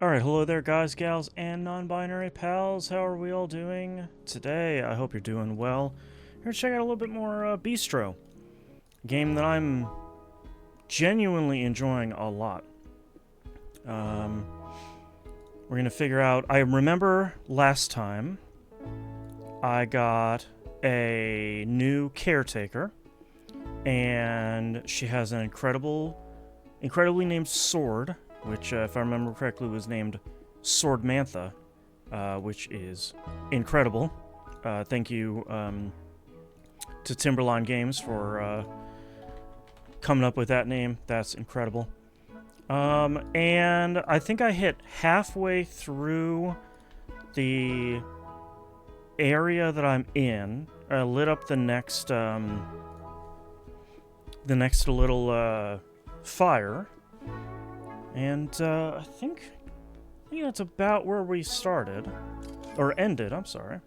Alright, hello there guys, gals, and non-binary pals. How are we all doing today? I hope you're doing well. Here to check out a little bit more Beastro. A game that I'm genuinely enjoying a lot. We're gonna figure out... I remember last time I got a new caretaker, and she has an incredibly named sword, which, if I remember correctly, was named Sword Mantha, which is incredible. Thank you to Timberline Games for coming up with that name. That's incredible. And I think I hit halfway through the area that I'm in. I lit up the next little fire. And I think that's about where we started. Or ended, I'm sorry.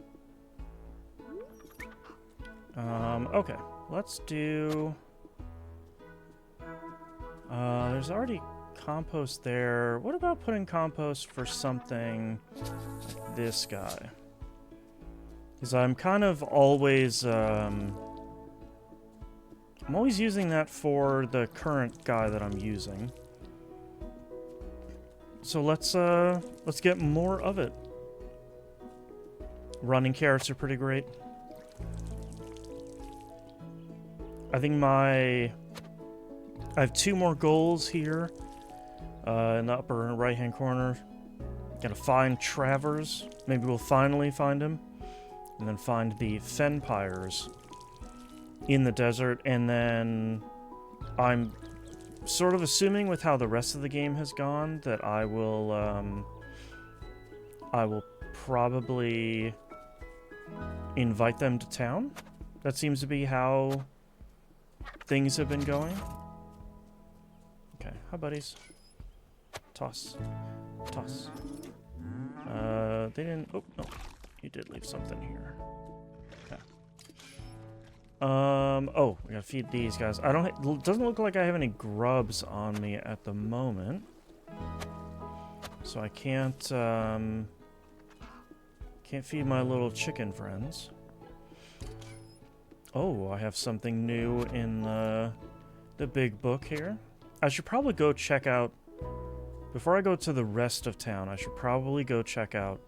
Okay. Let's do... there's already compost there. What about putting compost for something like this guy? Because I'm kind of always... I'm always using that for the current guy that I'm using. So let's get more of it. Running carrots are pretty great. I think I have 2 more goals here in the upper right-hand corner. Gotta find Travers. Maybe we'll finally find him. And then find the Fenpires in the desert. And then I'm sort of assuming with how the rest of the game has gone that I will probably invite them to town. That seems to be how things have been going. Okay, hi buddies. Toss. Toss. They didn't... Oh, no. You did leave something here. Okay. Oh, we gotta feed these guys. It doesn't look like I have any grubs on me at the moment. So I can't feed my little chicken friends. Oh, I have something new in the big book here. I should probably go check out... Before I go to the rest of town, I should probably go check out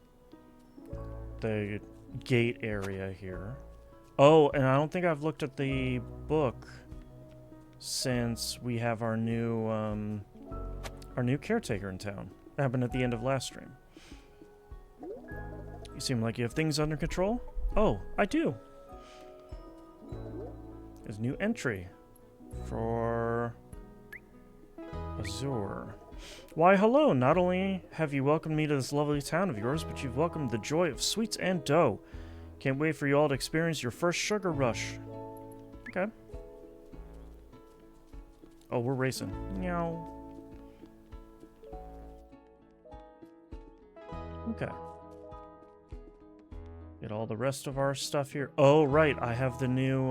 the gate area here. Oh, and I don't think I've looked at the book since we have our new caretaker in town. That happened at the end of last stream. You seem like you have things under control. Oh, I do. There's a new entry for Azure. Why, hello. Not only have you welcomed me to this lovely town of yours, but you've welcomed the joy of sweets and dough. Can't wait for you all to experience your first sugar rush. Okay. Oh, we're racing. Meow. Okay. Get all the rest of our stuff here. Oh, right. I have the new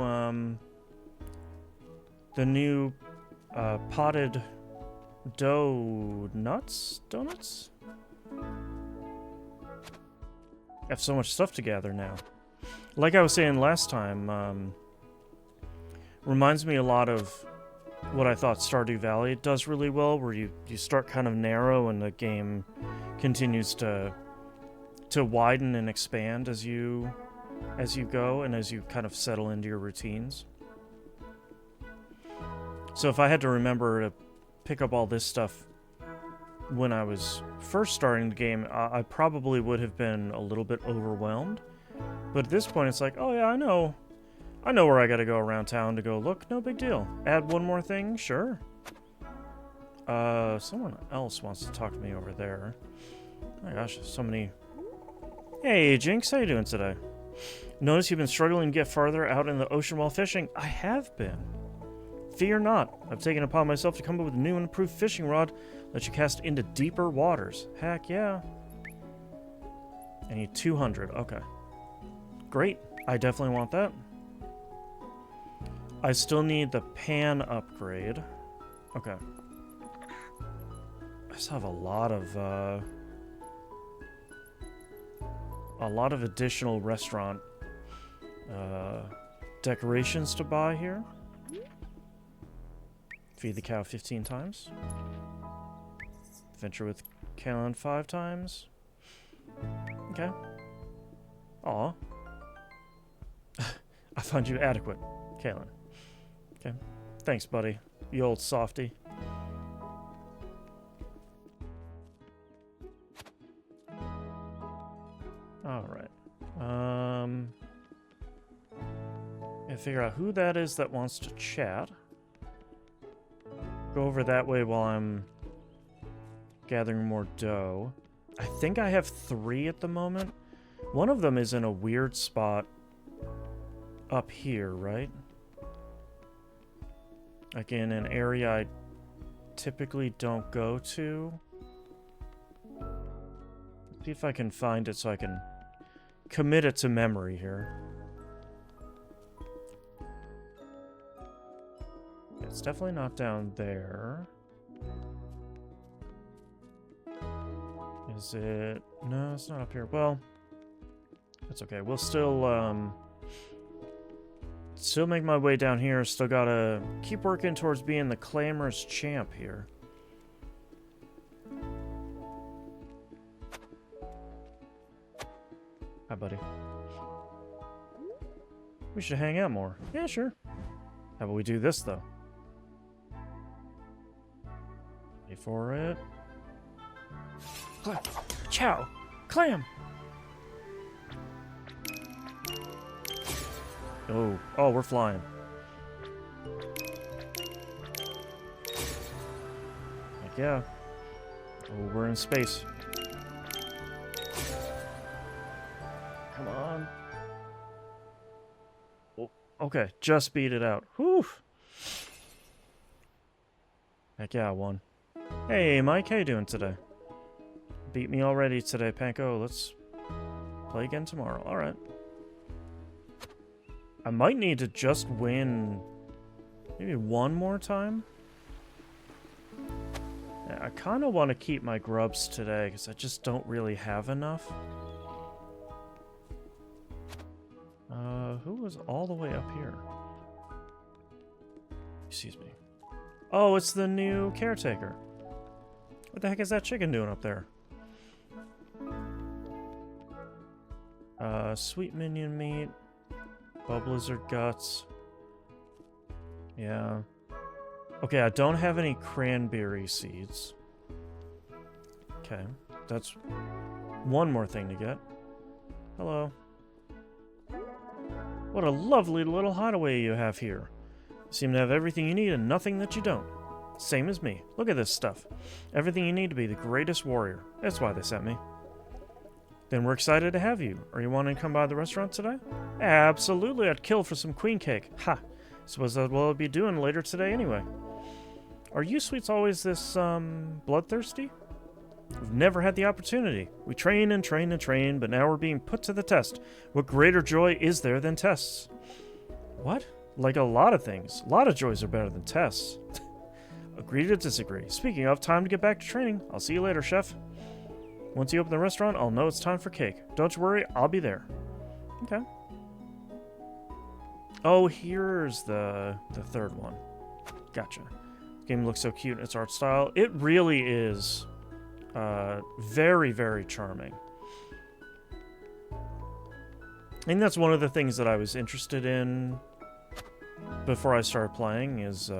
potted donuts? I have so much stuff to gather now. Like I was saying last time, reminds me a lot of what I thought Stardew Valley does really well, where you start kind of narrow and the game continues to widen and expand as you go and as you kind of settle into your routines. So if I had to remember to pick up all this stuff when I was first starting the game, I probably would have been a little bit overwhelmed. But at this point, it's like, oh yeah, I know where I gotta go around town to go look. No big deal. Add one more thing? Sure. Someone else wants to talk to me over there. Oh my gosh, so many... Hey, Jinx, how you doing today? Notice you've been struggling to get farther out in the ocean while fishing. I have been. Fear not. I've taken upon myself to come up with a new and improved fishing rod that you cast into deeper waters. Heck yeah. I need 200. Okay. Great. I definitely want that. I still need the pan upgrade. Okay. I still have a lot of a lot of additional restaurant decorations to buy here. Feed the cow 15 times. Venture with Kalen 5 times. Okay. Aw. I find you adequate, Kalen. Okay. Thanks, buddy. You old softy. Alright. And figure out who that is that wants to chat. Go over that way while I'm gathering more dough. I think I have 3 at the moment. One of them is in a weird spot up here, right? Like in an area I typically don't go to. See if I can find it so I can commit it to memory here. It's definitely not down there. Is it? No, it's not up here. Well, that's okay. We'll still make my way down here. Still gotta keep working towards being the Clamorous champ here. Hi, buddy. We should hang out more. Yeah, sure. How about we do this, though? Ready for it? Chow! Clam! Oh, we're flying. Heck yeah. Oh, we're in space. Come on. Oh, okay, just beat it out. Whew. Heck yeah, I won. Hey, Mike, how you doing today? Beat me already today, Panko. Let's play again tomorrow. Alright. I might need to just win maybe one more time. Yeah, I kind of want to keep my grubs today because I just don't really have enough. Who was all the way up here? Excuse me. Oh, it's the new caretaker. What the heck is that chicken doing up there? Sweet minion meat. Blizzard guts. Yeah. Okay, I don't have any cranberry seeds. Okay, that's one more thing to get. Hello. What a lovely little hideaway you have here. You seem to have everything you need and nothing that you don't. Same as me. Look at this stuff. Everything you need to be the greatest warrior. That's why they sent me. Then we're excited to have you. Are you wanting to come by the restaurant today? Absolutely, I'd kill for some queen cake. Ha! Suppose that's what I'll be doing later today anyway. Are you sweets always this, bloodthirsty? We've never had the opportunity. We train and train and train, but now we're being put to the test. What greater joy is there than tests? What? Like a lot of things. A lot of joys are better than tests. Agree to disagree. Speaking of, time to get back to training. I'll see you later, chef. Once you open the restaurant, I'll know it's time for cake. Don't you worry, I'll be there. Okay. Oh, here's the third one. Gotcha. Game looks so cute in its art style. It really is very, very charming. I think that's one of the things that I was interested in before I started playing is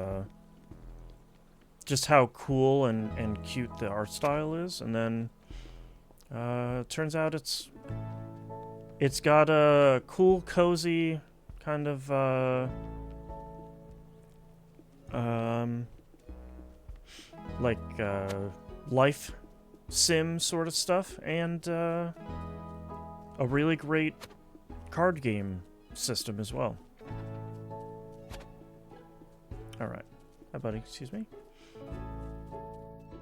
just how cool and cute the art style is, and then turns out it's got a cool, cozy kind of like life sim sort of stuff, and a really great card game system as well. Alright. Hi, buddy. Excuse me.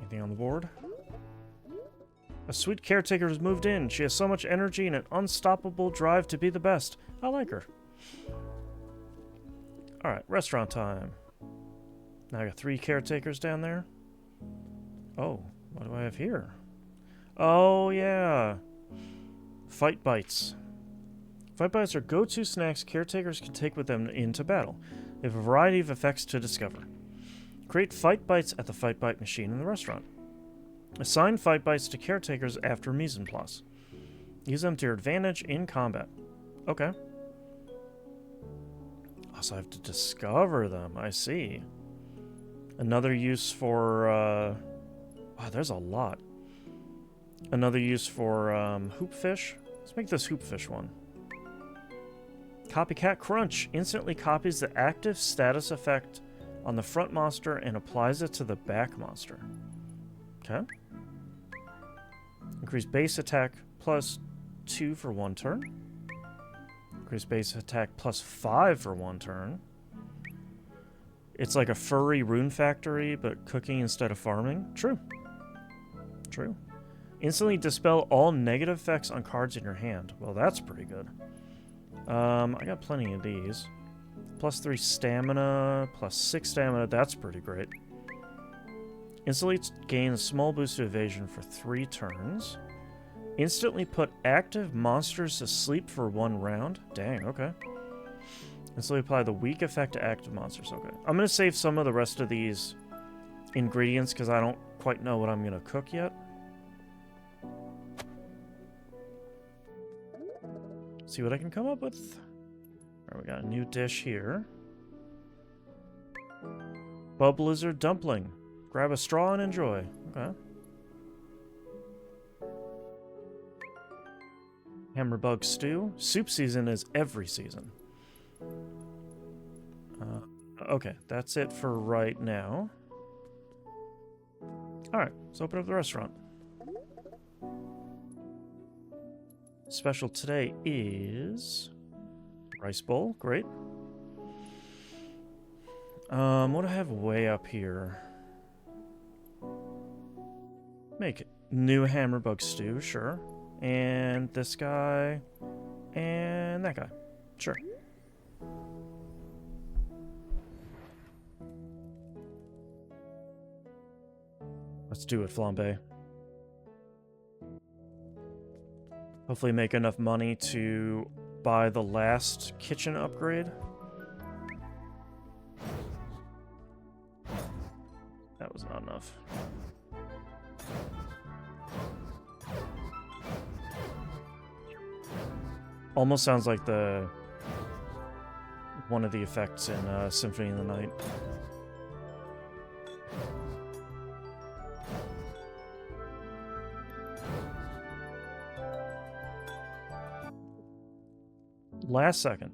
Anything on the board? A sweet caretaker has moved in. She has so much energy and an unstoppable drive to be the best. I like her. Alright, restaurant time. Now I got 3 caretakers down there. Oh, what do I have here? Oh, yeah. Fight bites. Fight bites are go-to snacks caretakers can take with them into battle. They have a variety of effects to discover. Create fight bites at the fight bite machine in the restaurant. Assign fight bites to caretakers after mise en place. Use them to your advantage in combat. Okay. Also, I have to discover them. I see. Another use for... wow, there's a lot. Another use for hoopfish. Let's make this hoopfish one. Copycat Crunch instantly copies the active status effect on the front monster and applies it to the back monster. Okay. Increase base attack plus 2 for 1 turn. Increase base attack plus 5 for 1 turn. It's like a furry rune factory, but cooking instead of farming. True. True. Instantly dispel all negative effects on cards in your hand. Well, that's pretty good. I got plenty of these. Plus 3 stamina, plus 6 stamina. That's pretty great. Instantly gain a small boost to evasion for 3 turns. Instantly put active monsters to sleep for 1 round. Dang, okay. Instantly apply the weak effect to active monsters. Okay. I'm going to save some of the rest of these ingredients because I don't quite know what I'm going to cook yet. See what I can come up with. All right, we got a new dish here. Bub Lizard Dumpling. Grab a straw and enjoy. Okay. Hammerbug Stew. Soup season is every season. Okay, that's it for right now. Alright, let's open up the restaurant. Special today is rice bowl, great. What do I have way up here? Make it. New hammerbug stew, sure. And this guy. And that guy. Sure. Let's do it, flambe. Hopefully make enough money to buy the last kitchen upgrade. That was not enough. Almost sounds like one of the effects in Symphony of the Night. Last second.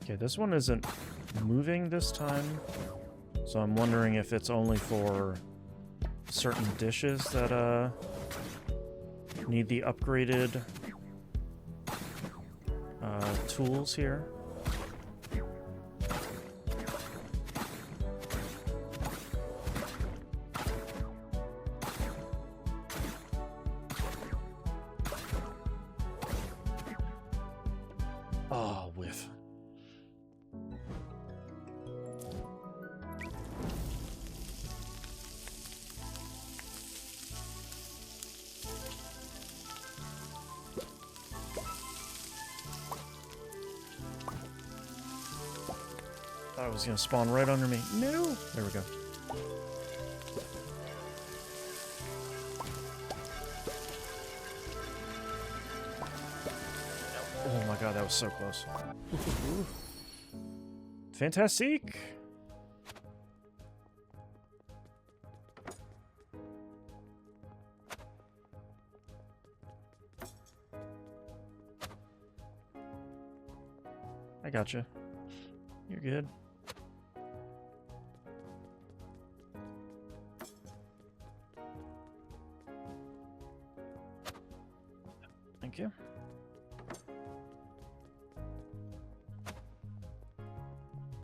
Okay, this one isn't moving this time, so I'm wondering if it's only for certain dishes that need the upgraded tools here. Oh, whiff. Thought it was gonna spawn right under me. No! There we go. Oh my god, that was so close. Fantastic! I gotcha. You're good. Thank you.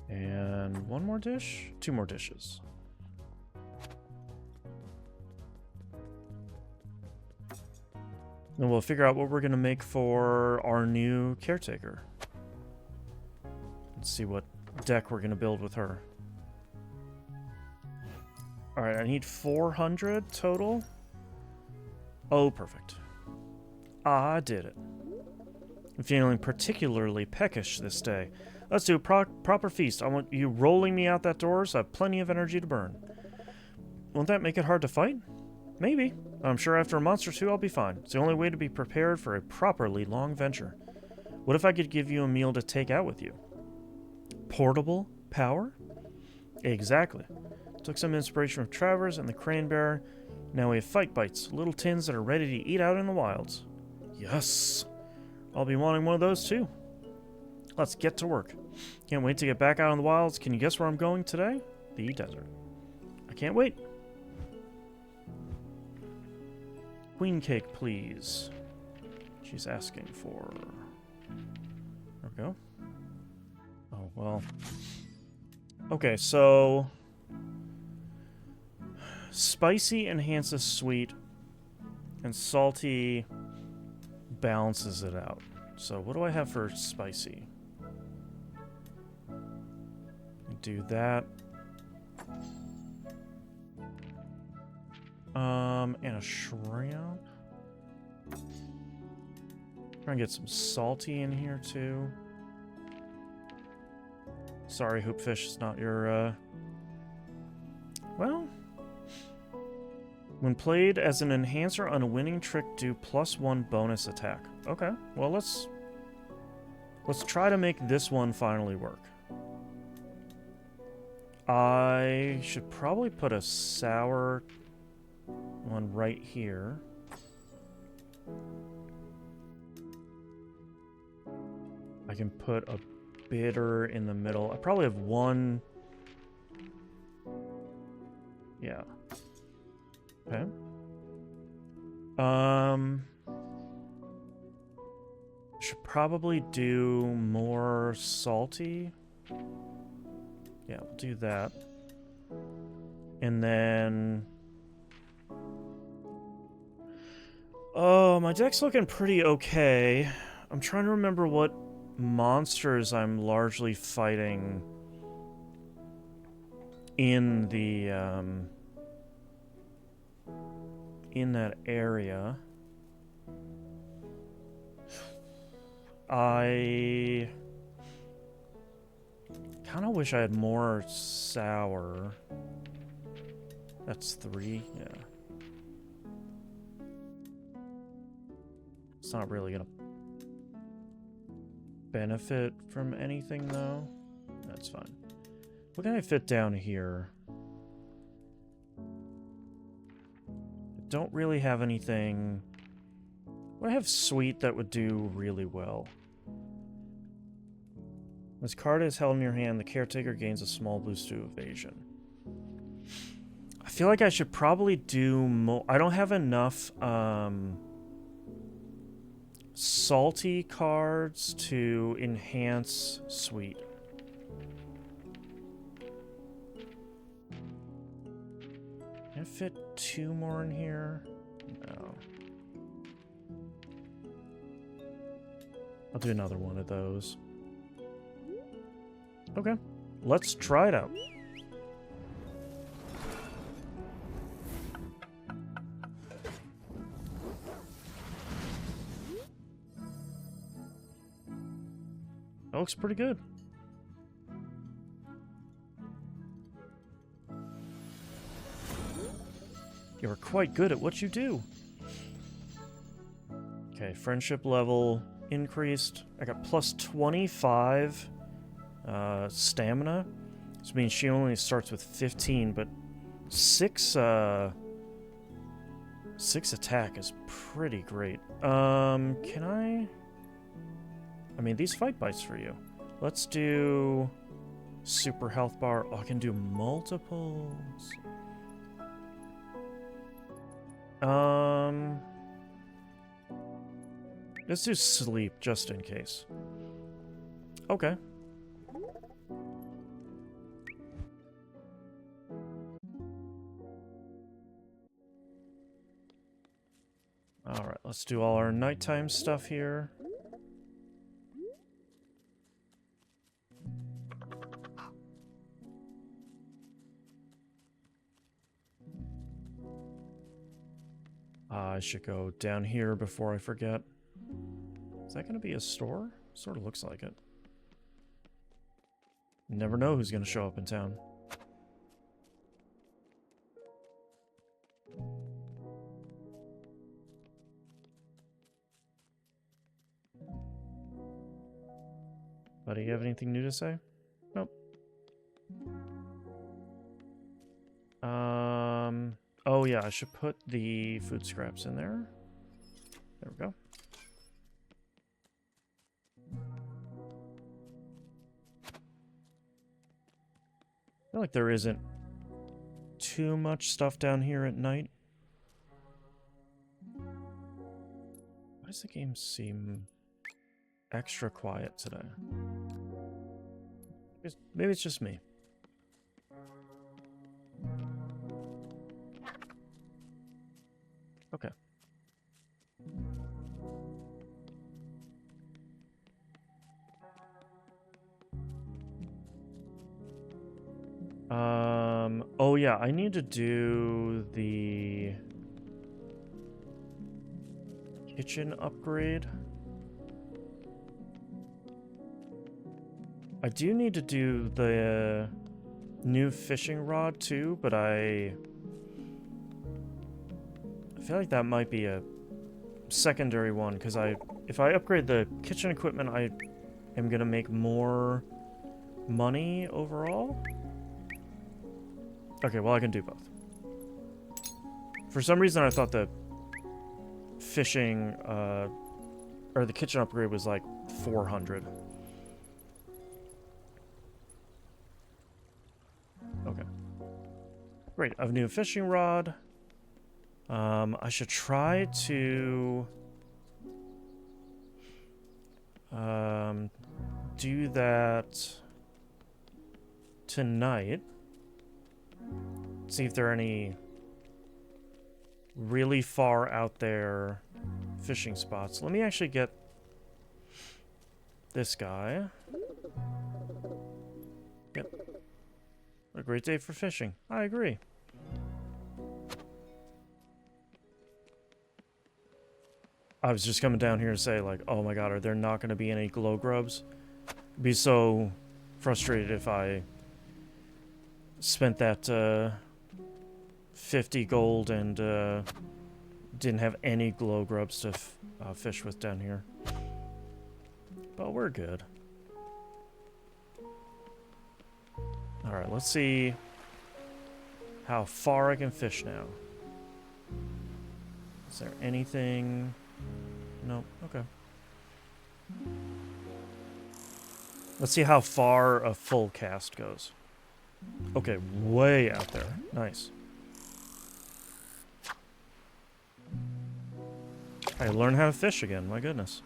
And one more dish? 2 more dishes. Then we'll figure out what we're going to make for our new caretaker. Let's see what deck we're going to build with her. Alright, I need 400 total. Oh, perfect. I did it. I'm feeling particularly peckish this day. Let's do a proper feast. I want you rolling me out that door, so I have plenty of energy to burn. Won't that make it hard to fight? Maybe. I'm sure after a month or two I'll be fine. It's the only way to be prepared for a properly long venture. What if I could give you a meal to take out with you? Portable power? Exactly. Took some inspiration from Travers and the Crane Bear. Now we have fight bites, little tins that are ready to eat out in the wilds. Yes! I'll be wanting one of those too. Let's get to work. Can't wait to get back out in the wilds. Can you guess where I'm going today? The desert. I can't wait. Queen cake, please. She's asking for... There we go. Oh, well. Okay, so... Spicy enhances sweet, and salty balances it out. So what do I have for spicy? Do that. And a shrimp. Try and get some salty in here too. Sorry, Hoopfish, it's not your, Well... When played as an enhancer on a winning trick, do +1 bonus attack. Okay, well let's try to make this one finally work. I should probably put a sour one right here. I can put a bitter in the middle. I probably have one. Yeah. Okay. Should probably do more salty. Yeah, we'll do that. And then... Oh, my deck's looking pretty okay. I'm trying to remember what monsters I'm largely fighting in the, in that area. I kind of wish I had more sour. That's 3, yeah. It's not really gonna benefit from anything, though. That's fine. What can I fit down here? I don't really have anything... I have sweet that would do really well. This card is held in your hand. The caretaker gains a small boost to evasion. I feel like I should probably do more. I don't have enough salty cards to enhance sweet. Can I fit 2 more in here? No. I'll do another one of those. Okay, let's try it out. That looks pretty good. You're quite good at what you do. Okay, friendship level increased. I got plus 25 stamina. This means she only starts with 15, but 6 attack is pretty great. Can I mean, these fight bites for you. Let's do super health bar. Oh, I can do multiples. Let's do sleep, just in case. Okay. Alright, let's do all our nighttime stuff here. I should go down here before I forget. Is that going to be a store? Sort of looks like it. Never know who's going to show up in town. Buddy, you have anything new to say? Nope. Oh yeah, I should put the food scraps in there. There we go. I feel like there isn't too much stuff down here at night. Why does the game seem extra quiet today? Maybe it's just me. Okay. Oh yeah, I need to do the kitchen upgrade. I do need to do the new fishing rod too, but I feel like that might be a secondary one, because if I upgrade the kitchen equipment, I am gonna make more money overall. Okay, well I can do both. For some reason I thought the fishing or the kitchen upgrade was like 400. Okay. Great, I have a new fishing rod. I should try to do that tonight. See if there are any really far out there fishing spots. Let me actually get this guy. Yep. What a great day for fishing. I agree. I was just coming down here to say, like, oh my god, are there not going to be any glow grubs? I'd be so frustrated if I spent that 50 gold and didn't have any glow grubs to fish with down here. But we're good. Alright, let's see how far I can fish now. Is there anything... No, okay. Let's see how far a full cast goes. Okay, way out there. Nice. I learned how to fish again, my goodness.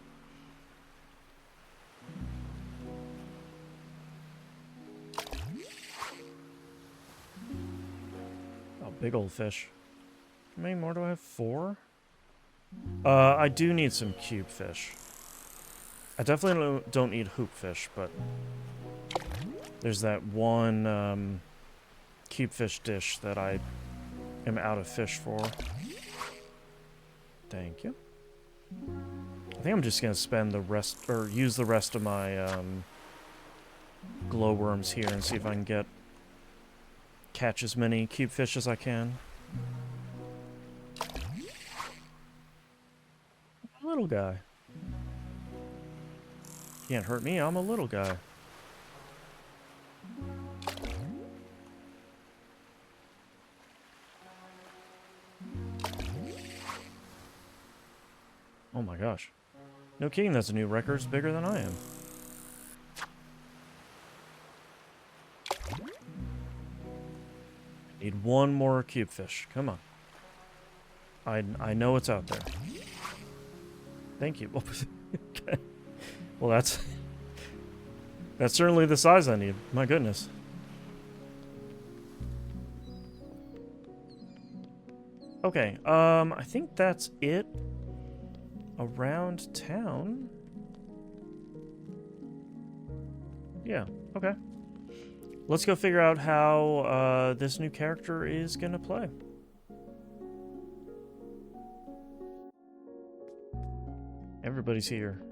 Oh, big old fish. How many more do I have? 4? I do need some cube fish. I definitely don't need hoop fish, but there's that one cube fish dish that I am out of fish for. Thank you. I think I'm just gonna spend the rest, or use the rest of my glowworms here and see if I can catch as many cube fish as I can. Little guy. Can't hurt me, I'm a little guy. Oh my gosh. No kidding, that's a new record. It's bigger than I am. Need one more cube fish. Come on. I know it's out there. Thank you. Okay. Well, that's certainly the size I need. My goodness. Okay, I think that's it around town. Yeah, okay. Let's go figure out how this new character is gonna play. Everybody's here.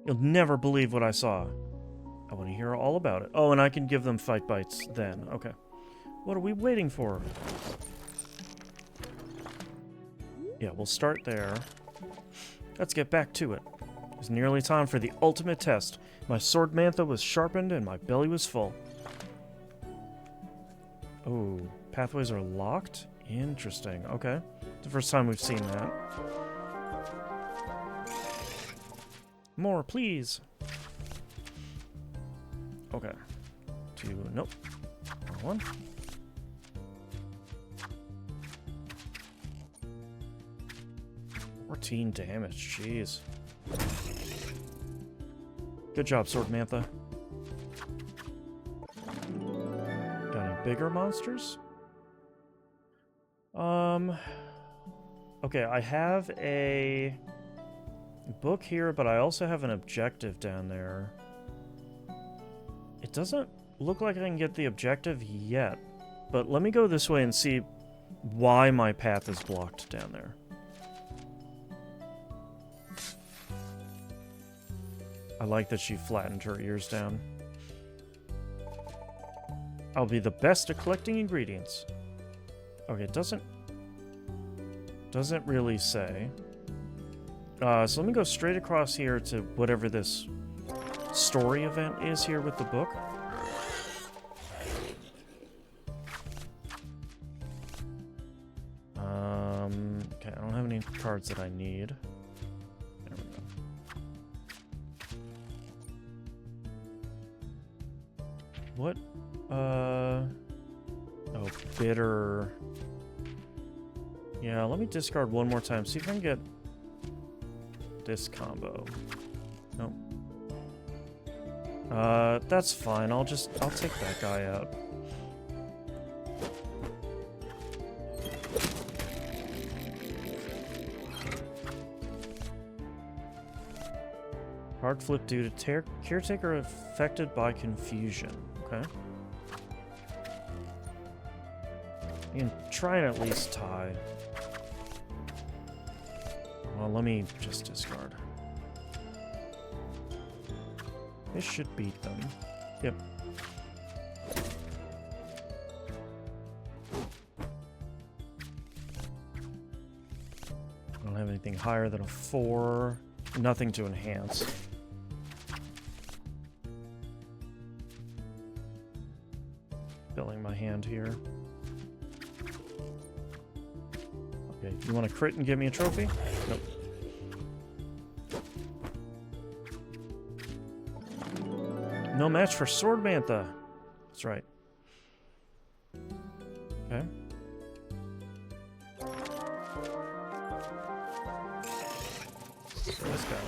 You'll never believe what I saw. I want to hear all about it. Oh, and I can give them fight bites then. Okay. What are we waiting for? Yeah, we'll start there. Let's get back to it. It was nearly time for the ultimate test. My sword mantha was sharpened and my belly was full. Oh, pathways are locked? Interesting. Okay. It's the first time we've seen that. More, please. Okay. Nope. Wrong one. 14 damage, jeez. Good job, Sword Mantha. Got any bigger monsters? Okay, I have a book here, but I also have an objective down there. It doesn't look like I can get the objective yet, but let me go this way and see why my path is blocked down there. I like that she flattened her ears down. I'll be the best at collecting ingredients. Okay, it doesn't really say. So let me go straight across here to whatever this story event is here with the book. Okay, I don't have any cards that I need. There we go. What? Oh, bitter. Yeah, let me discard one more time. See if I can get this combo. Nope. That's fine. I'll take that guy out. Card flip due to caretaker affected by confusion. Okay. You can try and at least tie. Well, let me just discard. This should beat them. Yep. I don't have anything higher than a 4. Nothing to enhance. Filling my hand here. Okay, you want to crit and give me a trophy? Nope. No match for Sword Mantha. That's right. Okay. This guy.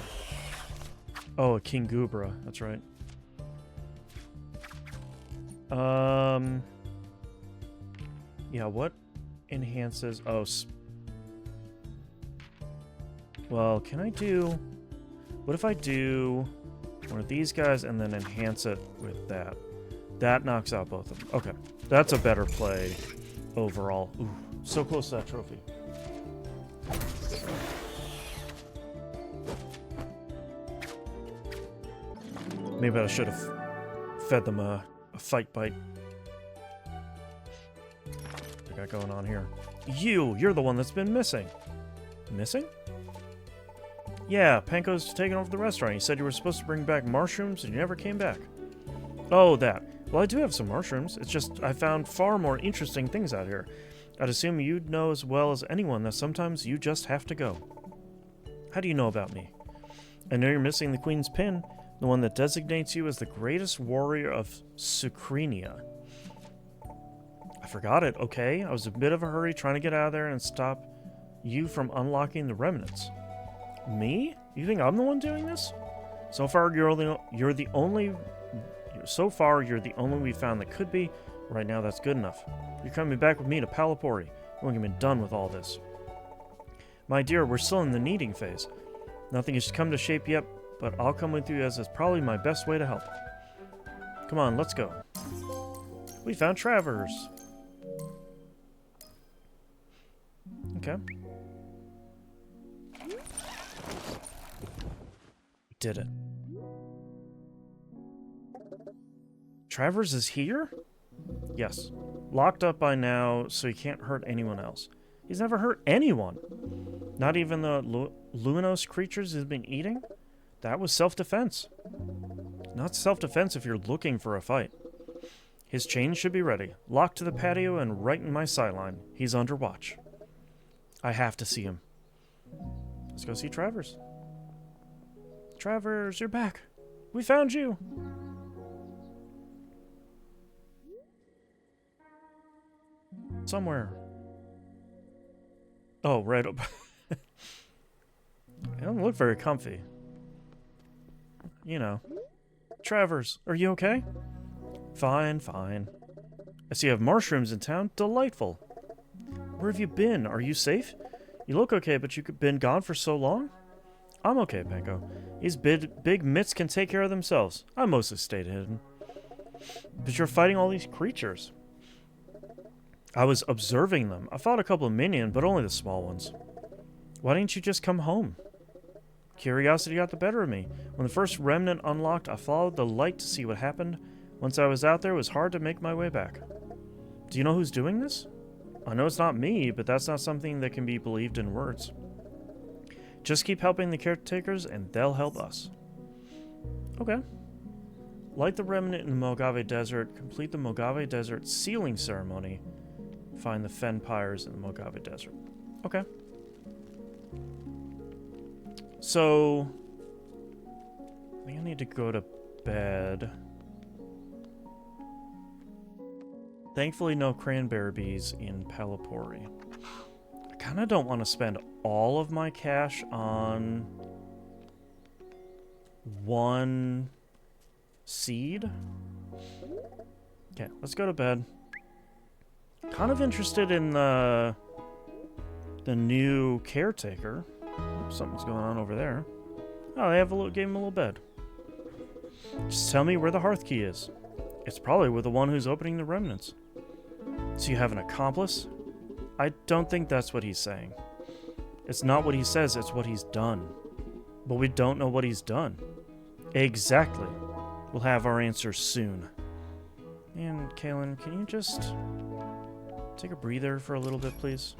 Oh, a King Gubra. That's right. Yeah, what enhances... Oh, well, can I do... What if I do one of these guys and then enhance it with that? That knocks out both of them. Okay. That's a better play overall. Ooh, so close to that trophy. Maybe I should have fed them a fight bite. What I got going on here? You're the one that's been missing. Missing? Yeah, Panko's taken over the restaurant. You said you were supposed to bring back mushrooms and you never came back. Oh, that. Well, I do have some mushrooms. It's just I found far more interesting things out here. I'd assume you'd know as well as anyone that sometimes you just have to go. How do you know about me? I know you're missing the Queen's pin, the one that designates you as the greatest warrior of Sucrinia. I forgot it, okay? I was in a bit of a hurry trying to get out of there and stop you from unlocking the remnants. Me? You think I'm the one doing this? So far, you're the only we found that could be. Right now, that's good enough. You're coming back with me to Palapori. We're going to be done with all this. My dear, we're still in the kneading phase. Nothing has come to shape yet, but I'll come with you as it's probably my best way to help. Come on, let's go. We found Travers. Okay. did it. Travers is here? Yes. Locked up by now, so he can't hurt anyone else. He's never hurt anyone. Not even the luminous creatures he's been eating? That was self-defense. Not self-defense if you're looking for a fight. His chains should be ready. Locked to the patio and right in my sideline. He's under watch. I have to see him. Let's go see Travers. Travers, you're back. We found you. Somewhere. Oh, right up. It doesn't look very comfy. You know. Travers, are you okay? Fine, fine. I see you have mushrooms in town. Delightful. Where have you been? Are you safe? You look okay, but you've been gone for so long? I'm okay, Panko. These big mitts can take care of themselves. I mostly stayed hidden. But you're fighting all these creatures. I was observing them. I fought a couple of minions, but only the small ones. Why didn't you just come home? Curiosity got the better of me. When the first remnant unlocked, I followed the light to see what happened. Once I was out there, it was hard to make my way back. Do you know who's doing this? I know it's not me, but that's not something that can be believed in words. Just keep helping the caretakers, and they'll help us. Okay. Light the remnant in the Mojave Desert. Complete the Mojave Desert sealing ceremony. Find the Fen Pyres in the Mojave Desert. Okay. So, I think I need to go to bed. Thankfully, no cranberry bees in Palapori. I kind of don't want to spend all of my cash on one seed. Okay, let's go to bed. Kind of interested in the new caretaker. Oops, something's going on over there. Oh, they have gave him a little bed. Just tell me where the hearth key is. It's probably with the one who's opening the remnants. So you have an accomplice? I don't think that's what he's saying. It's not what he says, it's what he's done. But we don't know what he's done. Exactly. We'll have our answers soon. And, Kaylin, can you just take a breather for a little bit, please?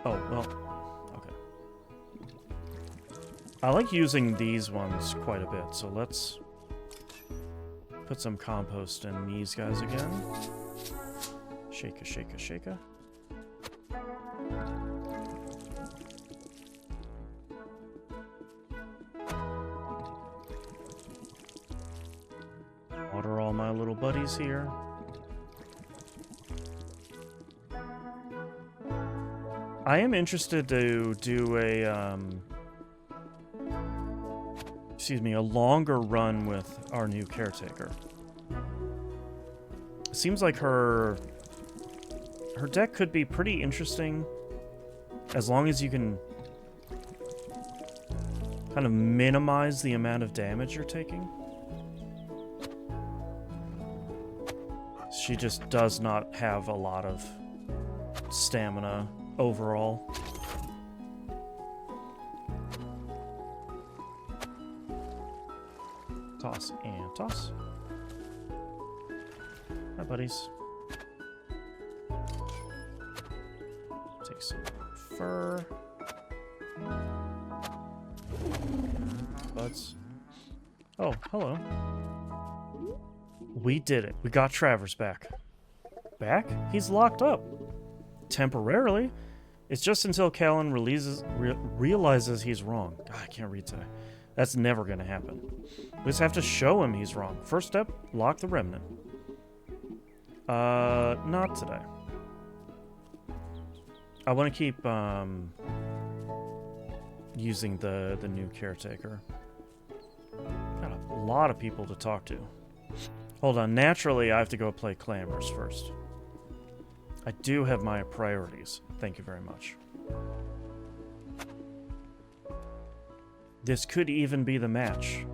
Oh, well, okay. I like using these ones quite a bit, so let's put some compost in these guys again. Shaka, shaka, shaka. Water all my little buddies here. I am interested to do a, a longer run with our new caretaker. Seems like her deck could be pretty interesting as long as you can kind of minimize the amount of damage you're taking. She just does not have a lot of stamina overall. Toss and toss. Hi, buddies. Take some fur. Buds. Oh, hello. We did it. We got Travers back. Back? He's locked up. Temporarily. It's just until Callan realizes he's wrong. God, I can't read today. That's never going to happen. We just have to show him he's wrong. First step, lock the remnant. Not today. I want to keep, using the new caretaker. Got a lot of people to talk to. Hold on, naturally I have to go play Clamors first. I do have my priorities. Thank you very much. This could even be the match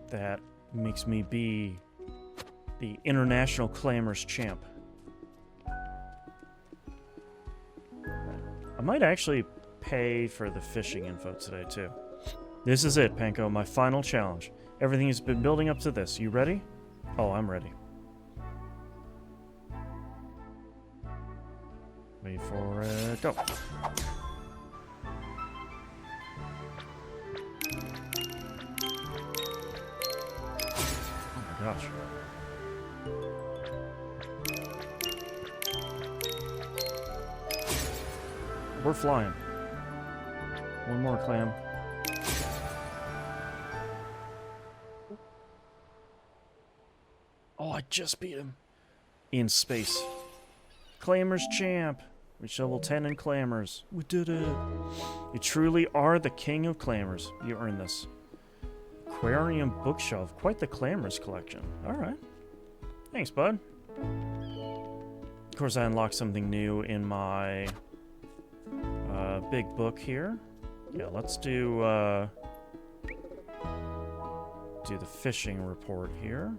that makes me be the International Clamors champ. might actually pay for the fishing info today, too. This is it, Panko, my final challenge. Everything has been building up to this. You ready? Oh, I'm ready. Wait for it. Go. Oh my gosh. We're flying. One more clam. Oh, I just beat him. In space. Clammers champ. Reach level 10 in Clammers. We did it. You truly are the king of Clammers. You earned this. Aquarium bookshelf. Quite the Clammers collection. Alright. Thanks, bud. Of course, I unlocked something new in my big book here. Yeah, let's do the fishing report here.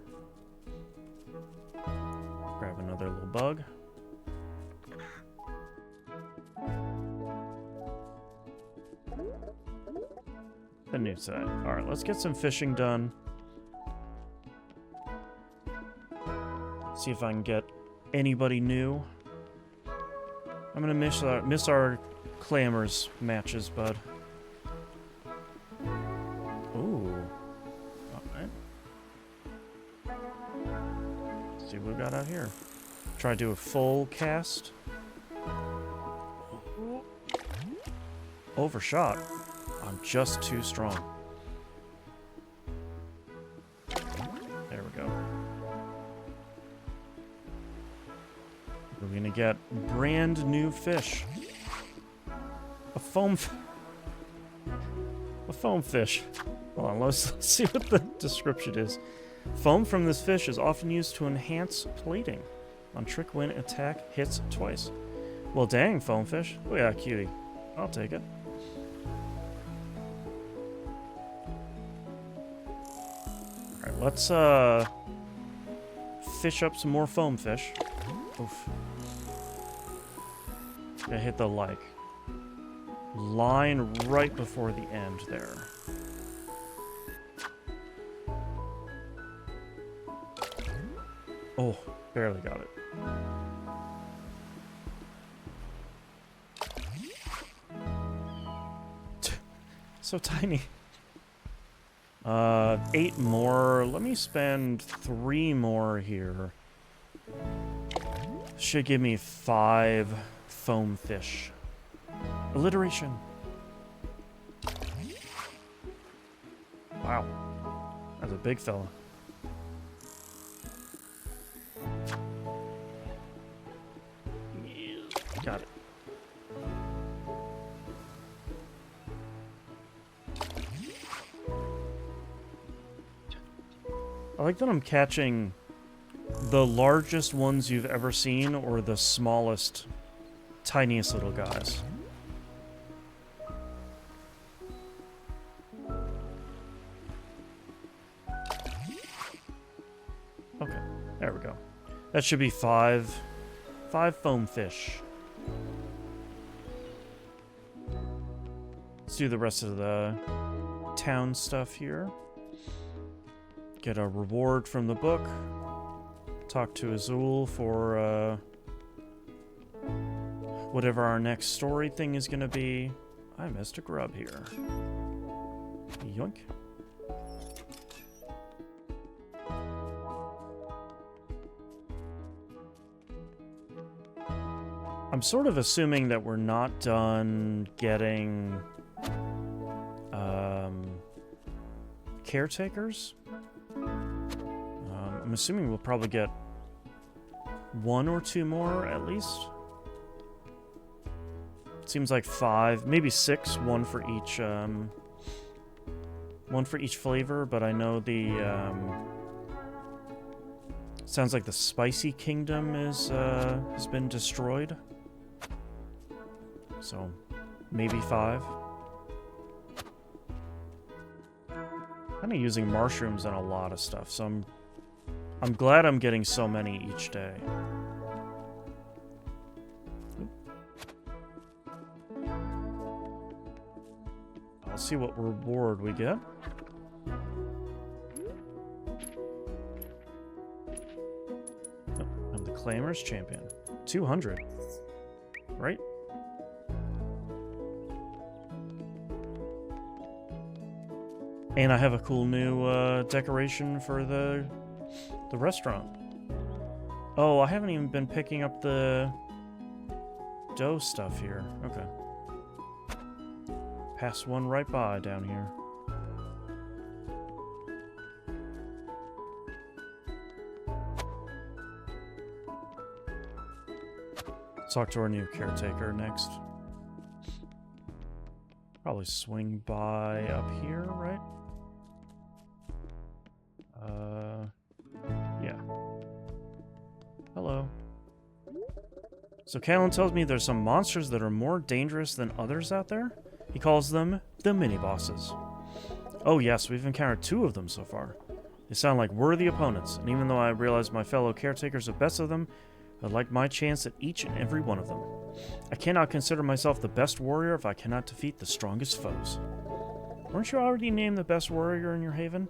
Grab another little bug. The new side. Alright, let's get some fishing done. See if I can get anybody new. I'm gonna miss our Clammers matches, bud. Ooh. Alright. Let's see what we got out here. Try to do a full cast. Overshot. I'm just too strong. There we go. We're gonna get brand new fish. A foam fish. Hold on, let's see what the description is. Foam from this fish is often used to enhance plating. On trick win attack hits twice. Well dang, foam fish. Oh yeah, cutie. I'll take it. Alright, let's fish up some more foam fish. Oof. Gotta hit the line right before the end there. Oh, barely got it. So tiny. 8 more. Let me spend 3 more here. Should give me 5 foam fish. Alliteration. Wow. That's a big fella. Got it. I like that I'm catching the largest ones you've ever seen or the smallest, tiniest little guys. Okay, there we go. That should be 5 foam fish. Let's do the rest of the town stuff here. Get a reward from the book. Talk to Azul for whatever our next story thing is going to be. I missed a grub here. Yoink. I'm sort of assuming that we're not done getting caretakers. I'm assuming we'll probably get 1 or 2 more at least. It seems like 5, maybe 6, one for each flavor, but I know the sounds like the Spicy Kingdom is has been destroyed. So maybe 5. Kind of using mushrooms on a lot of stuff, so I'm glad I'm getting so many each day. see what reward we get. Oh, I'm the Claimer's champion. 200. Right? And I have a cool new decoration for the restaurant. Oh, I haven't even been picking up the dough stuff here. Okay. Pass one right by down here. Talk to our new caretaker next. Probably swing by up here, right? Yeah. Hello. So Callan tells me there's some monsters that are more dangerous than others out there. He calls them the mini-bosses. Oh yes, we've encountered 2 of them so far. They sound like worthy opponents, and even though I realize my fellow caretakers are best of them, I'd like my chance at each and every one of them. I cannot consider myself the best warrior if I cannot defeat the strongest foes. Weren't you already named the best warrior in your haven?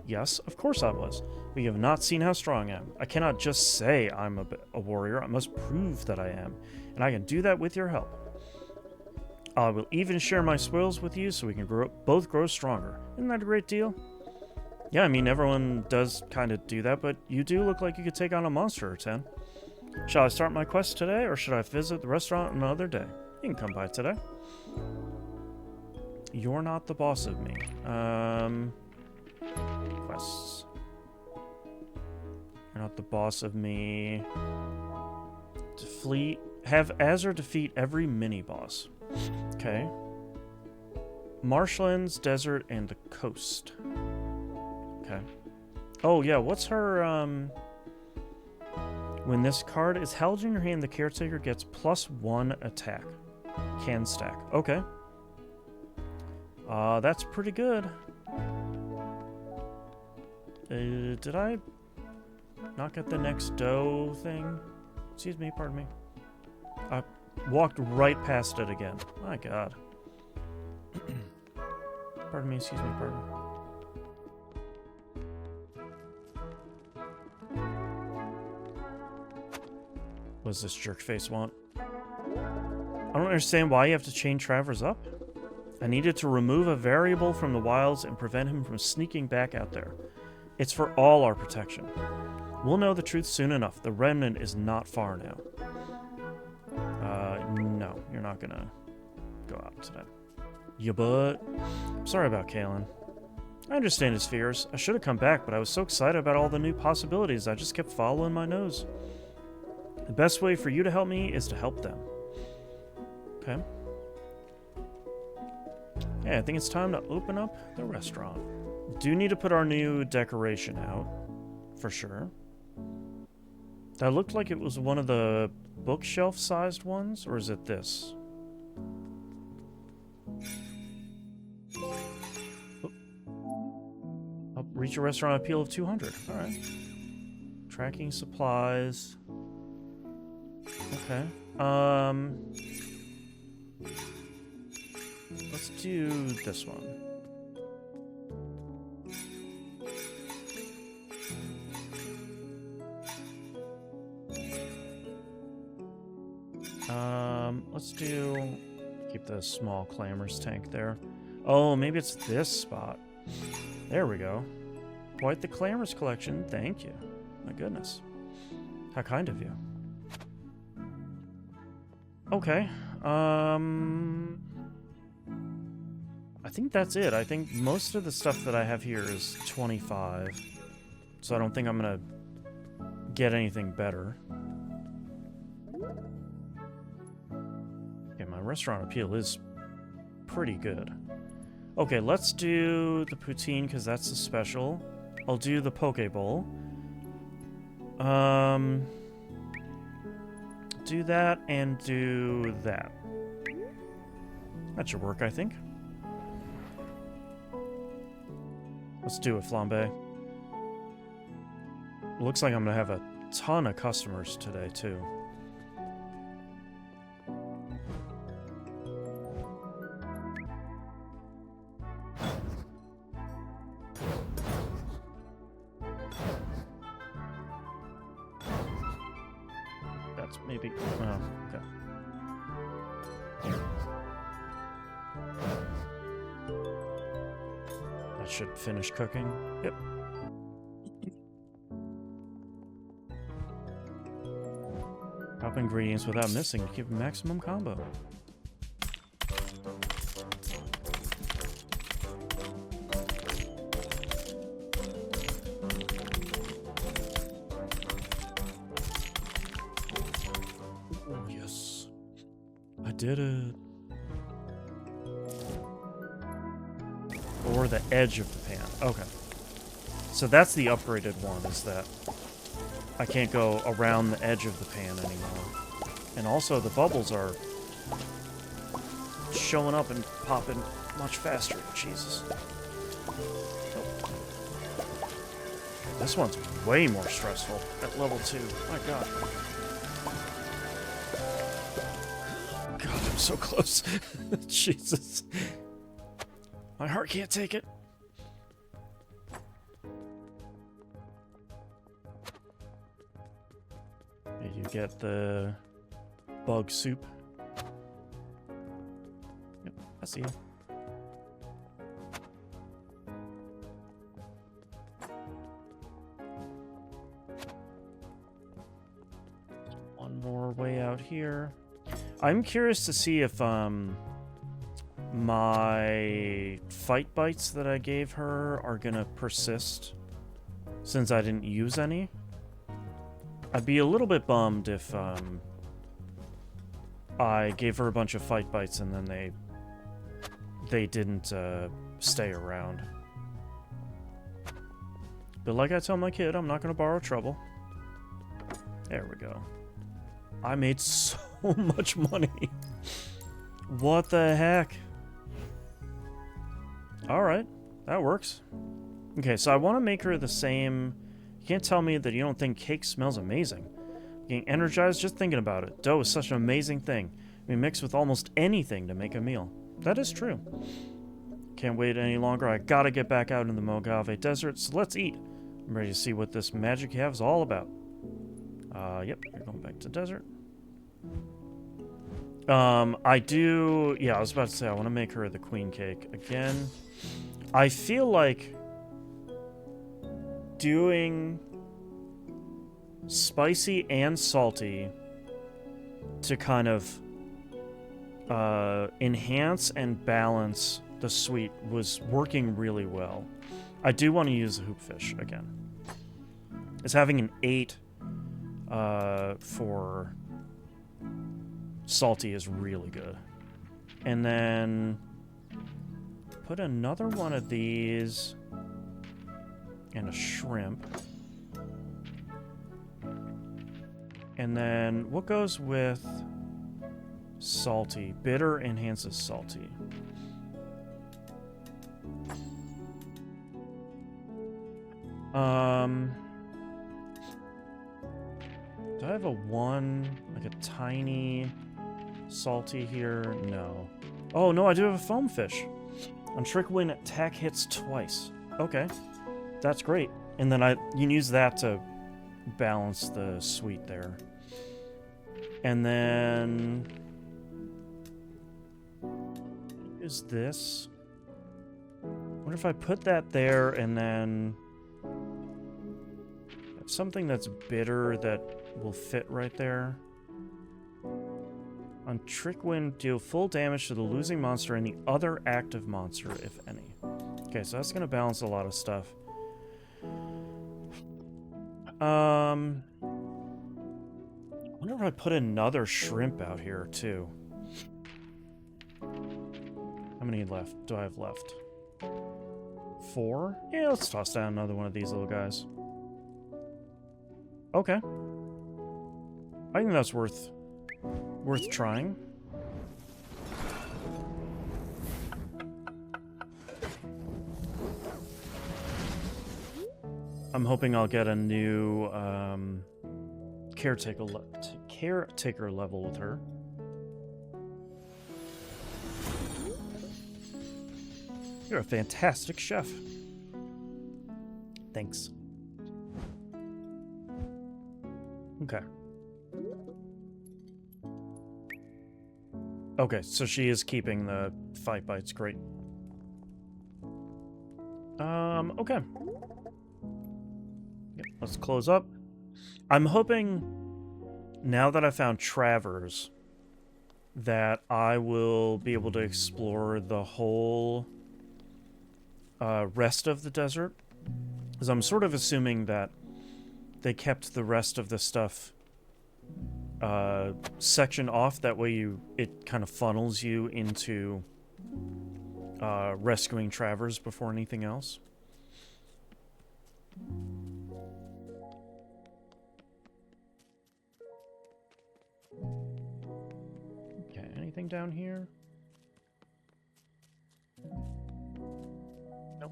Yes, of course I was, but you have not seen how strong I am. I cannot just say I'm a warrior, I must prove that I am, and I can do that with your help. I will even share my spoils with you so we can both grow stronger. Isn't that a great deal? Yeah, I mean, everyone does kind of do that, but you do look like you could take on a monster or 10. Shall I start my quest today, or should I visit the restaurant another day? You can come by today. You're not the boss of me. Quests. You're not the boss of me. Have Azure defeat every mini-boss. Okay. Marshlands, desert, and the coast. Okay. Oh, yeah, what's her, When this card is held in your hand, the caretaker gets +1 attack. Can stack. Okay. That's pretty good. Did I not get the next dough thing? Excuse me, pardon me. I walked right past it again. My god. Pardon me, excuse me, pardon me. What does this jerkface want? I don't understand why you have to chain Travers up. I needed to remove a variable from the wilds and prevent him from sneaking back out there. It's for all our protection. We'll know the truth soon enough. The remnant is not far now. No, you're not gonna go out today. Yeah, but... Sorry about Kalen. I understand his fears. I should have come back, but I was so excited about all the new possibilities, I just kept following my nose. The best way for you to help me is to help them. Okay. Yeah, I think it's time to open up the restaurant. Do need to put our new decoration out, for sure. That looked like it was one of the bookshelf-sized ones, or is it this? I'll reach a restaurant appeal of 200. All right. Tracking supplies. Okay. Let's do this one. Let's keep the small Clamor's tank there. Oh, maybe it's this spot. There we go. Quite the Clamor's collection. Thank you. My goodness. How kind of you. Okay. I think that's it. I think most of the stuff that I have here is 25. So I don't think I'm gonna get anything better. Okay, my restaurant appeal is pretty good. Okay, let's do the poutine because that's the special. I'll do the poke bowl. Do that and do that. That should work, I think. Let's do it, flambe. Looks like I'm gonna have a ton of customers today, too. Maybe. Oh, okay. That should finish cooking. Yep. Drop ingredients without missing to give maximum combo. Oh, yes. I did it. Or the edge of the pan. Okay. So that's the upgraded one, is that I can't go around the edge of the pan anymore. And also the bubbles are showing up and popping much faster. Jesus. Oh. This one's way more stressful at level 2. My god. God, I'm so close. Jesus. My heart can't take it. Okay, you get the bug soup. Yep, I see you. One more way out here. I'm curious to see if my fight bites that I gave her are gonna persist since I didn't use any. I'd be a little bit bummed if I gave her a bunch of fight bites and then they didn't stay around. But like I tell my kid, I'm not gonna borrow trouble. There we go. I made so much money. What the heck? Alright, that works. Okay, so I want to make her the same. You can't tell me that you don't think cake smells amazing. Getting energized just thinking about it. Dough is such an amazing thing. We mix with almost anything to make a meal. That is true. Can't wait any longer. I gotta get back out in the Mojave Desert, so let's eat. I'm ready to see what this magic you have is all about. Yep, you're going back to desert. I do... Yeah, I was about to say, I want to make her the queen cake. Again, I feel like doing spicy and salty to kind of enhance and balance the sweet was working really well. I do want to use the hoopfish again. It's having an 8 for salty is really good. And then put another one of these and a shrimp. And then what goes with salty? Bitter enhances salty. Do I have a one, like a tiny salty here? No. Oh, no, I do have a foam fish. On trick win, attack hits twice. Okay. That's great. And then you can use that to balance the sweet there. And then is this? I wonder if I put that there and then something that's bitter that will fit right there. On trick win, deal full damage to the losing monster and the other active monster, if any. Okay, so that's gonna balance a lot of stuff. I wonder if I put another shrimp out here too. How many left do I have left? 4? Yeah, let's toss down another one of these little guys. Okay. I think that's worth trying. I'm hoping I'll get a new caretaker level with her. You're a fantastic chef. Thanks. Okay. Okay, so she is keeping the fight bites. Great. Okay. Yep, let's close up. I'm hoping, now that I found Travers, that I will be able to explore the whole rest of the desert. Because I'm sort of assuming that they kept the rest of the stuff sectioned off. That way it kind of funnels you into rescuing Travers before anything else. Okay, anything down here? Nope.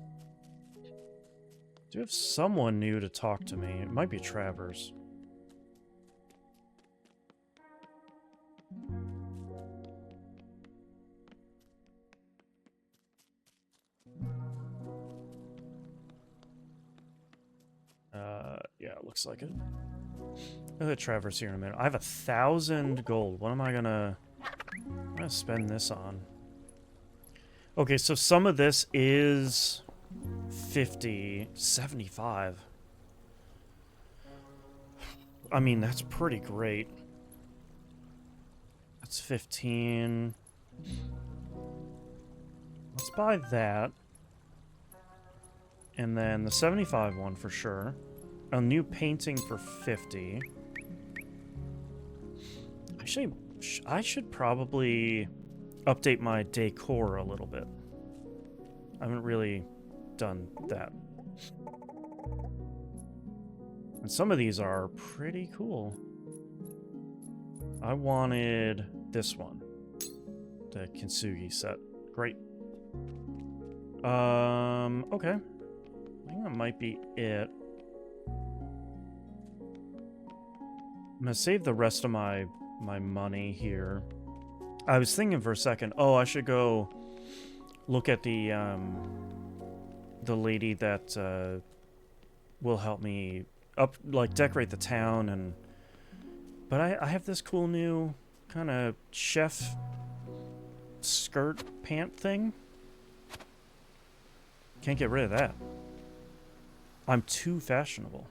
Do have someone new to talk to me. It might be Travers. Yeah, it looks like it. I'll hit Travers here in a minute. I have 1,000 gold. What am I gonna... I'm gonna spend this on. Okay, so some of this is 50, 75. I mean, that's pretty great. That's 15. Let's buy that. And then the 75 one for sure. A new painting for 50. Actually, I should probably update my decor a little bit. I haven't really done that. And some of these are pretty cool. I wanted this one. The Kintsugi set. Great. Okay. I think that might be it. I'm gonna save the rest of my money here. I was thinking for a second, oh, I should go look at the lady that will help me decorate the town, and but I have this cool new kind of chef skirt pant thing. Can't get rid of that. I'm too fashionable.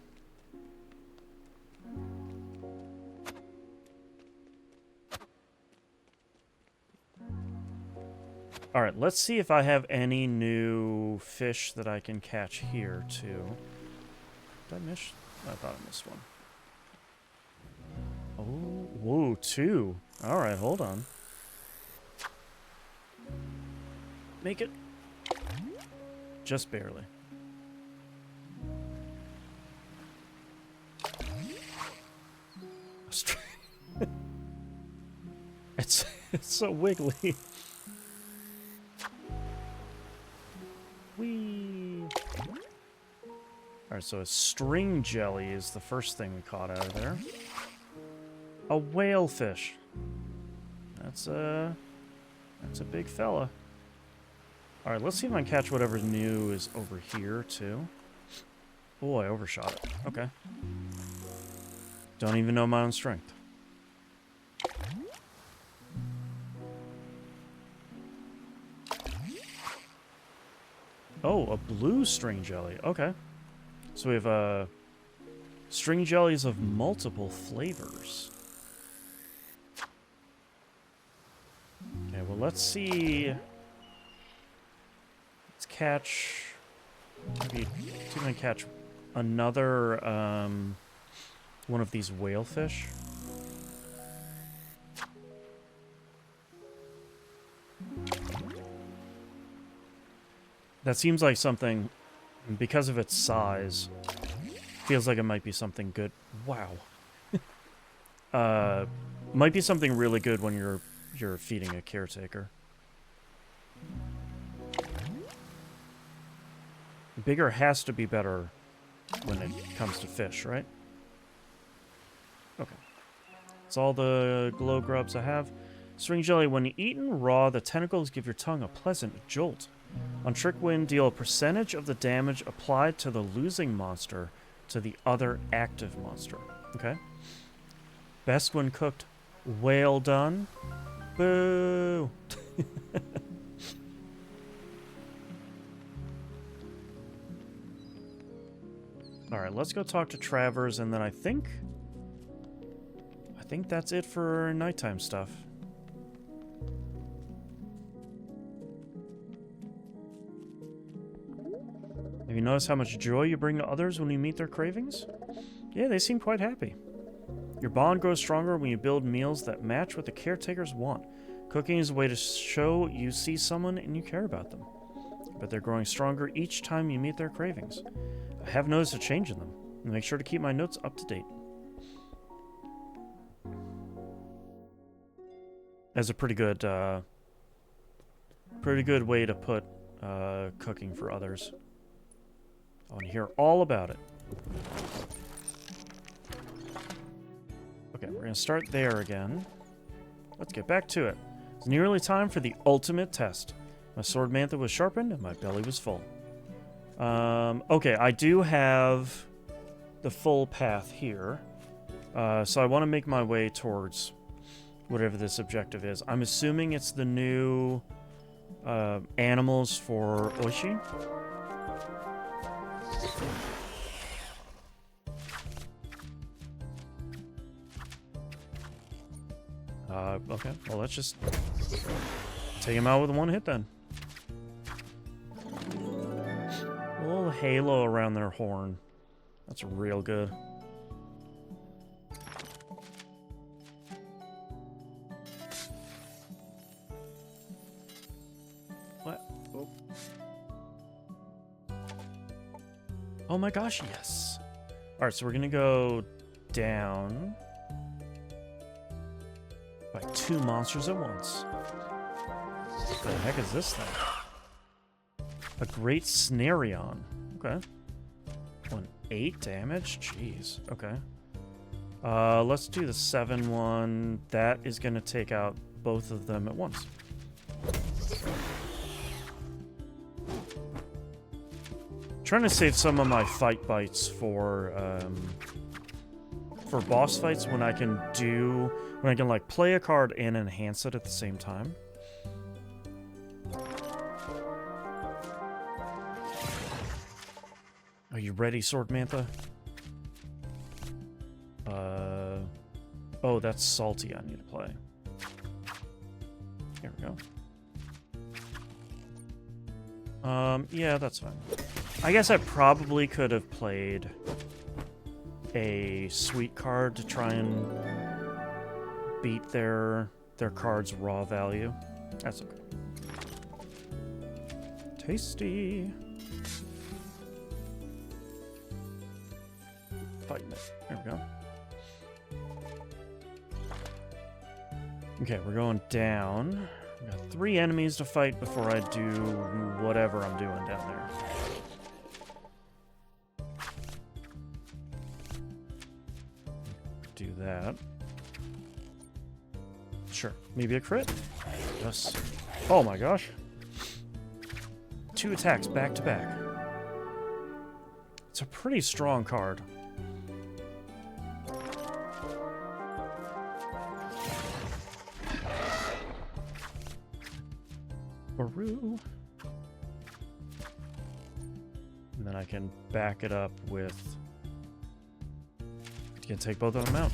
Alright, let's see if I have any new fish that I can catch here, too. Did I miss? I thought I missed one. Oh, whoa, 2. Alright, hold on. Make it. Just barely. It's so wiggly. Whee! Alright, so a string jelly is the first thing we caught out of there. A whale fish. That's a big fella. Alright, let's see if I can catch whatever's new is over here, too. Oh, I overshot it. Okay. Don't even know my own strength. Oh, a blue string jelly. Okay. So we have string jellies of multiple flavors. Okay, well, let's see. Let's catch... Maybe see if I can catch another one of these whale fish. That seems like something, because of its size, feels like it might be something good. Wow. Might be something really good when you're feeding a caretaker. Bigger has to be better when it comes to fish, right? Okay. That's all the glow grubs I have. String jelly. When eaten raw, the tentacles give your tongue a pleasant jolt. On Trick Wind, deal a percentage of the damage applied to the losing monster to the other active monster. Okay. Best when cooked, well done. Boo! Alright, let's go talk to Travers, and then I think that's it for nighttime stuff. Have you noticed how much joy you bring to others when you meet their cravings? Yeah, they seem quite happy. Your bond grows stronger when you build meals that match what the caretakers want. Cooking is a way to show you see someone and you care about them. But they're growing stronger each time you meet their cravings. I have noticed a change in them, and make sure to keep my notes up to date. That's a pretty good way to put cooking for others. I want to hear all about it. Okay, we're going to start there again. Let's get back to it. It's nearly time for the ultimate test. My sword mantha was sharpened and my belly was full. Okay, I do have the full path here. So I want to make my way towards whatever this objective is. I'm assuming it's the new animals for Oishi. Okay, well, let's just take him out with one hit then. A little halo around their horn. That's real good. What? Oh. Oh my gosh, yes. Alright, so we're gonna go down by 2 monsters at once. What the heck is this thing? A great Snarion. Okay. 8 damage? Jeez. Okay. Let's do the 7 one. That is going to take out both of them at once. Trying to save some of my fight bites for boss fights when I can like play a card and enhance it at the same time. Are you ready, Sword Mantha? Oh, that's Salty I need to play. Here we go. Yeah, that's fine. I guess I probably could have played a sweet card to try and beat their card's raw value. That's okay. Tasty. Fighting it. There we go. Okay, we're going down. We got 3 enemies to fight before I do whatever I'm doing down there. Do that. Sure. Maybe a crit? Yes. Oh my gosh. 2 attacks back to back. It's a pretty strong card. Baroo. And then I can back it up with... You can take both of them out.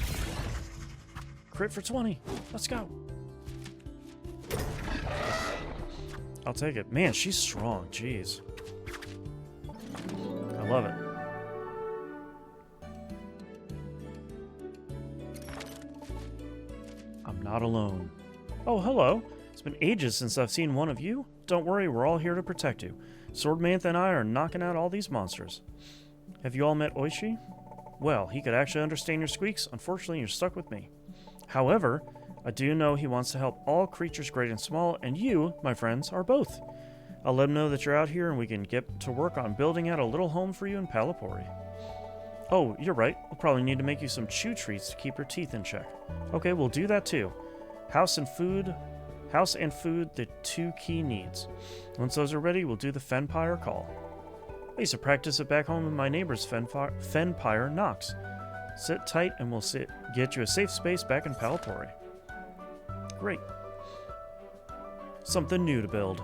Crit for 20. Let's go. I'll take it. Man, she's strong. Jeez. I love it. I'm not alone. Oh, hello. It's been ages since I've seen one of you. Don't worry, we're all here to protect you. Sword Mantha and I are knocking out all these monsters. Have you all met Oishi? Well, he could actually understand your squeaks. Unfortunately, you're stuck with me. However, I do know he wants to help all creatures great and small, and you, my friends, are both. I'll let him know that you're out here and we can get to work on building out a little home for you in Palapori. Oh, you're right. We'll probably need to make you some chew treats to keep your teeth in check. Okay, we'll do that too. House and food, the 2 key needs. Once those are ready, we'll do the Fenpire call. I used to practice it back home in my neighbor's Fenpire Knox. Sit tight and we'll get you a safe space back in Palapori. Great. Something new to build.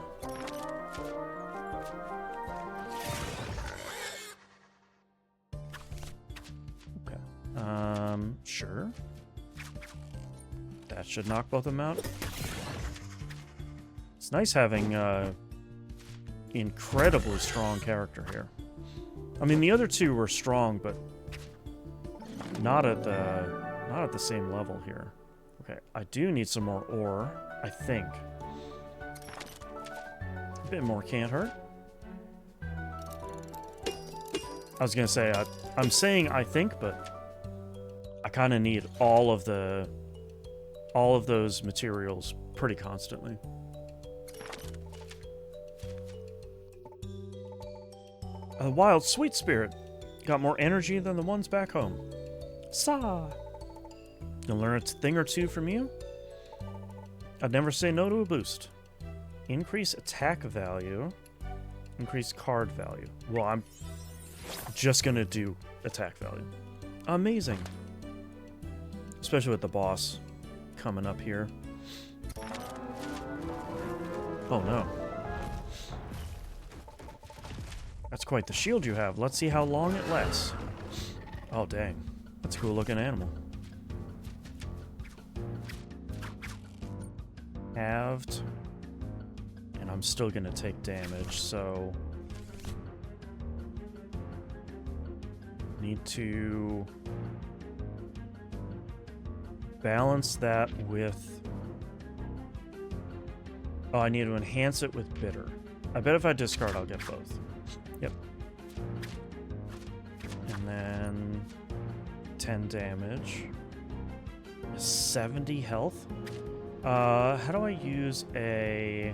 Okay. Sure. That should knock both of them out. It's nice having incredibly strong character here. I mean, the other two were strong, but not at the same level here. Okay, I do need some more ore, I think. A bit more can't hurt. I was gonna say, I'm saying I think, but I kind of need all of those materials pretty constantly. A wild sweet spirit. Got more energy than the ones back home. Saw. You'll learn a thing or two from you. I'd never say no to a boost. Increase attack value. Increase card value. Well, I'm just gonna do attack value. Amazing. Especially with the boss coming up here. Oh no. That's quite the shield you have. Let's see how long it lasts. Oh dang. That's a cool looking animal. Halved. And I'm still gonna take damage, so need to balance that with... Oh, I need to enhance it with bitter. I bet if I discard, I'll get both. Yep. And then 10 damage. 70 health. How do I use a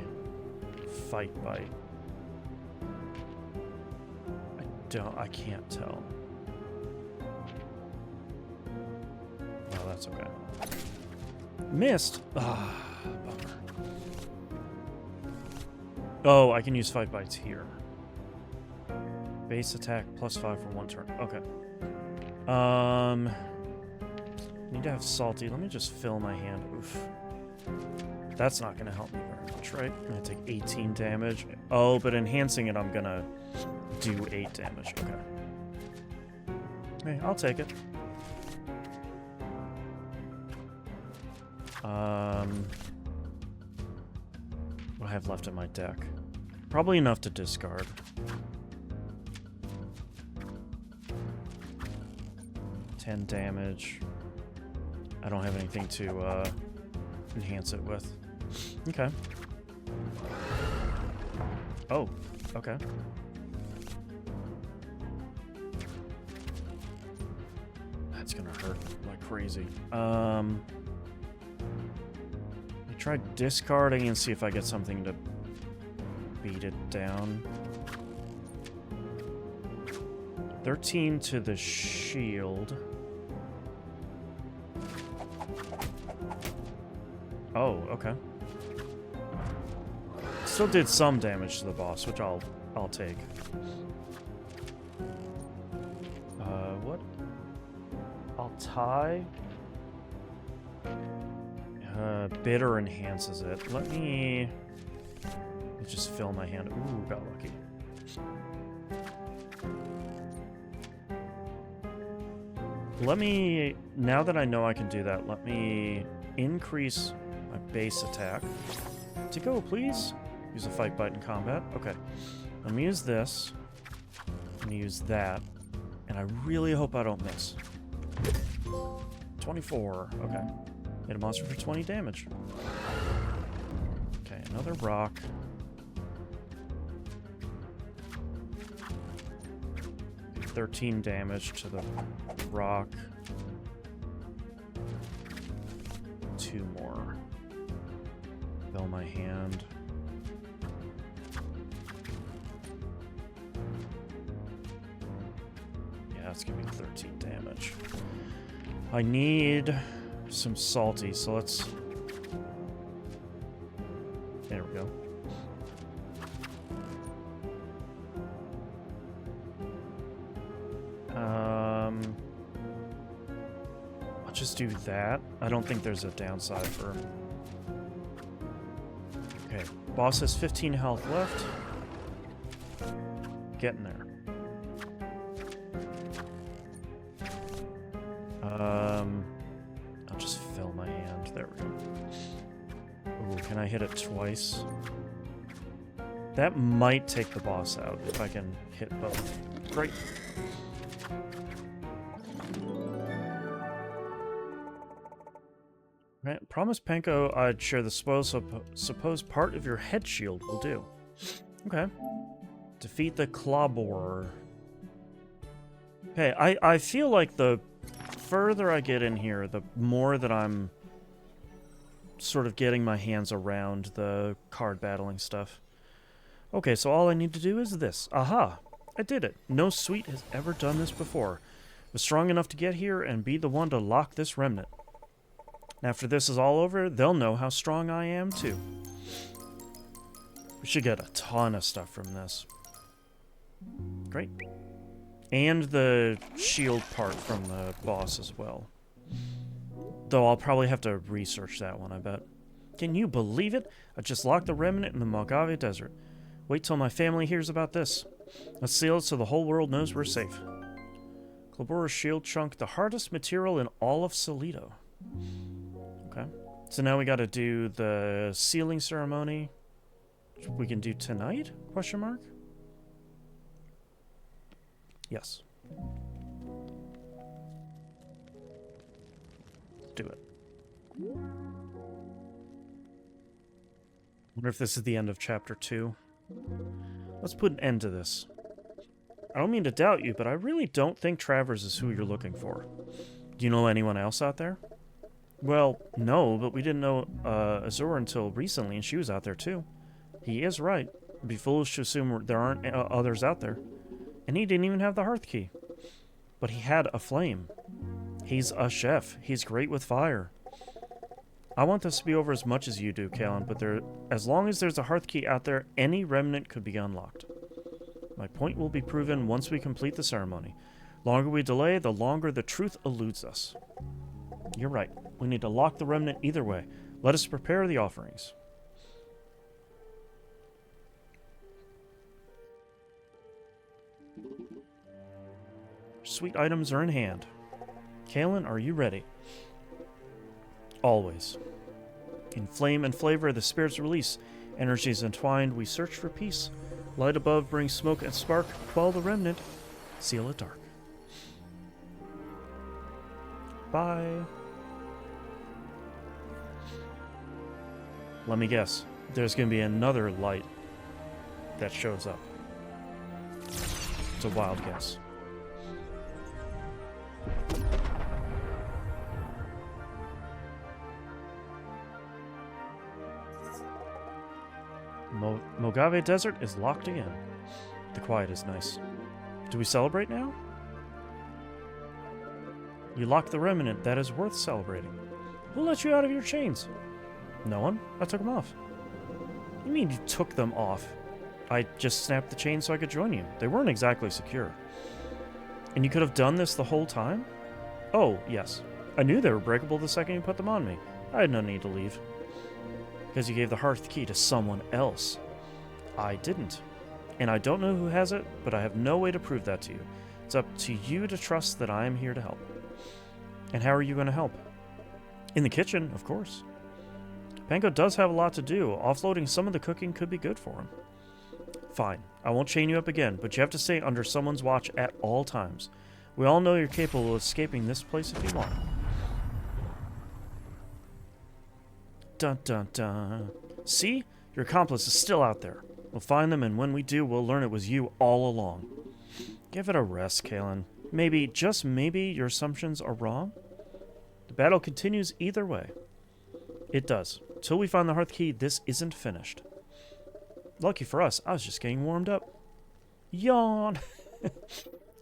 fight bite? I can't tell. Oh, that's okay. Missed! Ah, bummer. Oh, I can use fight bites here. Base attack +5 for 1 turn. Okay. Need to have salty. Let me just fill my hand. Oof. That's not gonna help me very much, right? I'm gonna take 18 damage. Oh, but enhancing it, I'm gonna do 8 damage. Okay. Okay, I'll take it. What do I have left in my deck? Probably enough to discard. $10 damage. I don't have anything to enhance it with. Okay. Oh, okay. That's gonna hurt like crazy. Try discarding and see if I get something to beat it down. 13 to the shield. Oh, okay. Still did some damage to the boss, which I'll take. What? I'll tie. Bitter enhances it. Let me just fill my hand. Ooh, got lucky. Let me, now that I know I can do that, let me increase my base attack. To go, please. Use a fight bite in combat. Okay. Let me use this. I'm gonna use that. And I really hope I don't miss. 24. Okay. Hit a monster for 20 damage. Okay, another rock. Do 13 damage to the rock. 2 more. Fill my hand. Yeah, that's gonna be 13 damage. I need some salty, so let's... There we go. I'll just do that. I don't think there's a downside for... Okay, Boss has 15 health left. Getting there. I'll just fill my hand. There we go. Ooh, can I hit it twice? That might take the boss out if I can hit both. Great. Right. Promise Panko I'd share the spoils, so suppose part of your head shield will do. Okay. Defeat the Clawborer. Hey, I feel like the further I get in here, the more that I'm sort of getting my hands around the card battling stuff. Okay, so all I need to do is this. Aha! I did it. No suite has ever done this before. Was strong enough to get here and be the one to lock this remnant. After this is all over, they'll know how strong I am, too. We should get a ton of stuff from this. Great. And the shield part from the boss as well. Though I'll probably have to research that one, I bet. Can you believe it? I just locked the remnant in the Mojave Desert. Wait till my family hears about this. Let's seal it so the whole world knows we're safe. Clawborer's shield chunk, the hardest material in all of Salito. Okay. So now we gotta do the sealing ceremony. Which we can do tonight? Question mark? Yes. Do it. Wonder if this is the end of chapter 2. Let's put an end to this. I don't mean to doubt you, but I really don't think Travers is who you're looking for. Do you know anyone else out there? Well, no, but we didn't know Azura until recently, and she was out there too. He is right. It'd be foolish to assume there aren't others out there. And he didn't even have the hearth key. But he had a flame. He's a chef. He's great with fire. I want this to be over as much as you do, Kalen, but as long as there's a hearth key out there, any remnant could be unlocked. My point will be proven once we complete the ceremony. The longer we delay, the longer the truth eludes us. You're right. We need to lock the remnant either way. Let us prepare the offerings. Sweet items are in hand. Kalen, are you ready? Always. In flame and flavor, the spirit's release. Energies entwined, we search for peace. Light above brings smoke and spark. Quell the remnant. Seal it dark. Bye. Let me guess. There's going to be another light that shows up. It's a wild guess. Mojave Desert is locked again. The quiet is nice. Do we celebrate now? You locked the remnant. That is worth celebrating. Who let you out of your chains? No one. I took them off. You mean you took them off? I just snapped the chains so I could join you. They weren't exactly secure. And you could have done this the whole time? Oh, yes. I knew they were breakable the second you put them on me. I had no need to leave. Because you gave the hearth key to someone else. I didn't. And I don't know who has it, but I have no way to prove that to you. It's up to you to trust that I am here to help. And how are you going to help? In the kitchen, of course. Panko does have a lot to do. Offloading some of the cooking could be good for him. Fine. I won't chain you up again, but you have to stay under someone's watch at all times. We all know you're capable of escaping this place if you want. Dun dun dun. See? Your accomplice is still out there. We'll find them, and when we do, we'll learn it was you all along. Give it a rest, Kalen. Maybe, just maybe, your assumptions are wrong? The battle continues either way. It does. Till we find the hearth key, this isn't finished. Lucky for us, I was just getting warmed up. Yawn!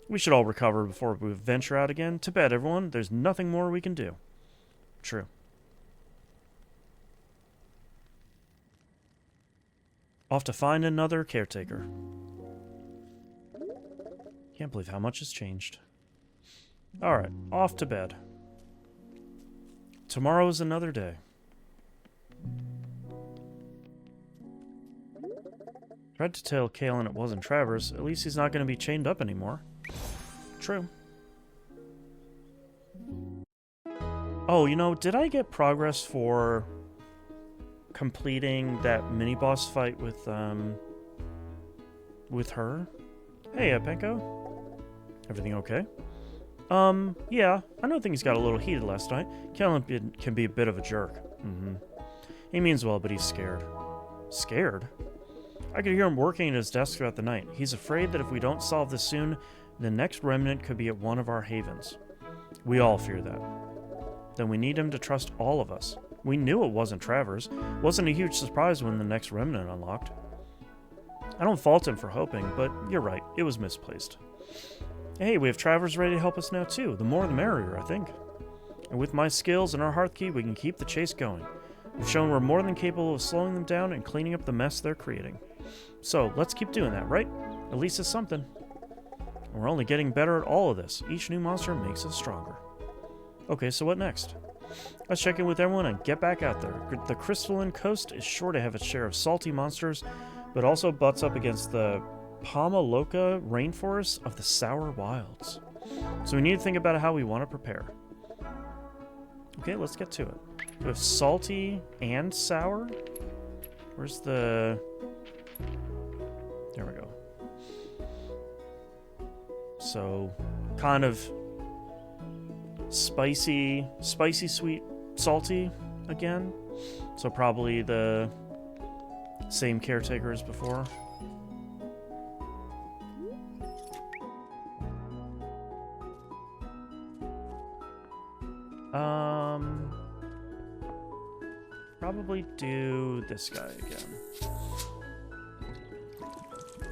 We should all recover before we venture out again. To bed, everyone. There's nothing more we can do. True. Off to find another caretaker. Can't believe how much has changed. Alright, off to bed. Tomorrow is another day. Tried to tell Kalen it wasn't Travers. At least he's not going to be chained up anymore. True. Oh, you know, did I get progress for completing that mini-boss fight with her? Hey, Penko. Everything okay? Yeah. I know things got a little heated last night. Kalen can be a bit of a jerk. He means well, but he's scared. Scared? I could hear him working at his desk throughout the night. He's afraid that if we don't solve this soon, the next remnant could be at one of our havens. We all fear that. Then we need him to trust all of us. We knew it wasn't Travers. Wasn't a huge surprise when the next remnant unlocked. I don't fault him for hoping, but you're right, it was misplaced. Hey, we have Travers ready to help us now too. The more the merrier, I think. And with my skills and our hearth key, we can keep the chase going. We've shown we're more than capable of slowing them down and cleaning up the mess they're creating. So, let's keep doing that, right? At least it's something. We're only getting better at all of this. Each new monster makes us stronger. Okay, so what next? Let's check in with everyone and get back out there. The Crystalline Coast is sure to have its share of salty monsters, but also butts up against the Pomaloka rainforests of the Sour Wilds. So we need to think about how we want to prepare. Okay, let's get to it. We have salty and sour. Where's the... There we go. So, kind of spicy, sweet, salty again. So probably the same caretaker as before. Probably do this guy again.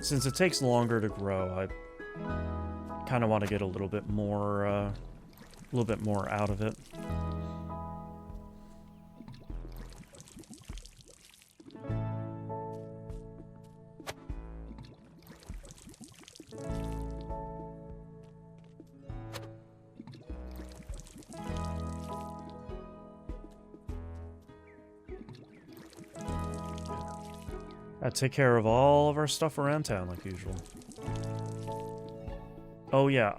Since it takes longer to grow, I kind of want to get a little bit more out of it. I take care of all of our stuff around town like usual. Oh yeah,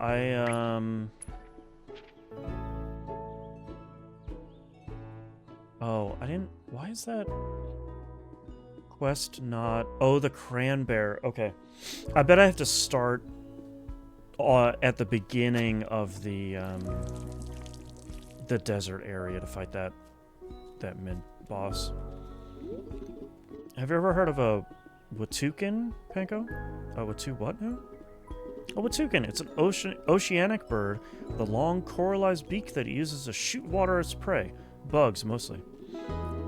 Oh, I didn't... Why is that quest not... Oh, the cranberry. Okay. I bet I have to start at the beginning of the desert area to fight that mid-boss. Have you ever heard of a Watukin, Panko? A Watu what now? A Watukin. It's an oceanic bird with a long coralized beak that it uses to shoot water at its prey. Bugs, mostly.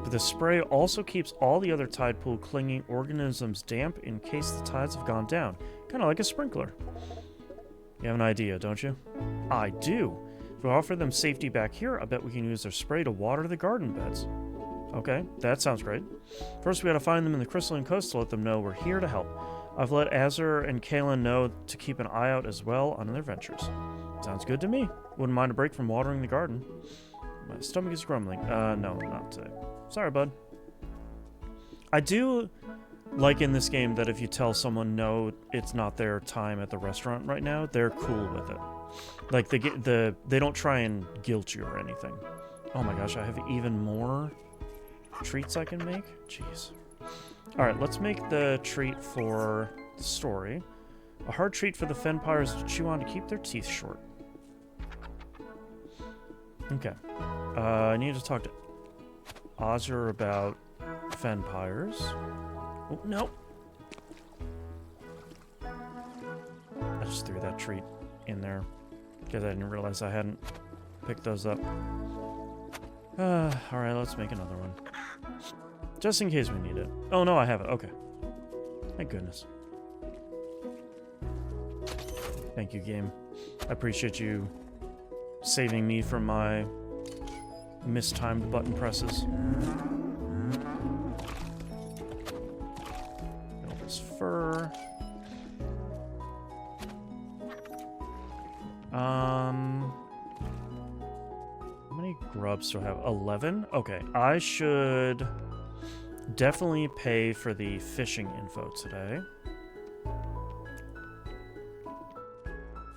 But the spray also keeps all the other tide pool clinging organisms damp in case the tides have gone down. Kind of like a sprinkler. You have an idea, don't you? I do. If we offer them safety back here, I bet we can use their spray to water the garden beds. Okay, that sounds great. First, we gotta find them in the Crystalline Coast to let them know we're here to help. I've let Azur and Kalen know to keep an eye out as well on their ventures. Sounds good to me. Wouldn't mind a break from watering the garden. My stomach is grumbling. No, not today. Sorry, bud. I do like in this game that if you tell someone no, it's not their time at the restaurant right now, they're cool with it. Like, they don't try and guilt you or anything. Oh my gosh, I have even more treats I can make? Jeez. Alright, let's make the treat for the story. A hard treat for the Fenpires to chew on to keep their teeth short. Okay. I need to talk to Azur about Fenpires. Oh, no! I just threw that treat in there because I didn't realize I hadn't picked those up. Alright, let's make another one. Just in case we need it. Oh, no, I have it. Okay. Thank goodness. Thank you, game. I appreciate you saving me from my mistimed button presses. This fur. How many grubs do I have? 11? Okay, I should Definitely pay for the fishing info today.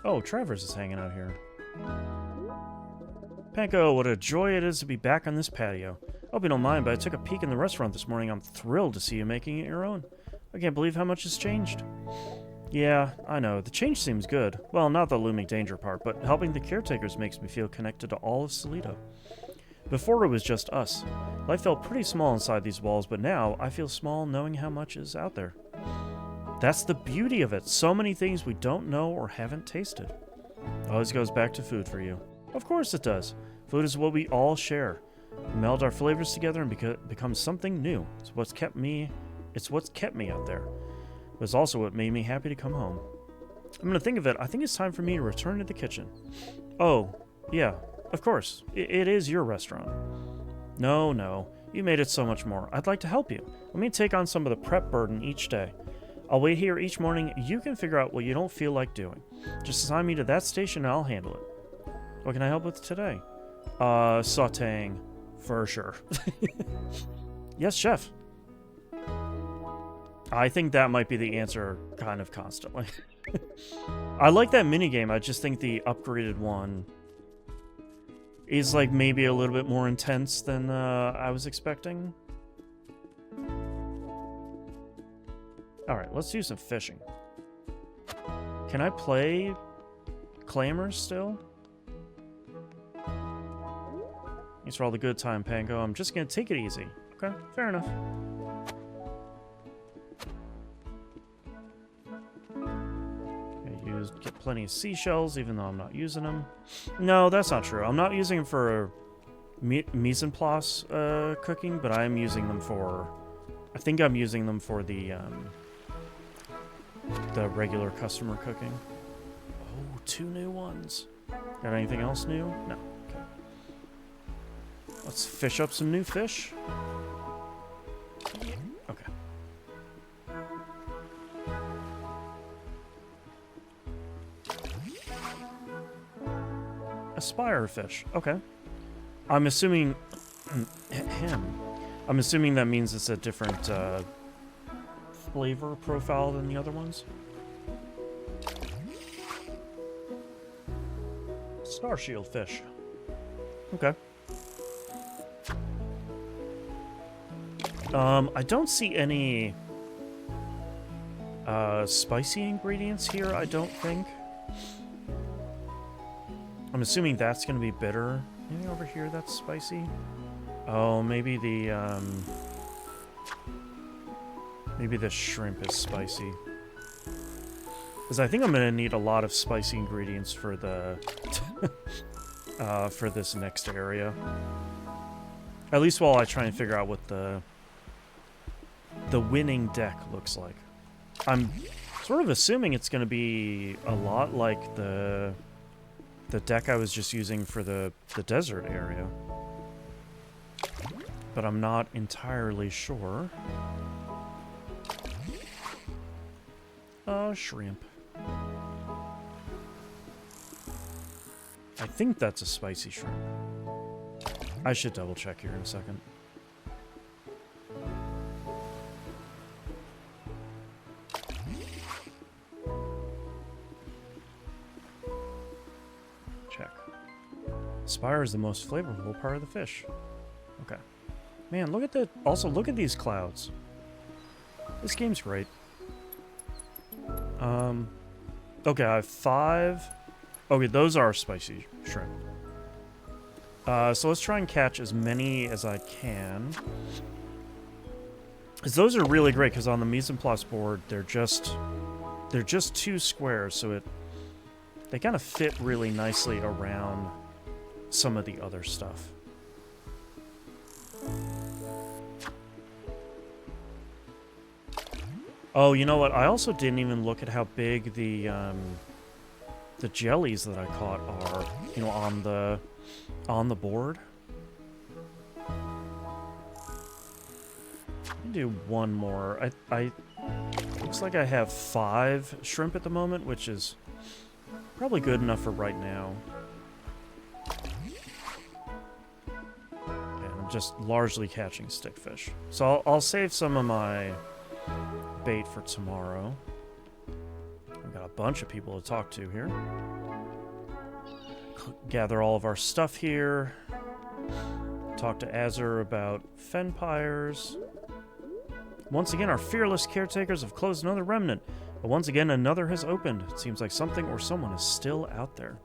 Oh, Travers is hanging out here. Panko, what a joy it is to be back on this patio. Hope you don't mind, but I took a peek in the restaurant this morning. I'm thrilled to see you making it your own. I can't believe how much has changed. Yeah, I know. The change seems good. Well, not the looming danger part, but helping the caretakers makes me feel connected to all of Salito. Before it was just us. Life felt pretty small inside these walls, but now I feel small knowing how much is out there. That's the beauty of it. So many things we don't know or haven't tasted. Always goes back to food for you. Of course it does. Food is what we all share. We meld our flavors together and become something new. It's what's kept me out there. But it's also what made me happy to come home. I'm going to think of it. I think it's time for me to return to the kitchen. Oh, yeah, of course. It is your restaurant. No. You made it so much more. I'd like to help you. Let me take on some of the prep burden each day. I'll wait here each morning. You can figure out what you don't feel like doing. Just assign me to that station and I'll handle it. What can I help with today? Sautéing. For sure. Yes, chef. I think that might be the answer kind of constantly. I like that minigame. I just think the upgraded one is like maybe a little bit more intense than I was expecting. Alright, let's do some fishing. Can I play Clammers still? Thanks for all the good time, Panko. I'm just gonna take it easy. Okay, fair enough. Get plenty of seashells, even though I'm not using them. No, that's not true. I'm not using them for mise en place cooking, but I am using them for... I think I'm using them for the regular customer cooking. Oh, 2 new ones. Got anything else new? No. Okay. Let's fish up some new fish. Okay. Aspire fish. Okay. I'm assuming... I'm assuming that means it's a different flavor profile than the other ones. Star shield fish. Okay. I don't see any spicy ingredients here, I don't think. I'm assuming that's going to be bitter. Anything over here that's spicy? Oh, maybe the shrimp is spicy. Because I think I'm going to need a lot of spicy ingredients for the for this next area. At least while I try and figure out what the winning deck looks like. I'm sort of assuming it's going to be a lot like the deck I was just using for the desert area. But I'm not entirely sure. Shrimp. I think that's a spicy shrimp. I should double check here in a second. Check. Spire is the most flavorful part of the fish. Okay. Man, look at the... Also, look at these clouds. This game's great. Okay, I have 5... Okay, those are spicy shrimp. So let's try and catch as many as I can. Because those are really great, because on the mise en place board, they're just 2 squares, so they kind of fit really nicely around some of the other stuff. Oh, you know what? I also didn't even look at how big the jellies that I caught are, you know, on the board. Do one more. I looks like I have 5 shrimp at the moment, which is probably good enough for right now. And I'm just largely catching stickfish. So I'll save some of my bait for tomorrow. We've got a bunch of people to talk to here. Gather all of our stuff here. Talk to Azur about Fenpires. Once again, our fearless caretakers have closed another remnant. But once again, another has opened. It seems like something or someone is still out there.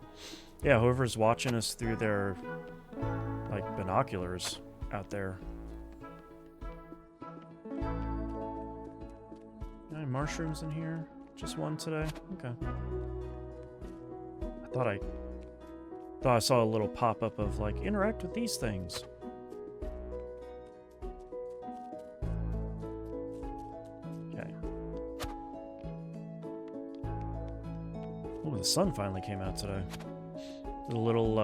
Yeah, whoever's watching us through their, like, binoculars out there. Any mushrooms in here? Just one today? Okay. I thought I saw a little pop-up of, like, interact with these things. Okay. Oh, the sun finally came out today. A little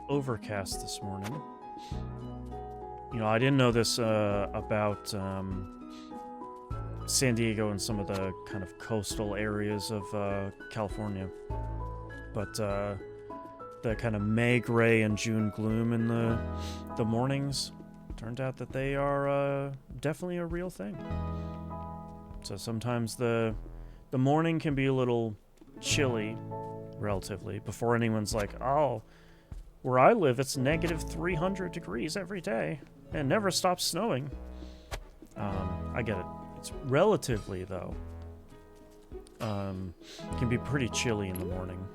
overcast this morning. You know, I didn't know this about San Diego and some of the kind of coastal areas of California. But the kind of May gray and June gloom in the mornings, turned out that they are definitely a real thing. So sometimes the morning can be a little chilly, relatively, before anyone's like, oh, where I live, it's negative 300 degrees every day, and it never stops snowing. I get it. It's relatively, though, can be pretty chilly in the morning.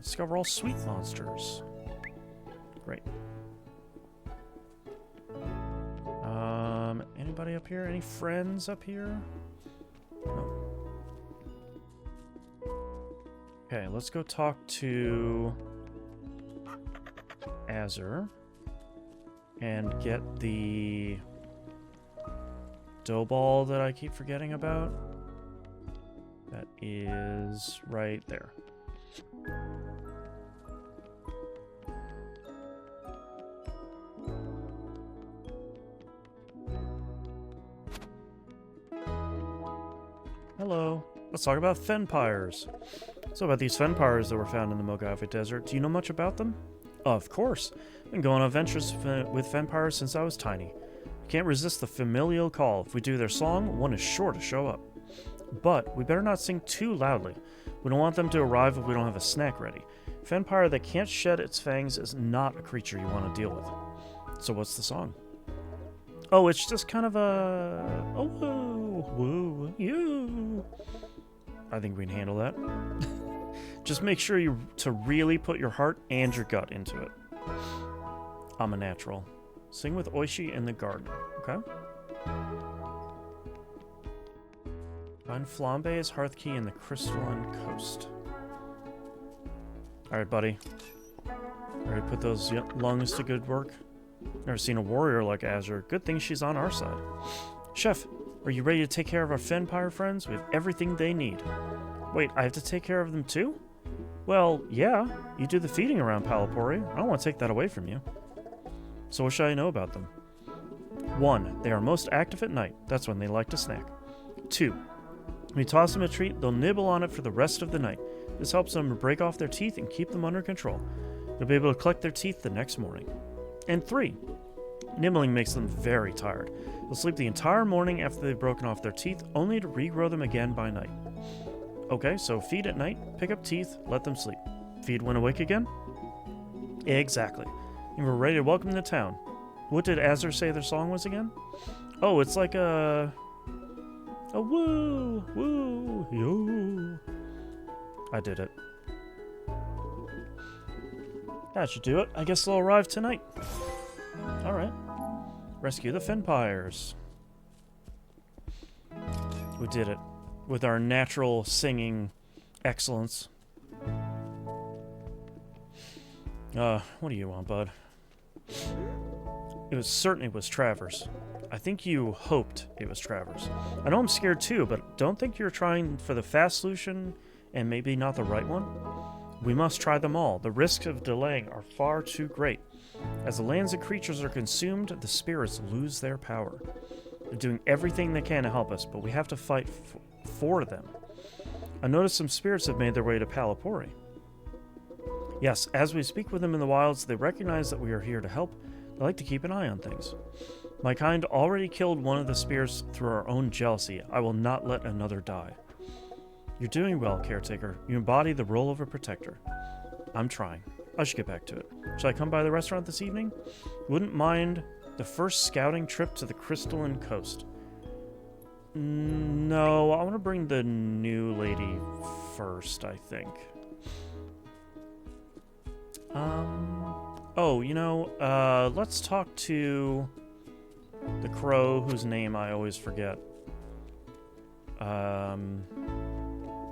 Discover all sweet monsters. Great. Anybody up here? Any friends up here? No. Okay, let's go talk to Azur and get the dough ball that I keep forgetting about. That is right there. Hello. Let's talk about Fenpires. So about these Fenpires that were found in the Mojave Desert, do you know much about them? Of course. I've been going on adventures with Fenpires since I was tiny. Can't resist the familial call. If we do their song, one is sure to show up. But we better not sing too loudly. We don't want them to arrive if we don't have a snack ready. Fenpire that can't shed its fangs is not a creature you want to deal with. So what's the song? Oh, it's just kind of a... Oh, woo, woo, you. I think we can handle that. Just make sure to really put your heart and your gut into it. I'm a natural. Sing with Oishi in the garden, okay? Find Flambe's Hearthkey in the Crystalline Coast. Alright, buddy. Alright, put those lungs to good work. Never seen a warrior like Azur. Good thing she's on our side. Chef, are you ready to take care of our Fenpire friends? We have everything they need. Wait, I have to take care of them too? Well, yeah. You do the feeding around Palapori. I don't want to take that away from you. So what should I know about them? 1. They are most active at night. That's when they like to snack. 2. When you toss them a treat, they'll nibble on it for the rest of the night. This helps them break off their teeth and keep them under control. They'll be able to collect their teeth the next morning. And 3. Nibbling makes them very tired. They'll sleep the entire morning after they've broken off their teeth, only to regrow them again by night. Okay, so feed at night, pick up teeth, let them sleep. Feed when awake again? Exactly. And we're ready to welcome them to town. What did Azur say their song was again? Oh, it's like a woo, woo, yo. I did it. That should do it. I guess they'll arrive tonight. Alright. Rescue the Fenpires. We did it. With our natural singing excellence. What do you want, bud? It certainly was Travers. I think you hoped it was Travers. I know I'm scared too, but don't think you're trying for the fast solution and maybe not the right one? We must try them all. The risks of delaying are far too great. As the lands and creatures are consumed, the spirits lose their power. They're doing everything they can to help us, but we have to fight for them. I noticed some spirits have made their way to Palapori. Yes, as we speak with them in the wilds, they recognize that we are here to help. They like to keep an eye on things. My kind already killed one of the spears through our own jealousy. I will not let another die. You're doing well, caretaker. You embody the role of a protector. I'm trying. I should get back to it. Should I come by the restaurant this evening? Wouldn't mind the first scouting trip to the Crystalline Coast. No, I want to bring the new lady first, I think. Oh, you know, let's talk to the crow whose name I always forget.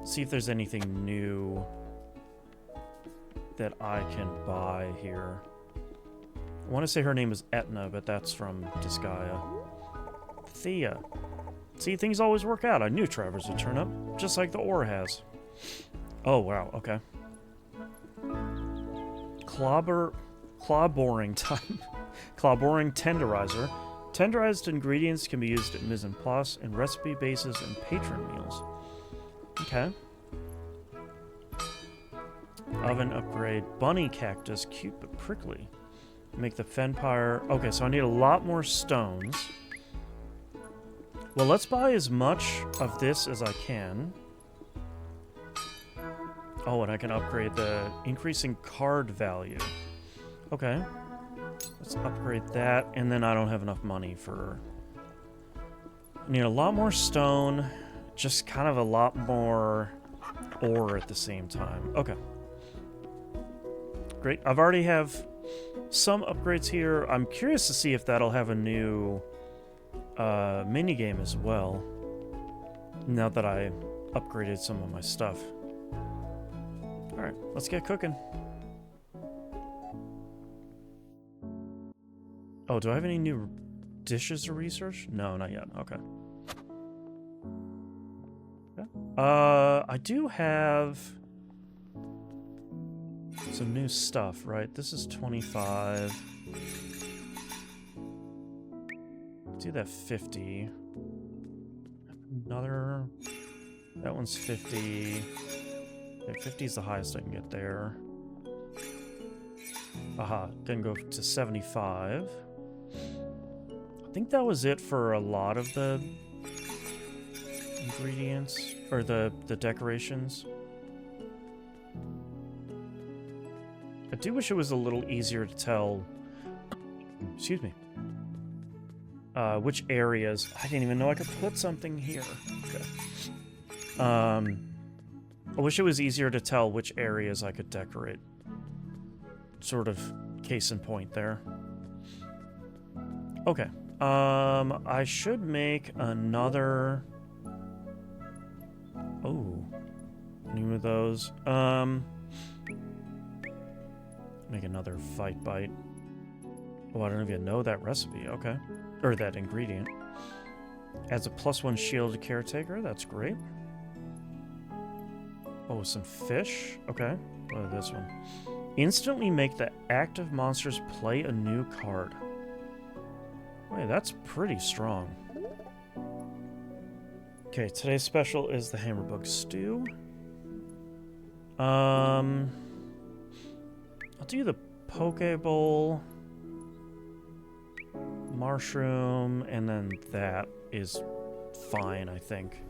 See if there's anything new that I can buy here. I want to say her name is Etna, but that's from Disgaea. Thea. See, things always work out. I knew Travers would turn up, just like the ore has. Oh, wow, okay. Claw boring time. Claw boring tenderizer. Tenderized ingredients can be used at mise en place in recipe bases and patron meals. Okay. Oven upgrade. Bunny cactus. Cute but prickly. Make the Fenpire. Okay, so I need a lot more stones. Well, let's buy as much of this as I can. Oh, and I can upgrade the increasing card value. Okay. Let's upgrade that, and then I don't have enough money for... I need a lot more stone, just kind of a lot more ore at the same time. Okay. Great. I've already have some upgrades here. I'm curious to see if that'll have a new minigame as well, now that I upgraded some of my stuff. Alright, let's get cooking. Oh, do I have any new dishes to research? No, not yet. Okay. I do have some new stuff, right? This is 25. Do that 50. Another. That one's 50. Okay, 50 is the highest I can get there. Aha, can go to 75. I think that was it for a lot of the ingredients, or the decorations. I do wish it was a little easier to tell, excuse me, which areas. I didn't even know I could put something here. Okay. I wish it was easier to tell which areas I could decorate. Sort of case in point there. Okay. I should make another... Oh. New of those. Make another fight bite. Oh, I don't even know that recipe. Okay. Or that ingredient. Adds a +1 shield to caretaker. That's great. Oh, some fish. Okay. Oh, this one. Instantly make the active monsters play a new card. Wait, that's pretty strong. Okay, today's special is the hammerbug stew. I'll do the poke bowl, mushroom, and then that is fine, I think.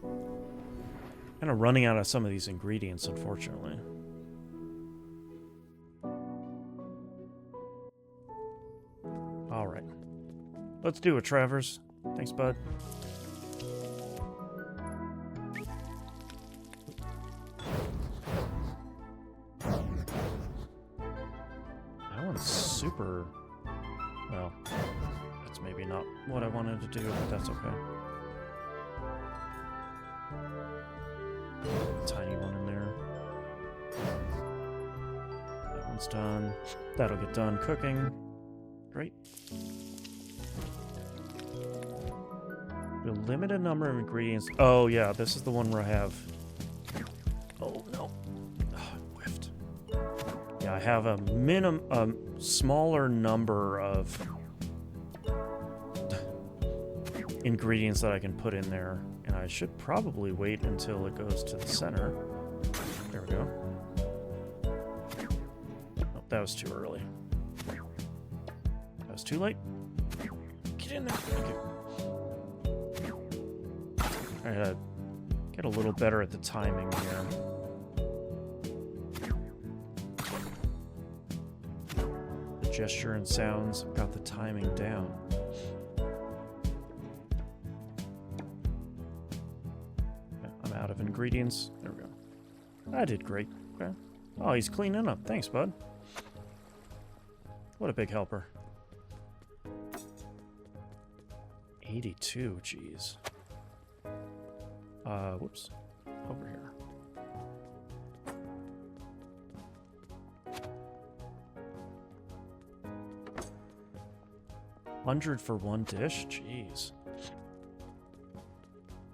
Kind of running out of some of these ingredients, unfortunately. Alright. Let's do it, Travers. Thanks, bud. That one's super... Well, that's maybe not what I wanted to do, but that's okay. Tiny one in there. That one's done. That'll get done cooking. Great. A limited number of ingredients. Oh yeah, this is the one where I have... Oh no. Oh, I whiffed. Yeah, I have a smaller number of ingredients that I can put in there. And I should probably wait until it goes to the center. There we go. that was too early. That was too late. Get in there. Okay. I gotta get a little better at the timing here. The gesture and sounds, I've got the timing down. Okay, I'm out of ingredients. There we go. I did great. Okay. Oh, he's cleaning up. Thanks, bud. What a big helper. 82, jeez. Whoops. Over here. $100 for one dish? Jeez.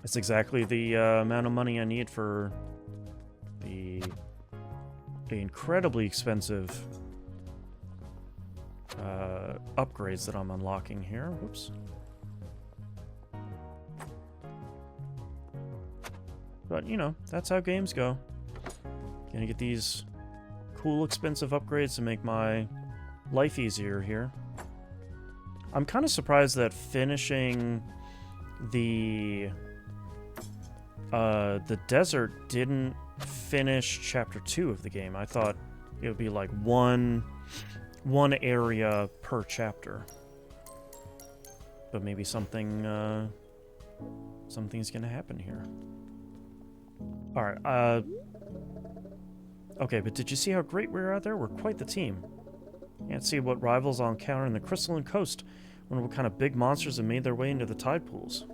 That's exactly the amount of money I need for the incredibly expensive upgrades that I'm unlocking here. Whoops. But, you know, that's how games go. Gonna get these cool, expensive upgrades to make my life easier here. I'm kind of surprised that finishing the desert didn't finish Chapter 2 of the game. I thought it would be like one area per chapter. But maybe something's gonna happen here. Alright, okay, but did you see how great we were out there? We're quite the team. Can't see what rivals I'll encounter in the Crystalline Coast. Wonder what kind of big monsters have made their way into the tide pools.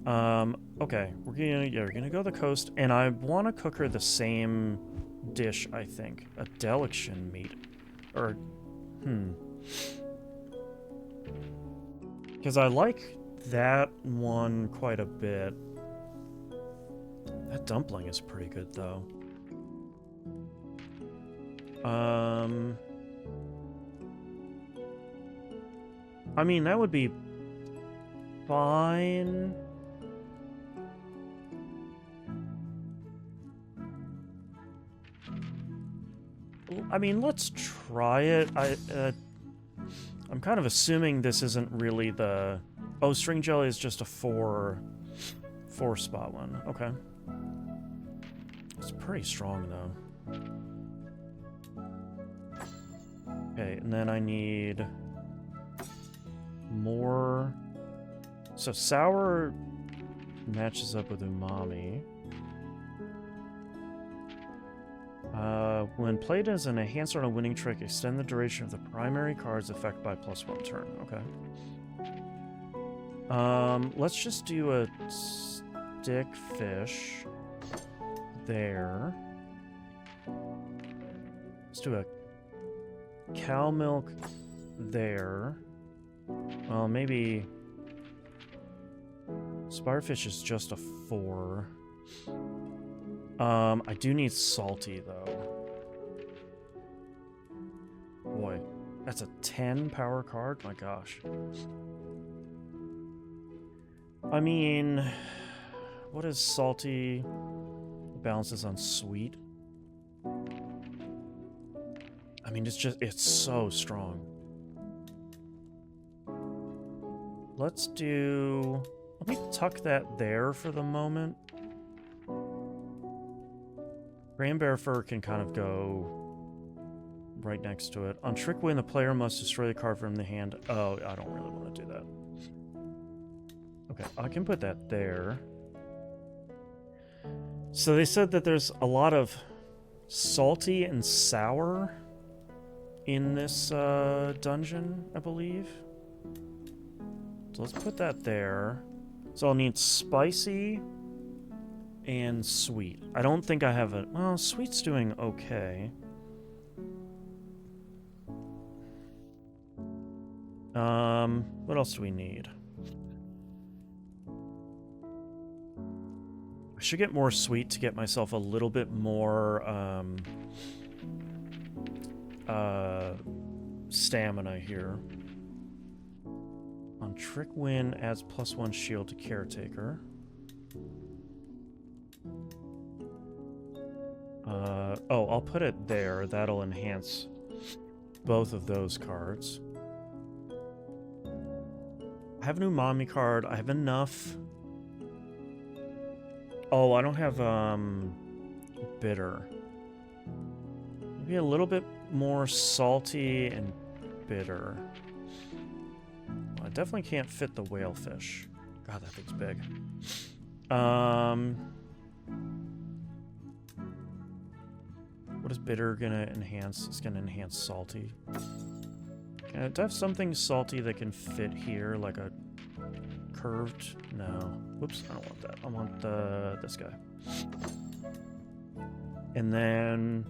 Okay, we're gonna go to the coast, and I want to cook her the same dish, I think. A deliction meat. Or, because I like that one quite a bit. That dumpling is pretty good, though. I mean, that would be fine. I mean, let's try it. I'm kind of assuming this isn't really the... Oh, string jelly is just a four spot one. Okay. It's pretty strong, though. Okay, and then I need more... So sour matches up with umami. When played as an enhancer on a winning trick, extend the duration of the primary card's effect by +1 turn. Okay. Let's just do a stick fish there. Let's do a cow milk there. Well, maybe Spirefish is just a 4. I do need salty, though. Boy, that's a 10 power card? My gosh. I mean, what is salty? Balances on sweet. I mean, it's so strong. Let me tuck that there for the moment. Granbear Fur can kind of go right next to it. On Trick Win, the player must destroy the card from the hand. Oh, I don't really want to do that. Okay, I can put that there. So they said that there's a lot of salty and sour in this dungeon, I believe. So let's put that there. So I'll need spicy and sweet. I don't think I have a... Well, sweet's doing okay. What else do we need? I should get more sweet to get myself a little bit more stamina here. On Trick Win adds +1 shield to Caretaker. Oh, I'll put it there. That'll enhance both of those cards. I have a new mommy card. I have enough. Oh, I don't have bitter. Maybe a little bit more salty and bitter. Well, I definitely can't fit the whalefish. God, that thing's big. What is bitter gonna enhance? It's gonna enhance salty. Can I have something salty that can fit here, like a curved? No. Whoops, I don't want that. I want this guy. And then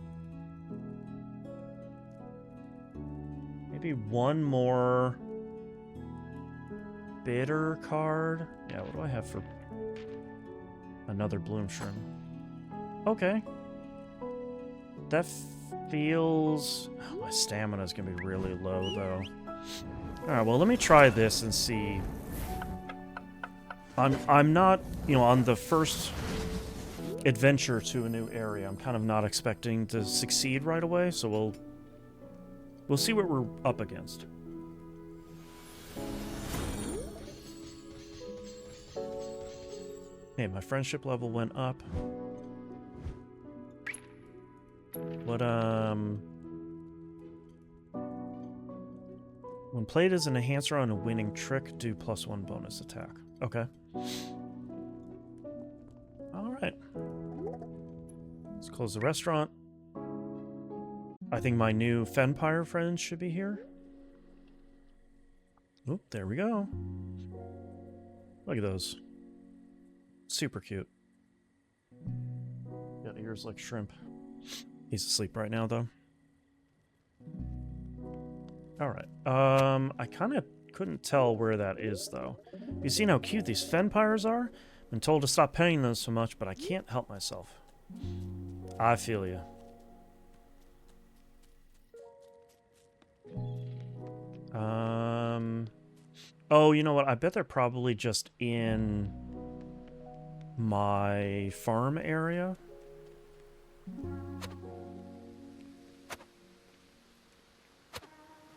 maybe one more bitter card. Yeah, what do I have for another bloom shrimp? Okay. That feels... Oh, my stamina's gonna be really low, though. Alright, well, let me try this and see. I'm not, you know, on the first adventure to a new area, I'm kind of not expecting to succeed right away, so we'll see what we're up against. Hey, my friendship level went up. What, when played as an enhancer on a winning trick, do +1 bonus attack. Okay. Alright. Let's close the restaurant. I think my new Fenpire friends should be here. Oop, there we go. Look at those. Super cute. Got ears like shrimp. He's asleep right now, though. Alright. I kind of couldn't tell where that is, though. You seen how cute these Fenpires are? I've been told to stop petting them so much, but I can't help myself. I feel you. Oh, you know what? I bet they're probably just in my farm area.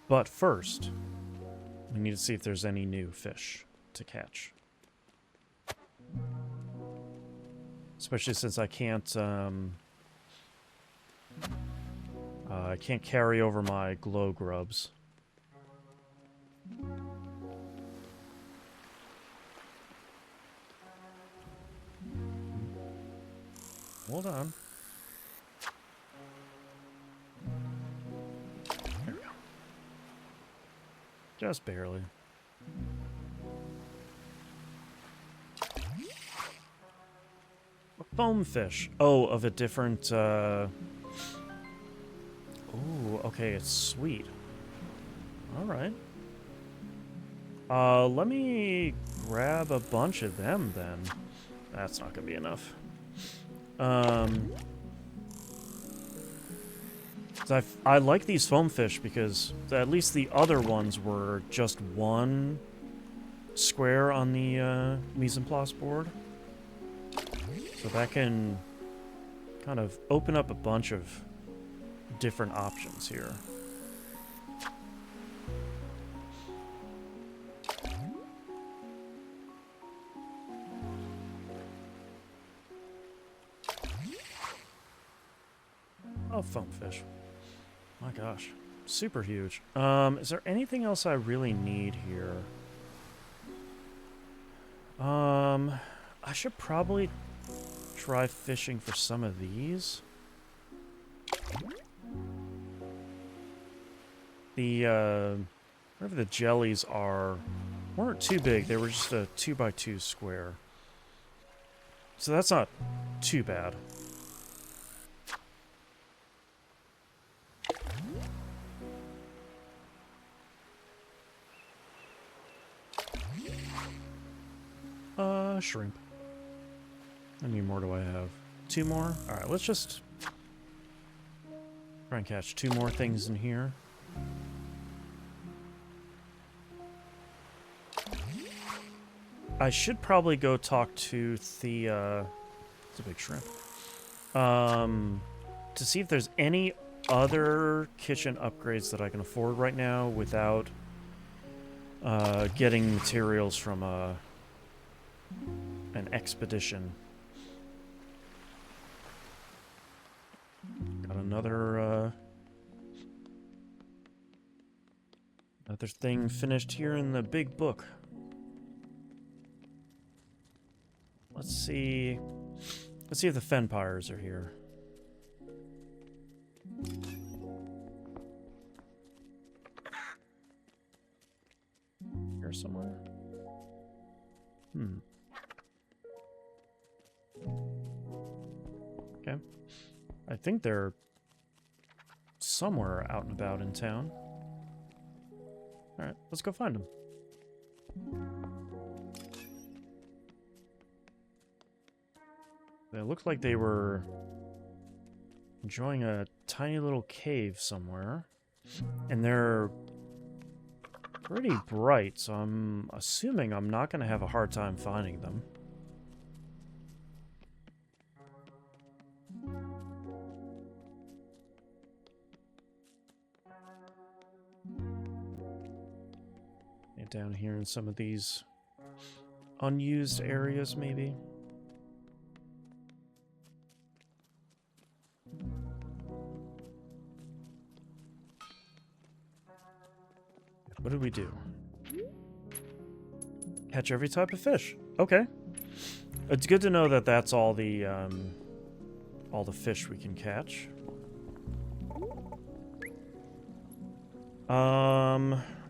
But first, we need to see if there's any new fish to catch. Especially since I can't carry over my glow grubs. Hold on. There we go. Just barely. A foam fish. Oh, of a different, Oh, okay, it's sweet. Alright. Let me grab a bunch of them, then. That's not gonna be enough. I like these foam fish because at least the other ones were just one square on the mise en place board. So that can kind of open up a bunch of different options here. Oh, foam fish. My gosh. Super huge. Is there anything else I really need here? I should probably try fishing for some of these. The, whatever the jellies are, weren't too big. They were just a 2x2 square. So that's not too bad. Shrimp. How many more do I have? 2 more? Alright, let's just try and catch 2 more things in here. I should probably go talk to the, it's a big shrimp. To see if there's any other kitchen upgrades that I can afford right now without getting materials from an expedition. Got another thing finished here in the big book. Let's see if the Fenpires are here. Here somewhere? Okay. I think they're somewhere out and about in town. Alright, let's go find them. They looked like they were enjoying a tiny little cave somewhere. And they're pretty bright, so I'm assuming I'm not going to have a hard time finding them. And down here in some of these unused areas, maybe. What did we do? Catch every type of fish. Okay. It's good to know that that's all the fish we can catch.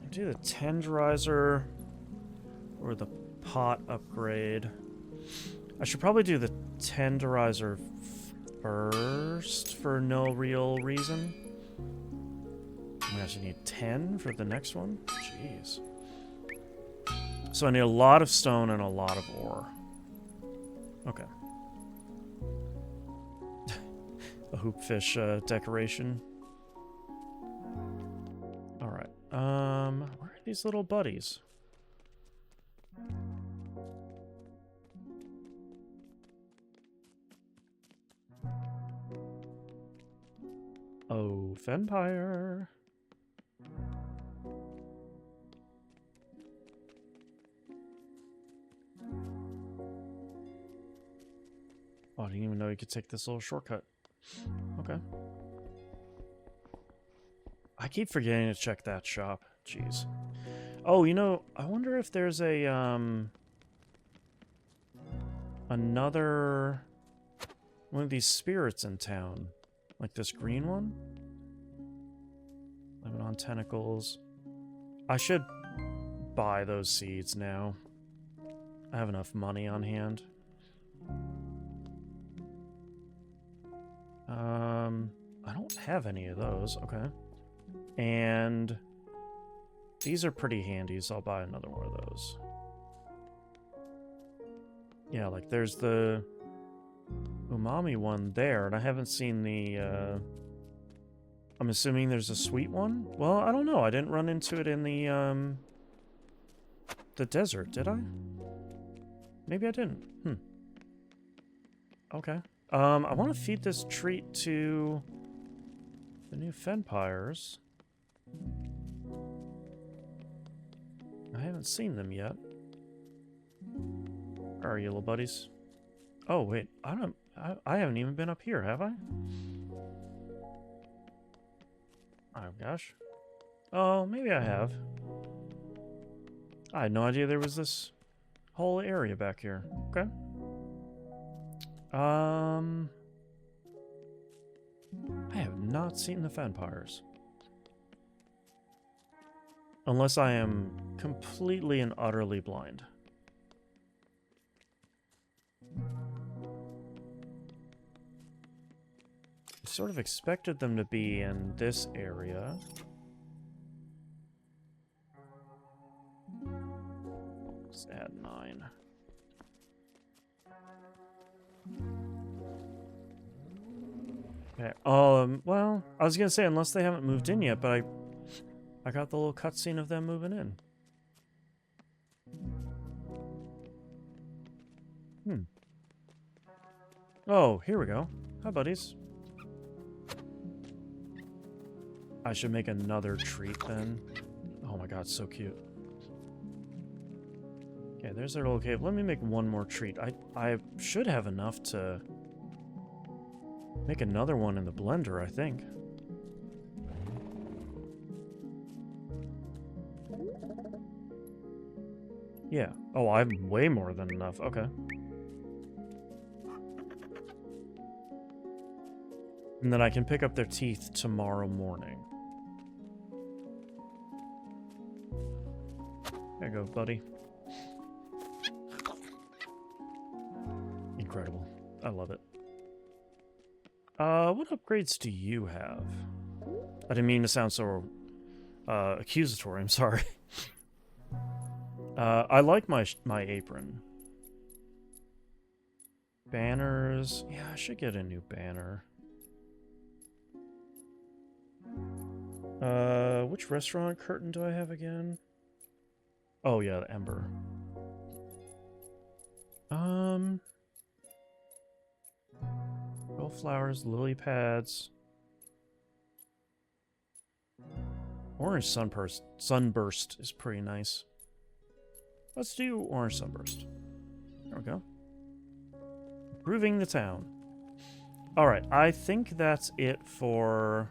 Do the tenderizer or the pot upgrade. I should probably do the tenderizer first for no real reason. I actually need 10 for the next one? Jeez. So I need a lot of stone and a lot of ore. Okay. A hoopfish decoration. Alright. Where are these little buddies? Oh, Fenpire. Oh, I didn't even know you could take this little shortcut. Okay. I keep forgetting to check that shop. Jeez. Oh, you know, I wonder if there's a, another one of these spirits in town. Like this green one? Lebanon tentacles. I should buy those seeds now. I have enough money on hand. I don't have any of those. Okay. And these are pretty handy, so I'll buy another one of those. Yeah, like there's the umami one there, and I haven't seen the, I'm assuming there's a sweet one? Well, I don't know. I didn't run into it in the desert, did I? Maybe I didn't. Okay. I want to feed this treat to the new Fenpires. I haven't seen them yet. Where are you, little buddies? Oh, wait. I haven't even been up here, have I? Oh, gosh. Oh, maybe I have. I had no idea there was this whole area back here. Okay. I have not seen the Fenpires. Unless I am completely and utterly blind. I sort of expected them to be in this area. Let's add 9. Okay. Well, I was gonna say unless they haven't moved in yet, but I got the little cutscene of them moving in. Oh, here we go. Hi, buddies. I should make another treat then. Oh my god, so cute. Okay, there's our little cave. Let me make one more treat. I should have enough to make another one in the blender, I think. Yeah. Oh, I'm way more than enough. Okay. And then I can pick up their teeth tomorrow morning. There you go, buddy. Incredible. I love it. What upgrades do you have? I didn't mean to sound so accusatory, I'm sorry. I like my apron. Banners. Yeah, I should get a new banner. Which restaurant curtain do I have again? Oh yeah, the Ember. Gold flowers, lily pads. Orange sunburst is pretty nice. Let's do orange sunburst. There we go. Improving the town. Alright, I think that's it for...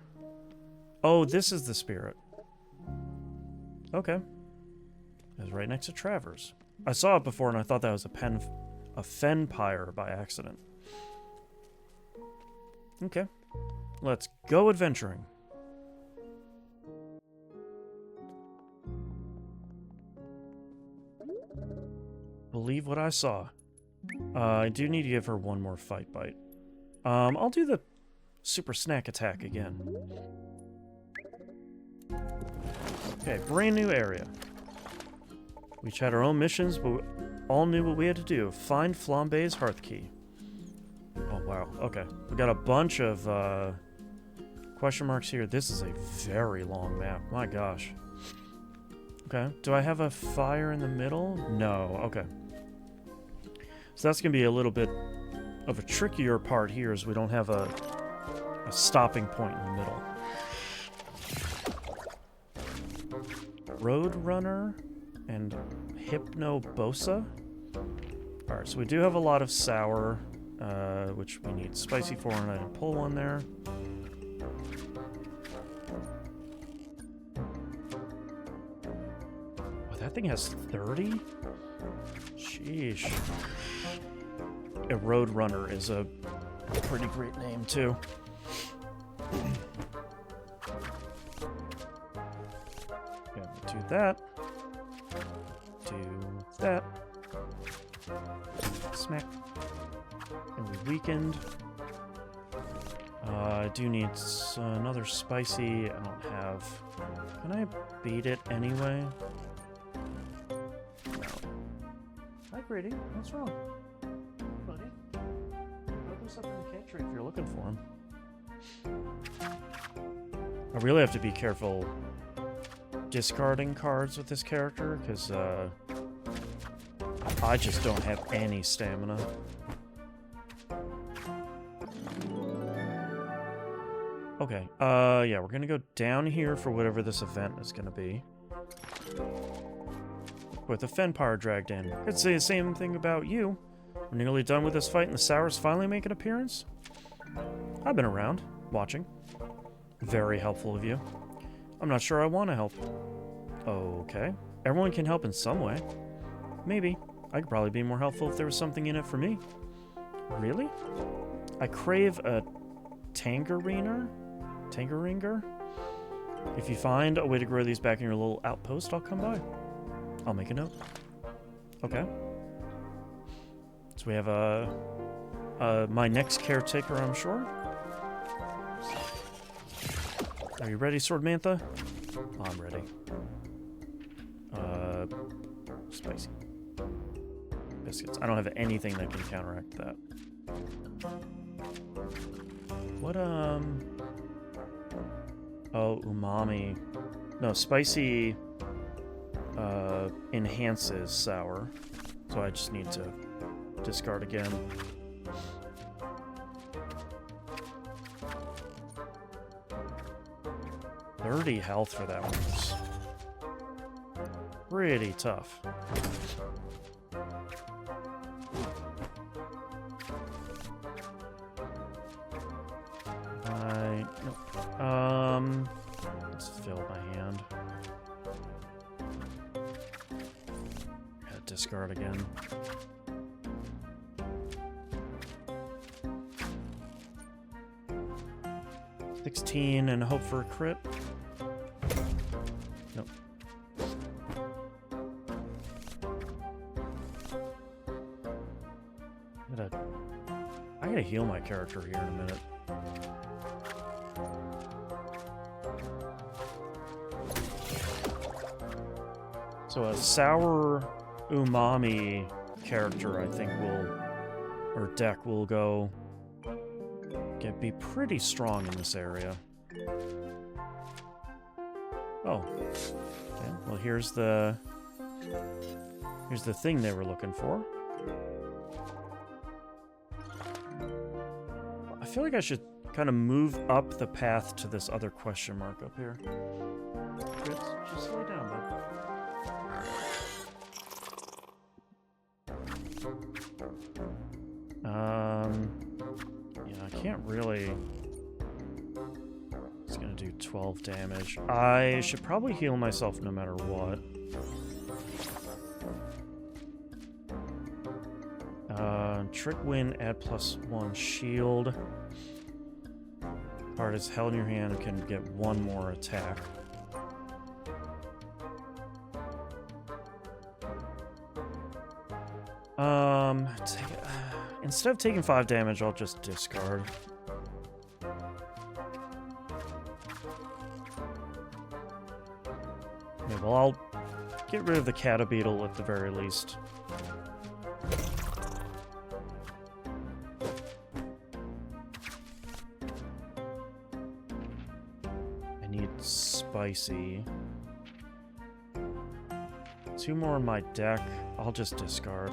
Oh, this is the spirit. Okay. It was right next to Travers. I saw it before and I thought that was a Fenpire by accident. Okay. Let's go adventuring. Believe what I saw. I do need to give her one more fight bite. I'll do the super snack attack again. Okay, brand new area. We each had our own missions, but we all knew what we had to do. Find Flambe's hearth key. Oh, wow. Okay. We got a bunch of question marks here. This is a very long map. My gosh. Okay. Do I have a fire in the middle? No. Okay. So that's going to be a little bit of a trickier part here, as we don't have a stopping point in the middle. Roadrunner and Hypnobosa. Alright, so we do have a lot of sour, which we need spicy for, and I didn't pull one there. Oh, that thing has 30? Sheesh. A Roadrunner is a pretty great name, too. Yeah, do that. Do that. Smack. And we weakened. I do need another spicy. I don't have... Can I beat it anyway? No. Hi, Grady. What's wrong? Buddy? Look us up in the cat tree if you're looking for him. I really have to be careful discarding cards with this character, because I just don't have any stamina. Okay, yeah, we're gonna go down here for whatever this event is gonna be. With a Fenpire dragged in. Could say the same thing about you. We're nearly done with this fight and the Sours finally make an appearance? I've been around, watching. Very helpful of you. I'm not sure I want to help. Okay. Everyone can help in some way. Maybe. I could probably be more helpful if there was something in it for me. Really? I crave a Tangeringer? If you find a way to grow these back in your little outpost, I'll come by. I'll make a note. Okay. So we have my next caretaker, I'm sure. Are you ready, Sword Mantha? I'm ready. Spicy. Biscuits. I don't have anything that can counteract that. What, Oh, umami. No, spicy, enhances sour. So I just need to discard again. 30 health for that one. It's pretty tough. Nope. Let's fill my hand. Gotta discard again. $16 and hope for a crit. Nope. I gotta heal my character here in a minute. So a sour umami character, I think, or deck will be pretty strong in this area. Oh. Okay, well here's the thing they were looking for. I feel like I should kind of move up the path to this other question mark up here. Just slow down, bud. Yeah, I can't really... It's gonna do 12 damage. I should probably heal myself no matter what. Trick win, add +1 shield. Card is held in your hand and can get one more attack. Instead of taking 5 damage, I'll just discard. Okay, well, I'll get rid of the Catabeetle at the very least. I need spicy. 2 more in my deck. I'll just discard.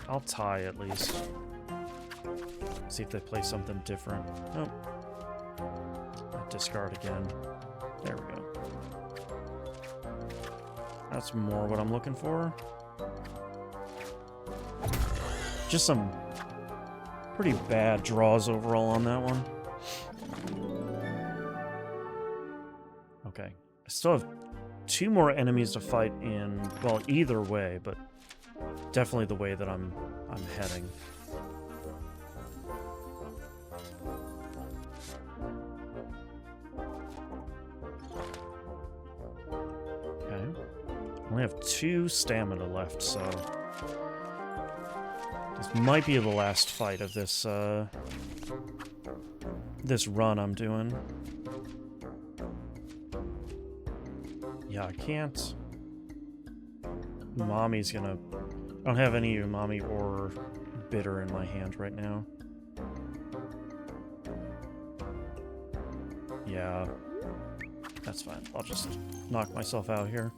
I'll tie at least. See if they play something different. Nope. I'll discard again. There we go. That's more what I'm looking for. Just some pretty bad draws overall on that one. Okay. I still have 2 more enemies to fight in, well, either way, but definitely the way that I'm heading. Okay. I only have 2 stamina left, so this might be the last fight of this this run I'm doing. Yeah, I can't. Umami's gonna... I don't have any umami or bitter in my hand right now. Yeah, that's fine. I'll just knock myself out here.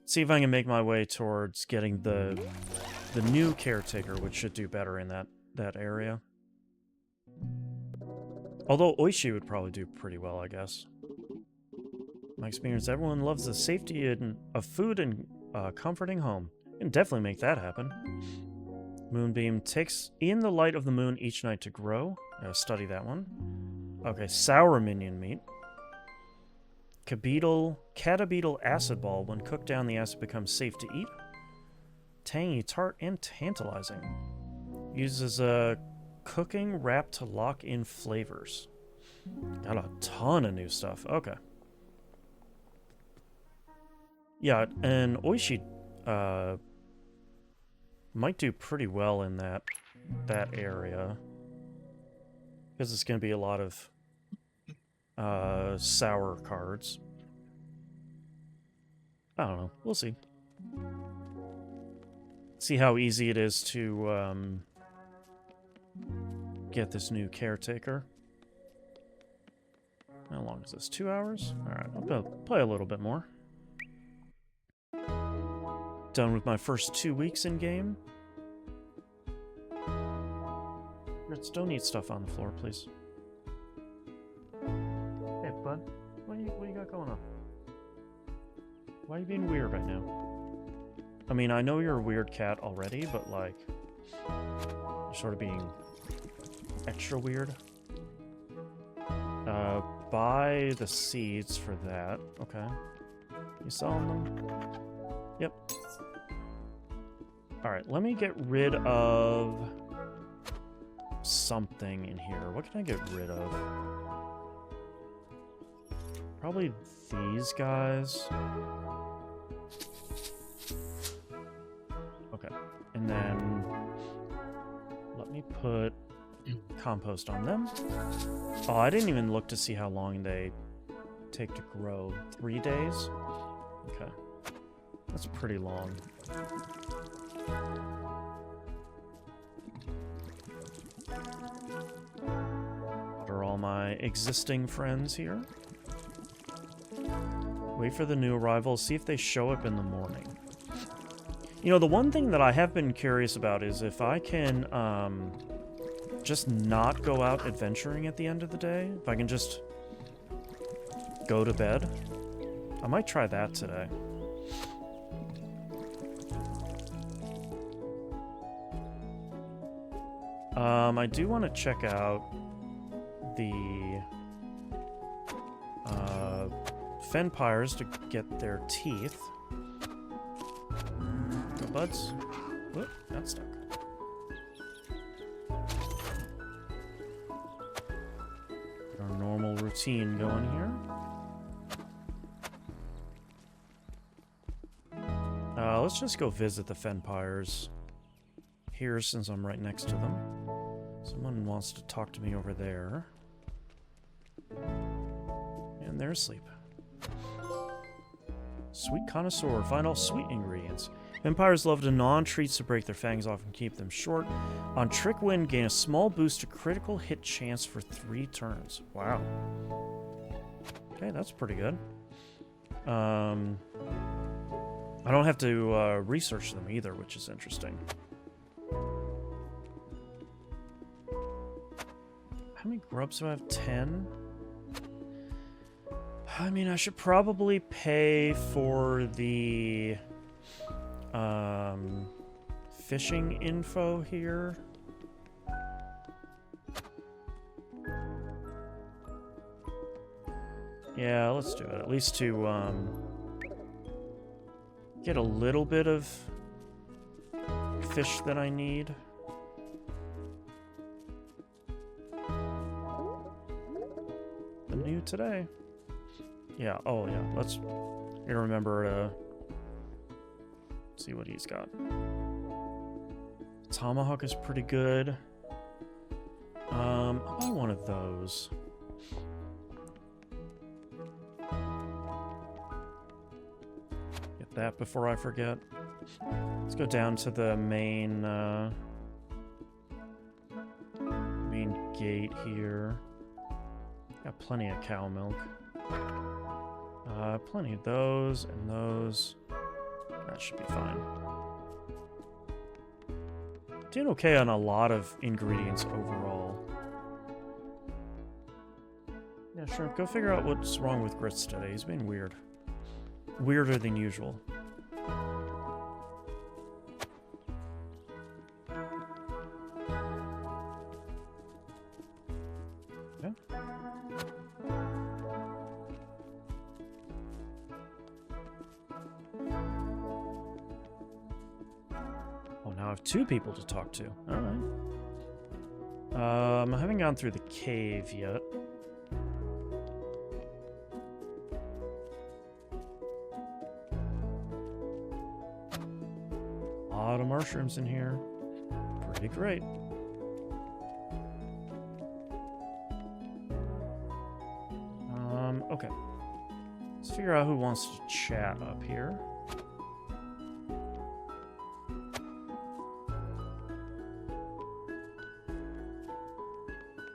See if I can make my way towards getting the new caretaker, which should do better in that area. Although Oishi would probably do pretty well, I guess. My experience, everyone loves the safety of food and comforting home. You can definitely make that happen. Moonbeam takes in the light of the moon each night to grow. Study that one. Okay, sour minion meat. Catabeetle acid ball. When cooked down, the acid becomes safe to eat. Tangy, tart, and tantalizing. Uses a cooking wrap to lock in flavors. Got a ton of new stuff. Okay. Yeah, and Oishi might do pretty well in that area. Because it's going to be a lot of sour cards. I don't know. We'll see. See how easy it is to get this new caretaker. How long is this? 2 hours? Alright, I'll play a little bit more. Done with my first 2 weeks in game. Grits, don't eat stuff on the floor, please. Hey, bud. What do you got going on? Why are you being weird right now? I mean, I know you're a weird cat already, but, like, you're sort of being extra weird. Buy the seeds for that. Okay. You selling them? Yep. Alright, let me get rid of something in here. What can I get rid of? Probably these guys. Okay. And then let me put compost on them. Oh, I didn't even look to see how long they take to grow. 3 days? Okay. That's pretty long. What are all my existing friends here? Wait for the new arrivals, see if they show up in the morning. You know, the one thing that I have been curious about is if I can, just not go out adventuring at the end of the day. If I can just go to bed. I might try that today. I do want to check out the Fenpires to get their teeth. Go, buds. Whoop, got stuck. Our normal routine going here. Let's just go visit the Fenpires here since I'm right next to them. Someone wants to talk to me over there. And they're asleep. Sweet connoisseur, find all sweet ingredients. Vampires love to gnaw on treats to break their fangs off and keep them short. On Trick Win, gain a small boost to critical hit chance for 3 turns. Wow. Okay, that's pretty good. I don't have to research them either, which is interesting. How many grubs do I have? 10? I mean, I should probably pay for the fishing info here. Yeah, let's do it. At least to get a little bit of fish that I need. The new today. Yeah, oh yeah, let's remember to see what he's got. Tomahawk is pretty good. I'll buy one of those. Get that before I forget. Let's go down to the main gate here. Got plenty of cow milk. Plenty of those and those. That should be fine. Doing okay on a lot of ingredients overall. Yeah, sure. Go figure out what's wrong with Grits today. He's being weird. Weirder than usual. Yeah. Oh, now I have 2 people to talk to. Alright. I haven't gone through the cave yet. A lot of mushrooms in here. Pretty great. Okay. Let's figure out who wants to chat up here.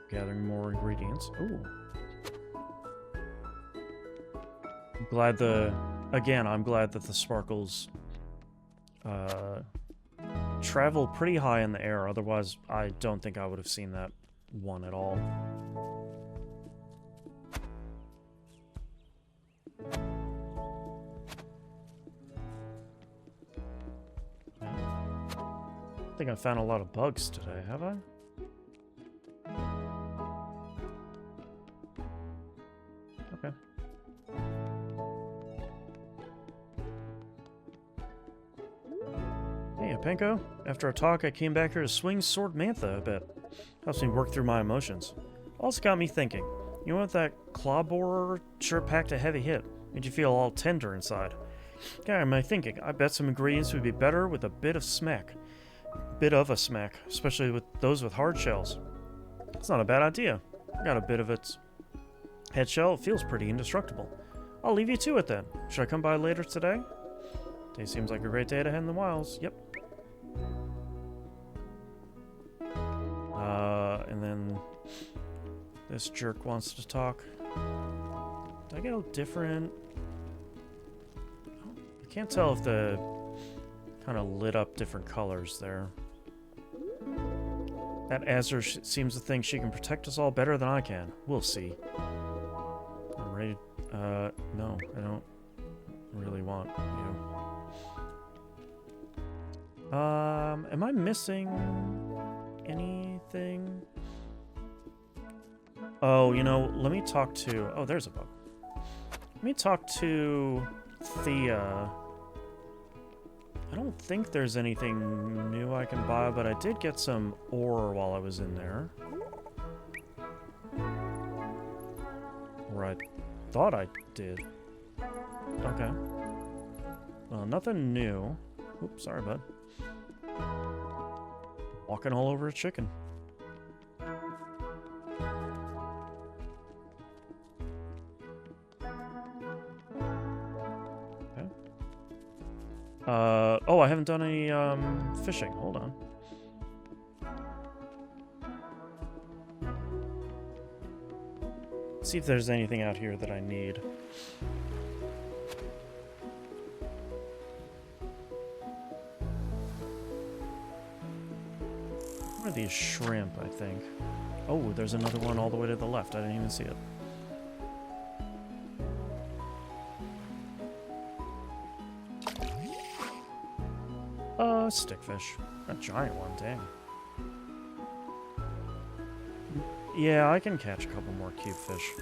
Gathering more ingredients. Ooh. I'm glad I'm glad that the sparkles travel pretty high in the air, otherwise I don't think I would have seen that one at all. I think I found a lot of bugs today, have I? Okay. Hey, Apenko. After our talk, I came back here to swing Sword Mantha a bit. Helps me work through my emotions. Also got me thinking. You know what, that claw borer sure packed a heavy hit. Made you feel all tender inside. Yeah, am I thinking? I bet some ingredients would be better with a bit of smack. Bit of a smack, especially with those with hard shells. It's not a bad idea. Got a bit of its head shell. It feels pretty indestructible. I'll leave you to it then. Should I come by later today? Day seems like a great day to head in the wilds. Yep. And then this jerk wants to talk. Did I get a different? I can't tell if the kind of lit up different colors there. That Azure seems to think she can protect us all better than I can. We'll see. I'm ready. No, I don't really want you. Am I missing anything? Oh, you know, let me talk to... Oh, there's a bug. Let me talk to Thea. I don't think there's anything new I can buy, but I did get some ore while I was in there. Or I thought I did. Okay. Well, nothing new. Oops, sorry, bud. Walking all over a chicken. Okay. Oh, I haven't done any, fishing. Hold on. See if there's anything out here that I need. What are these shrimp, I think? Oh, there's another one all the way to the left. I didn't even see it. Stickfish. A giant one, dang. Yeah, I can catch a couple more cube fish.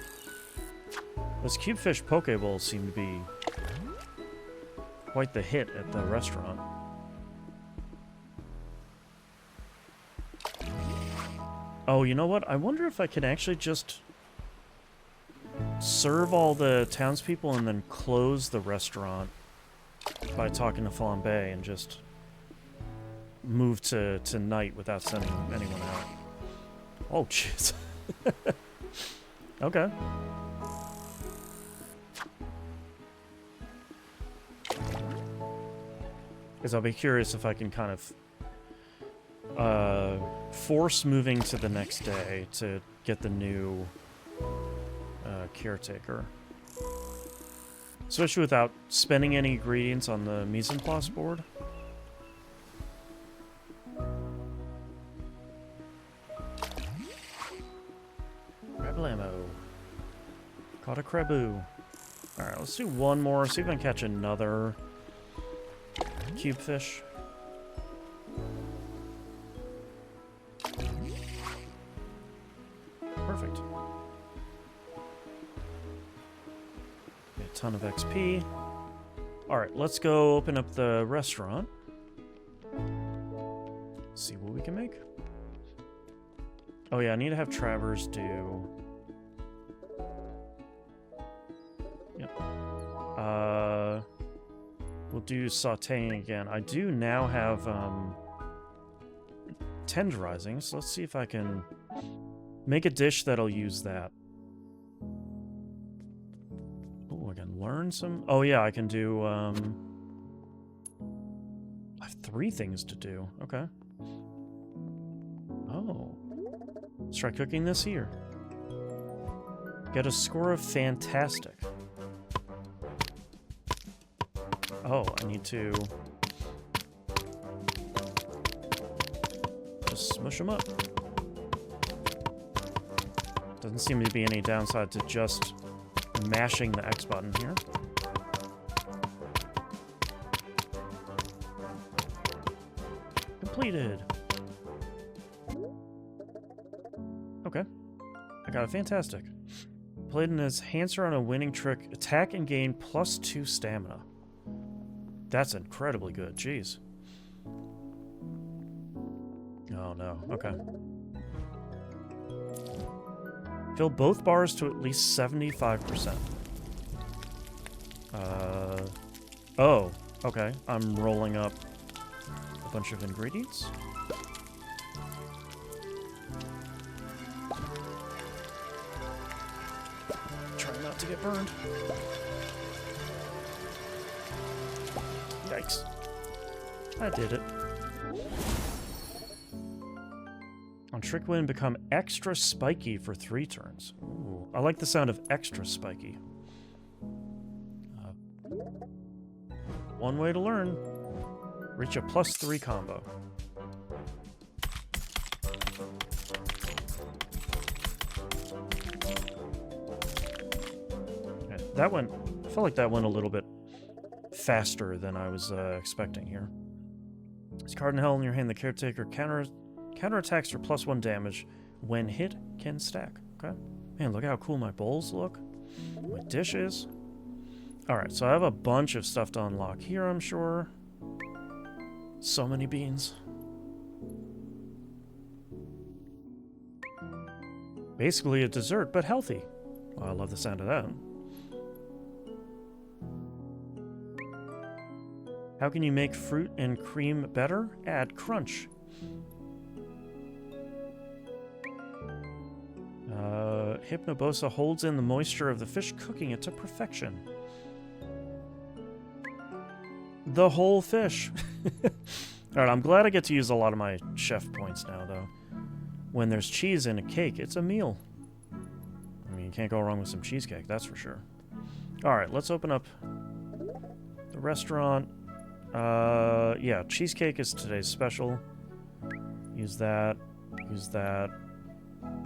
Those cube fish Pokeballs seem to be quite the hit at the restaurant. Oh, you know what? I wonder if I can actually just serve all the townspeople and then close the restaurant by talking to Flambe and just move to night without sending anyone out. Oh, jeez. Okay. Because I'll be curious if I can kind of force moving to the next day to get the new caretaker. Especially without spending any ingredients on the mise en place board. Crablamo. Caught a craboo. Alright, let's do one more. See if I can catch another cube fish. Perfect. A ton of XP. Alright, let's go open up the restaurant. See what we can make. Oh yeah, I need to have Travers do... Yep. We'll do sauteing again. I do now have, tenderizing, so let's see if I can make a dish that'll use that. Oh, I can learn some... Oh yeah, I can do, I have 3 things to do. Okay. Oh. Let's try cooking this here. Get a score of fantastic. Oh, I need to just smush them up. Doesn't seem to be any downside to just mashing the X button here. Completed. Okay. I got a fantastic. Played in his Hancer on a winning trick. Attack and gain +2 stamina. That's incredibly good. Jeez. Oh no. Okay. Fill both bars to at least 75%. Oh. Okay. I'm rolling up a bunch of ingredients. Try not to get burned. Yikes. I did it. On Trick Win, become extra spiky for 3 turns. Ooh, I like the sound of extra spiky. One way to learn. Reach a +3 combo. Okay, that went... I felt like that went a little bit faster than I was expecting here. This card in hell in your hand, the caretaker counterattacks for +1 damage. When hit, can stack. Okay. Man, look how cool my bowls look. My dishes. Alright, so I have a bunch of stuff to unlock here, I'm sure. So many beans. Basically a dessert, but healthy. Oh, I love the sound of that. How can you make fruit and cream better? Add crunch. Hypnobosa holds in the moisture of the fish, cooking it to perfection. The whole fish. Alright, I'm glad I get to use a lot of my chef points now, though. When there's cheese in a cake, it's a meal. I mean, you can't go wrong with some cheesecake, that's for sure. Alright, let's open up the restaurant. Yeah, cheesecake is today's special. Use that. Use that.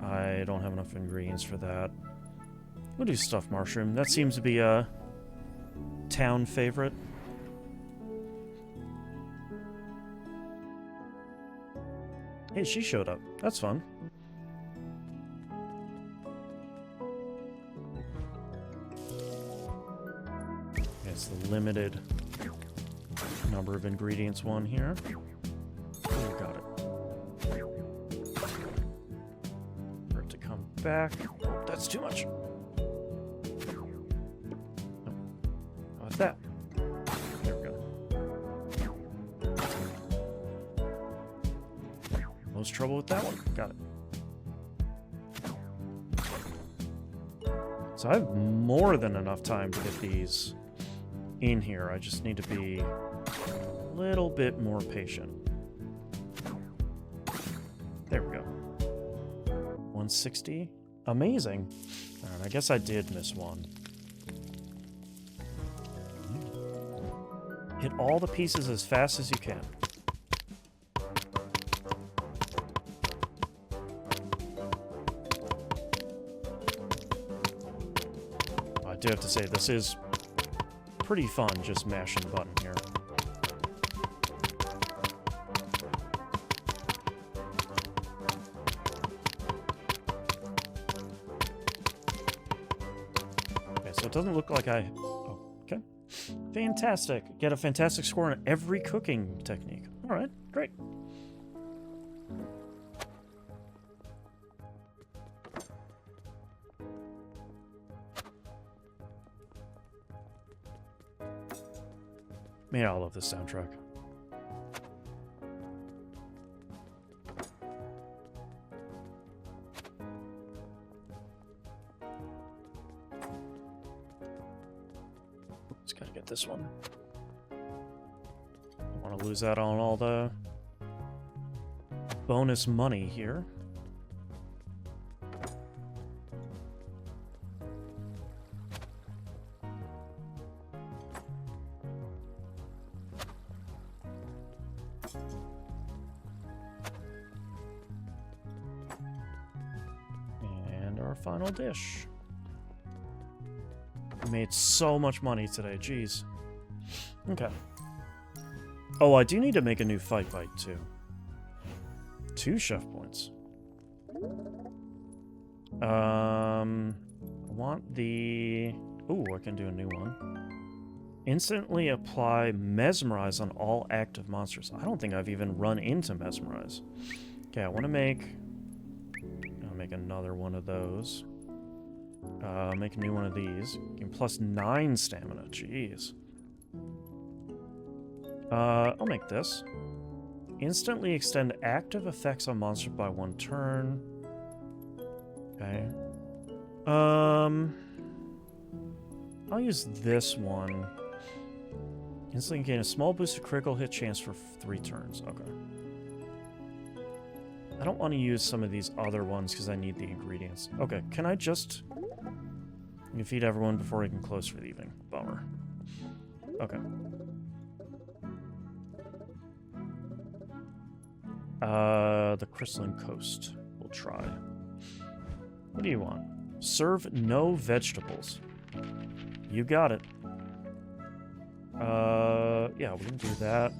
I don't have enough ingredients for that. We'll do stuffed mushroom. That seems to be a town favorite. Hey, she showed up. That's fun. It's the limited number of ingredients one here. Oh, got it. For it to come back. Oh, that's too much. Oh. How about that? There we go. Most trouble with that one. Got it. So I have more than enough time to get these in here. I just need to be a little bit more patient. There we go. 160. Amazing. Alright, I guess I did miss one. Hit all the pieces as fast as you can. I do have to say, this is pretty fun just mashing the button here. Okay, so it doesn't look like I... Oh, okay. Fantastic. Get a fantastic score on every cooking technique. Alright, great. Man, I love this soundtrack. Just gotta get this one. Don't want to lose out on all the bonus money here. final dish. We made so much money today, jeez. Okay. Oh, I do need to make a new fight bite, too. 2 chef points. I want the... Ooh, I can do a new one. Instantly apply Mesmerize on all active monsters. I don't think I've even run into Mesmerize. Okay, I want to make... I'll make another one of those. Make a new one of these. Plus 9 stamina, jeez. I'll make this. Instantly extend active effects on monsters by 1 turn. Okay. I'll use this one. Instantly gain a small boost of critical hit chance for 3 turns. Okay. I don't want to use some of these other ones because I need the ingredients. Okay, can I just... I can feed everyone before I can close for the evening. Bummer. Okay. The Crystalline Coast. We'll try. What do you want? Serve no vegetables. You got it. Yeah, we can do that.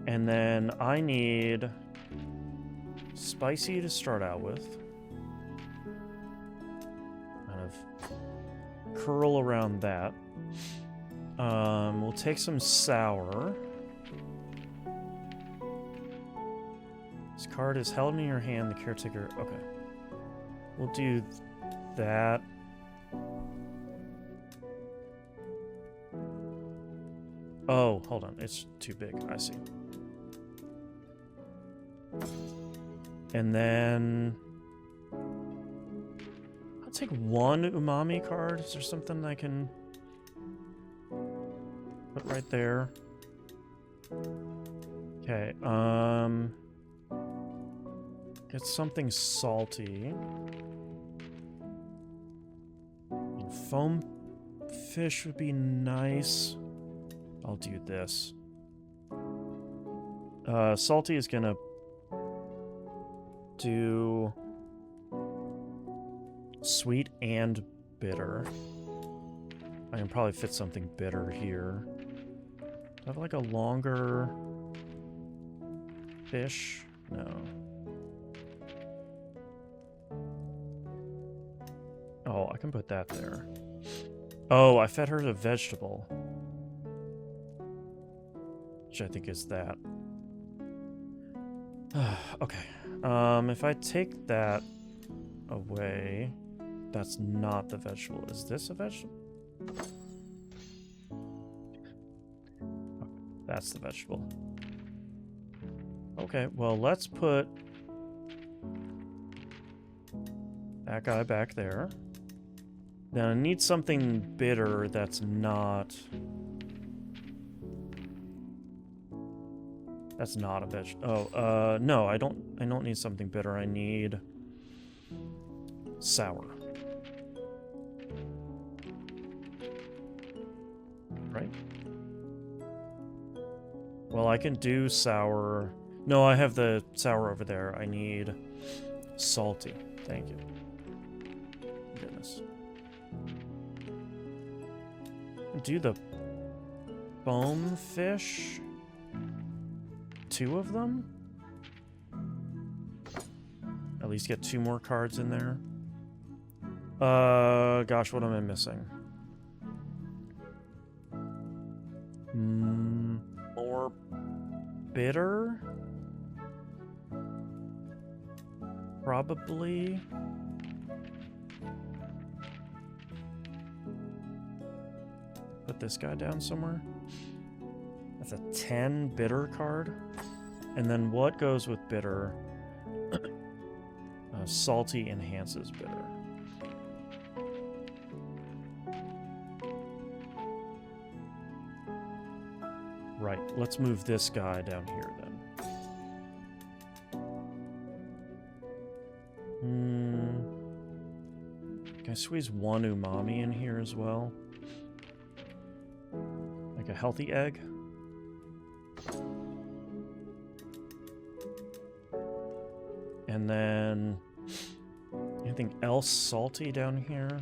And then I need spicy to start out with. Kind of curl around that. We'll take some sour. This card is held in your hand, the caretaker. Okay. We'll do that. Oh, hold on. It's too big. I see. And then... I'll take 1 umami card. Is there something I can put right there? Okay, get something salty. And foam fish would be nice. I'll do this. Salty is gonna do sweet and bitter. I can probably fit something bitter here. Do I have like a longer fish? No. Oh, I can put that there. Oh, I fed her a vegetable. Which I think is that. Okay. If I take that away, that's not the vegetable. Is this a vegetable? Okay, that's the vegetable. Okay, well, let's put that guy back there. Then I need something bitter that's not... That's not a vegetable. Oh, no, I don't need something bitter. I need sour. Right? Well, I can do sour. No, I have the sour over there. I need salty. Thank you. Goodness. Do the foam fish. 2 of them? At least get 2 more cards in there. Gosh, what am I missing? More bitter? Probably. Put this guy down somewhere. That's a 10 bitter card. And then what goes with bitter? Salty enhances bitter. Right, let's move this guy down here then. Can I squeeze 1 umami in here as well? Like a healthy egg? And then Anything else salty down here?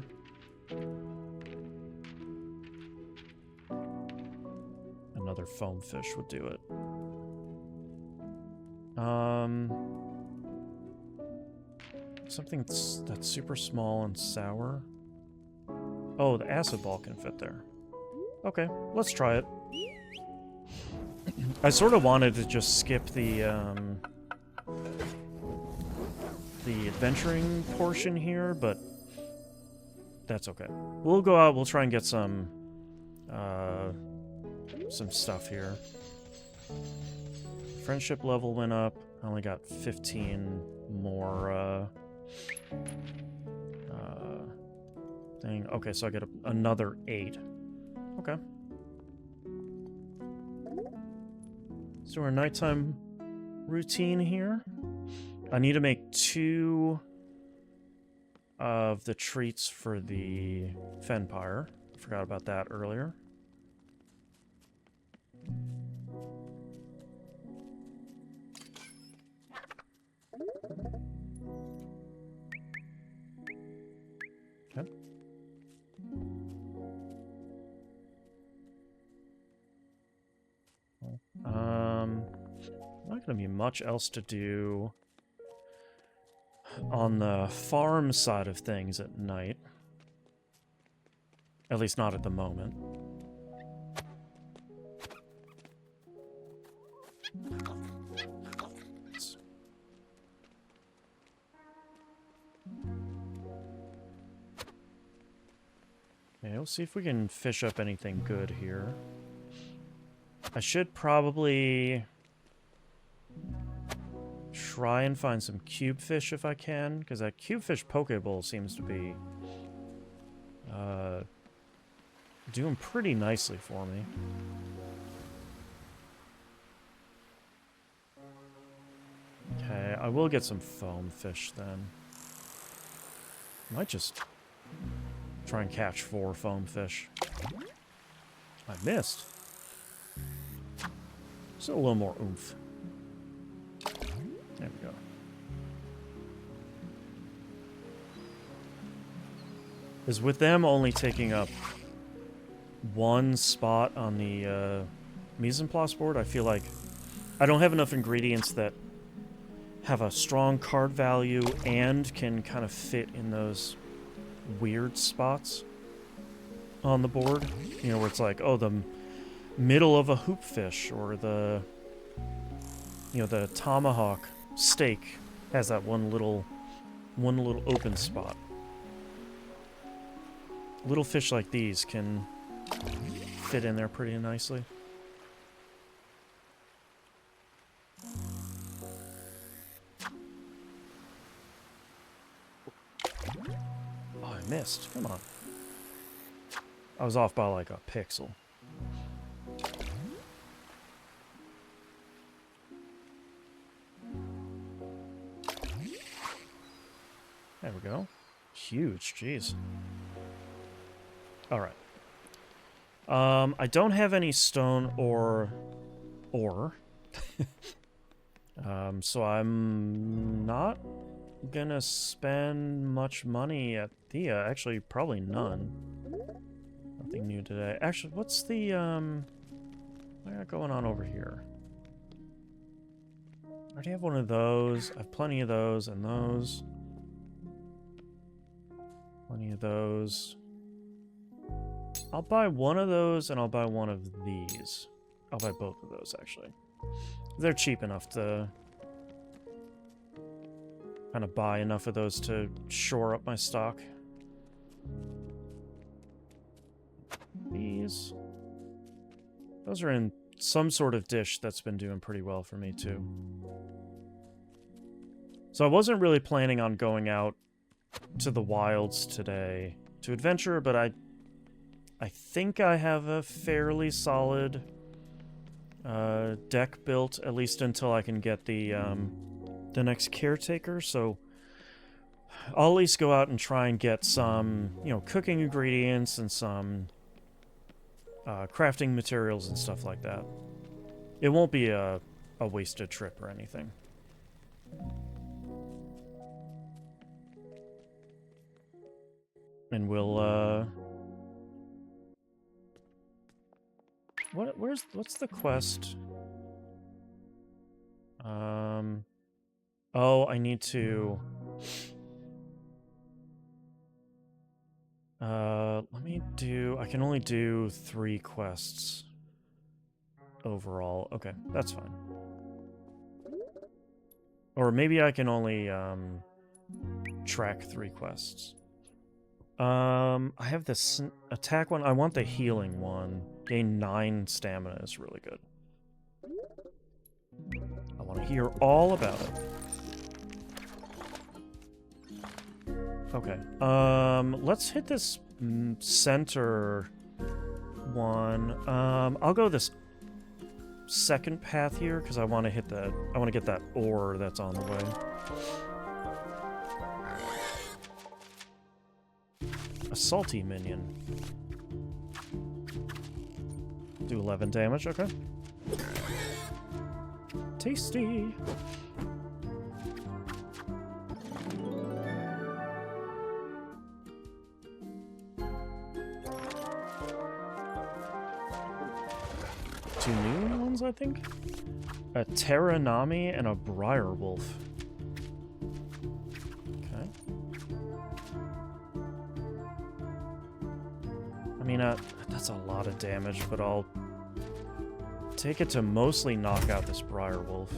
Another foam fish would do it. Something that's super small and sour. Oh, the acid ball can fit there. Okay, let's try it. I sort of wanted to just skip the adventuring portion here, but that's okay. We'll go out, we'll try and get some stuff here. Friendship level went up. I only got 15 more thing. Okay, so I get another 8. Okay. So our nighttime routine here. I need to make 2 of the treats for the Fenpire. I forgot about that earlier. Okay. Not gonna be much else to do on the farm side of things at night. At least not at the moment. Okay, we'll see if we can fish up anything good here. I should probably try and find some cubefish if I can, because that cubefish Pokeball seems to be doing pretty nicely for me. Okay, I will get some foam fish then. Might just try and catch 4 foam fish. I missed. Just a little more oomph. There we go. Is with them only taking up 1 spot on the mise en place board, I feel like I don't have enough ingredients that have a strong card value and can kind of fit in those weird spots on the board. You know, where it's like, oh, the middle of a hoopfish, or the, you know, the tomahawk steak has that one little open spot. Little fish like these can fit in there pretty nicely. Oh, I missed. Come on. I was off by like a pixel. There we go. Huge, jeez. Alright. I don't have any stone or ore. So I'm not gonna spend much money at Thea. Actually, probably none. Nothing new today. Actually, what's the, what I got going on over here? I already have one of those. I have plenty of those and those. Plenty of those. I'll buy one of those, and I'll buy one of these. I'll buy both of those, actually. They're cheap enough to kind of buy enough of those to shore up my stock. These. Those are in some sort of dish that's been doing pretty well for me, too. So I wasn't really planning on going out to the wilds today to adventure, but I think I have a fairly solid deck built, at least until I can get the next caretaker. So I'll at least go out and try and get some, you know, cooking ingredients and some crafting materials and stuff like that. It won't be a wasted trip or anything. And we'll, what's the quest? Oh, I need to... let me do... I can only do 3 quests overall. Okay, that's fine. Or maybe I can only, track 3 quests. I have this attack one. I want the healing one. Gain 9 stamina is really good. I want to hear all about it. Okay. Let's hit this center one. I'll go this second path here because I want to hit that. I want to get that ore that's on the way. A salty minion. Do 11 damage, okay. Tasty! Two new ones, I think? A Terranami and a Briarwolf. Okay. I mean, that's a lot of damage, but I'll take it to mostly knock out this Briarwolf.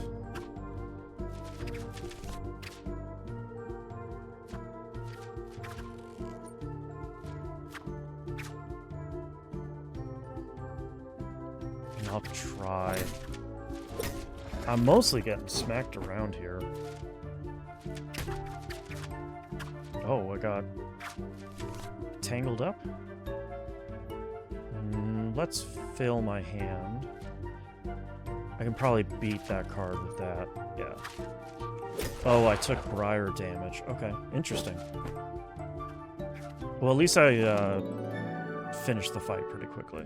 And I'll try. I'm mostly getting smacked around here. Oh, I got tangled up? Let's fill my hand. I can probably beat that card with that. Yeah. Oh, I took briar damage. Okay, interesting. Well, at least I finished the fight pretty quickly.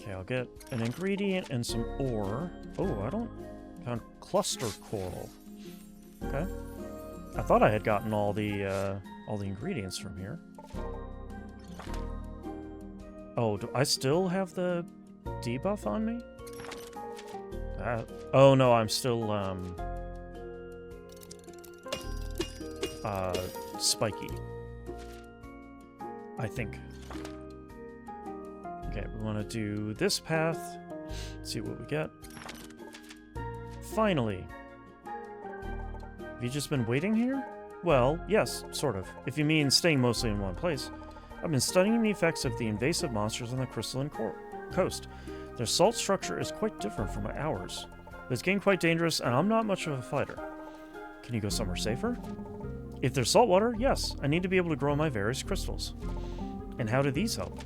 Okay, I'll get an ingredient and some ore. Oh, I don't... Found cluster coral. Okay. I thought I had gotten all the ingredients from here. Oh, do I still have the debuff on me? Oh no, I'm still, spiky. I think. Okay, we want to do this path. See what we get. Finally! Have you just been waiting here? Well, yes, sort of. If you mean staying mostly in one place. I've been studying the effects of the invasive monsters on the crystalline coast. Their salt structure is quite different from ours. It's getting quite dangerous, and I'm not much of a fighter. Can you go somewhere safer? If there's salt water, yes. I need to be able to grow my various crystals. And how do these help?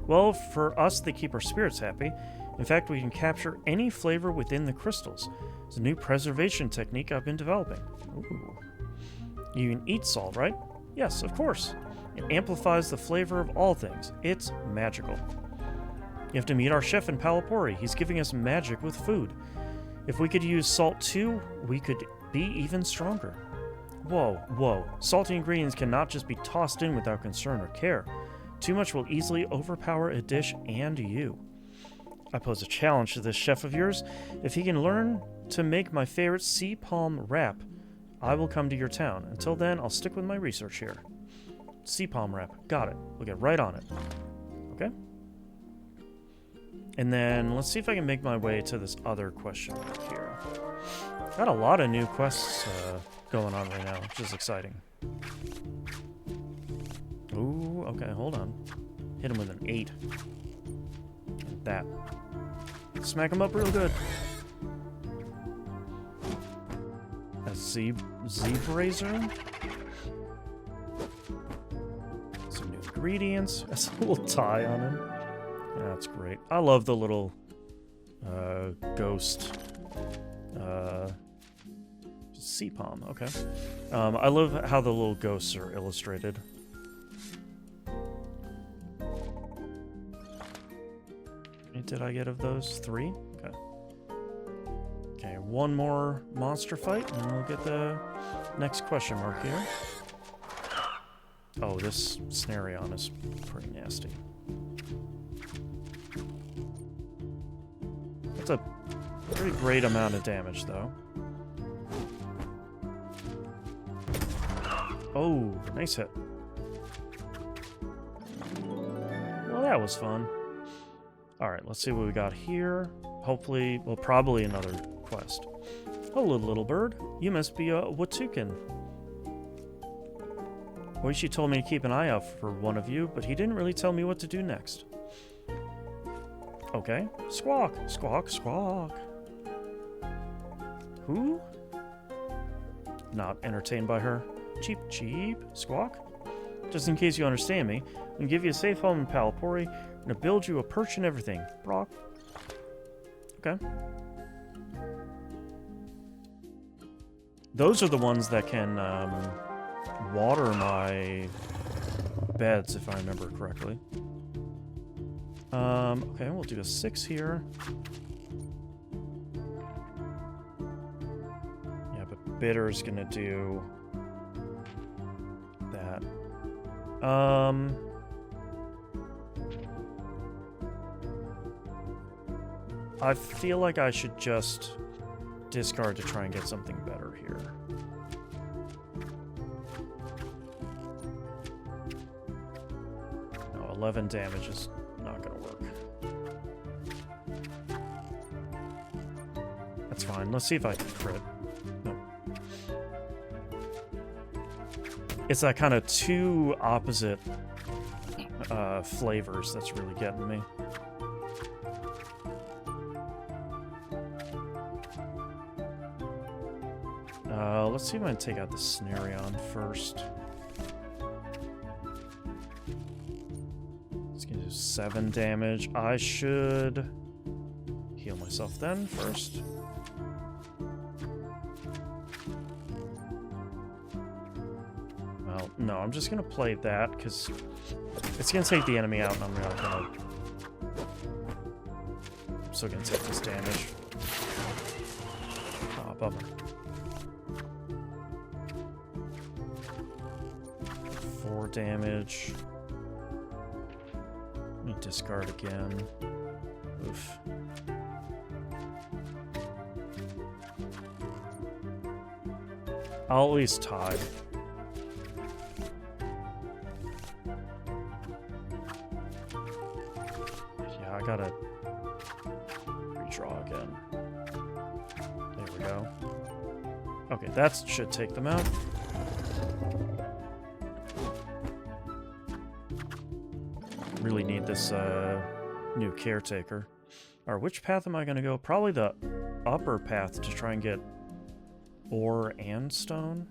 Well, for us, they keep our spirits happy. In fact, we can capture any flavor within the crystals. It's a new preservation technique I've been developing. Ooh. You can eat salt, right? Yes, of course. It amplifies the flavor of all things. It's magical. You have to meet our chef in Palapori. He's giving us magic with food. If we could use salt too, we could be even stronger. Whoa, whoa. Salty ingredients cannot just be tossed in without concern or care. Too much will easily overpower a dish and you. I pose a challenge to this chef of yours. If he can learn to make my favorite sea palm wrap, I will come to your town. Until then, I'll stick with my research here. Sea palm wrap. Got it. We'll get right on it. Okay? And then let's see if I can make my way to this other question mark here. Got a lot of new quests going on right now, which is exciting. Ooh, okay, hold on. Hit him with an 8. Like that. Smack him up real good. A Zebrazer. Some new ingredients. That's a little tie on him. Yeah, that's great. I love the little ghost sea palm. Okay. I love how the little ghosts are illustrated. Did I get of those? 3? Okay. Okay, one more monster fight, and then we'll get the next question mark here. this Snarion is pretty nasty. That's a pretty great amount of damage, though. Oh, nice hit. Well, that was fun. Alright, let's see what we got here. Hopefully, well, probably another quest. Hello, little bird. You must be a Watuken. Oishi told me to keep an eye out for one of you, but he didn't really tell me what to do next. Okay. Squawk, squawk, squawk. Who? Not entertained by her. Cheep, cheep, squawk. Just in case you understand me, I'm gonna give you a safe home in Palapori. I'm gonna build you a perch and everything. Brock. Okay. Those are the ones that can water my beds, if I remember correctly. Okay, we'll do a 6 here. Yeah, but Bitter's gonna do that. I feel like I should just discard to try and get something better here. No, 11 damage is not gonna work. That's fine. Let's see if I can crit. Nope. It's that kind of two opposite flavors that's really getting me. Let's see if I can take out the Snarion first. It's gonna do 7 damage. I should heal myself then first. Well, no, I'm just gonna play that because it's gonna take the enemy out and I'm not gonna... I'm still gonna take this damage. Ah, bummer. 4 damage. Let me discard again. Oof. I'll at least tie. Yeah, I gotta redraw again. There we go. Okay, that should take them out. Really need this new caretaker. Alright, which path am I going to go? Probably the upper path to try and get ore and stone.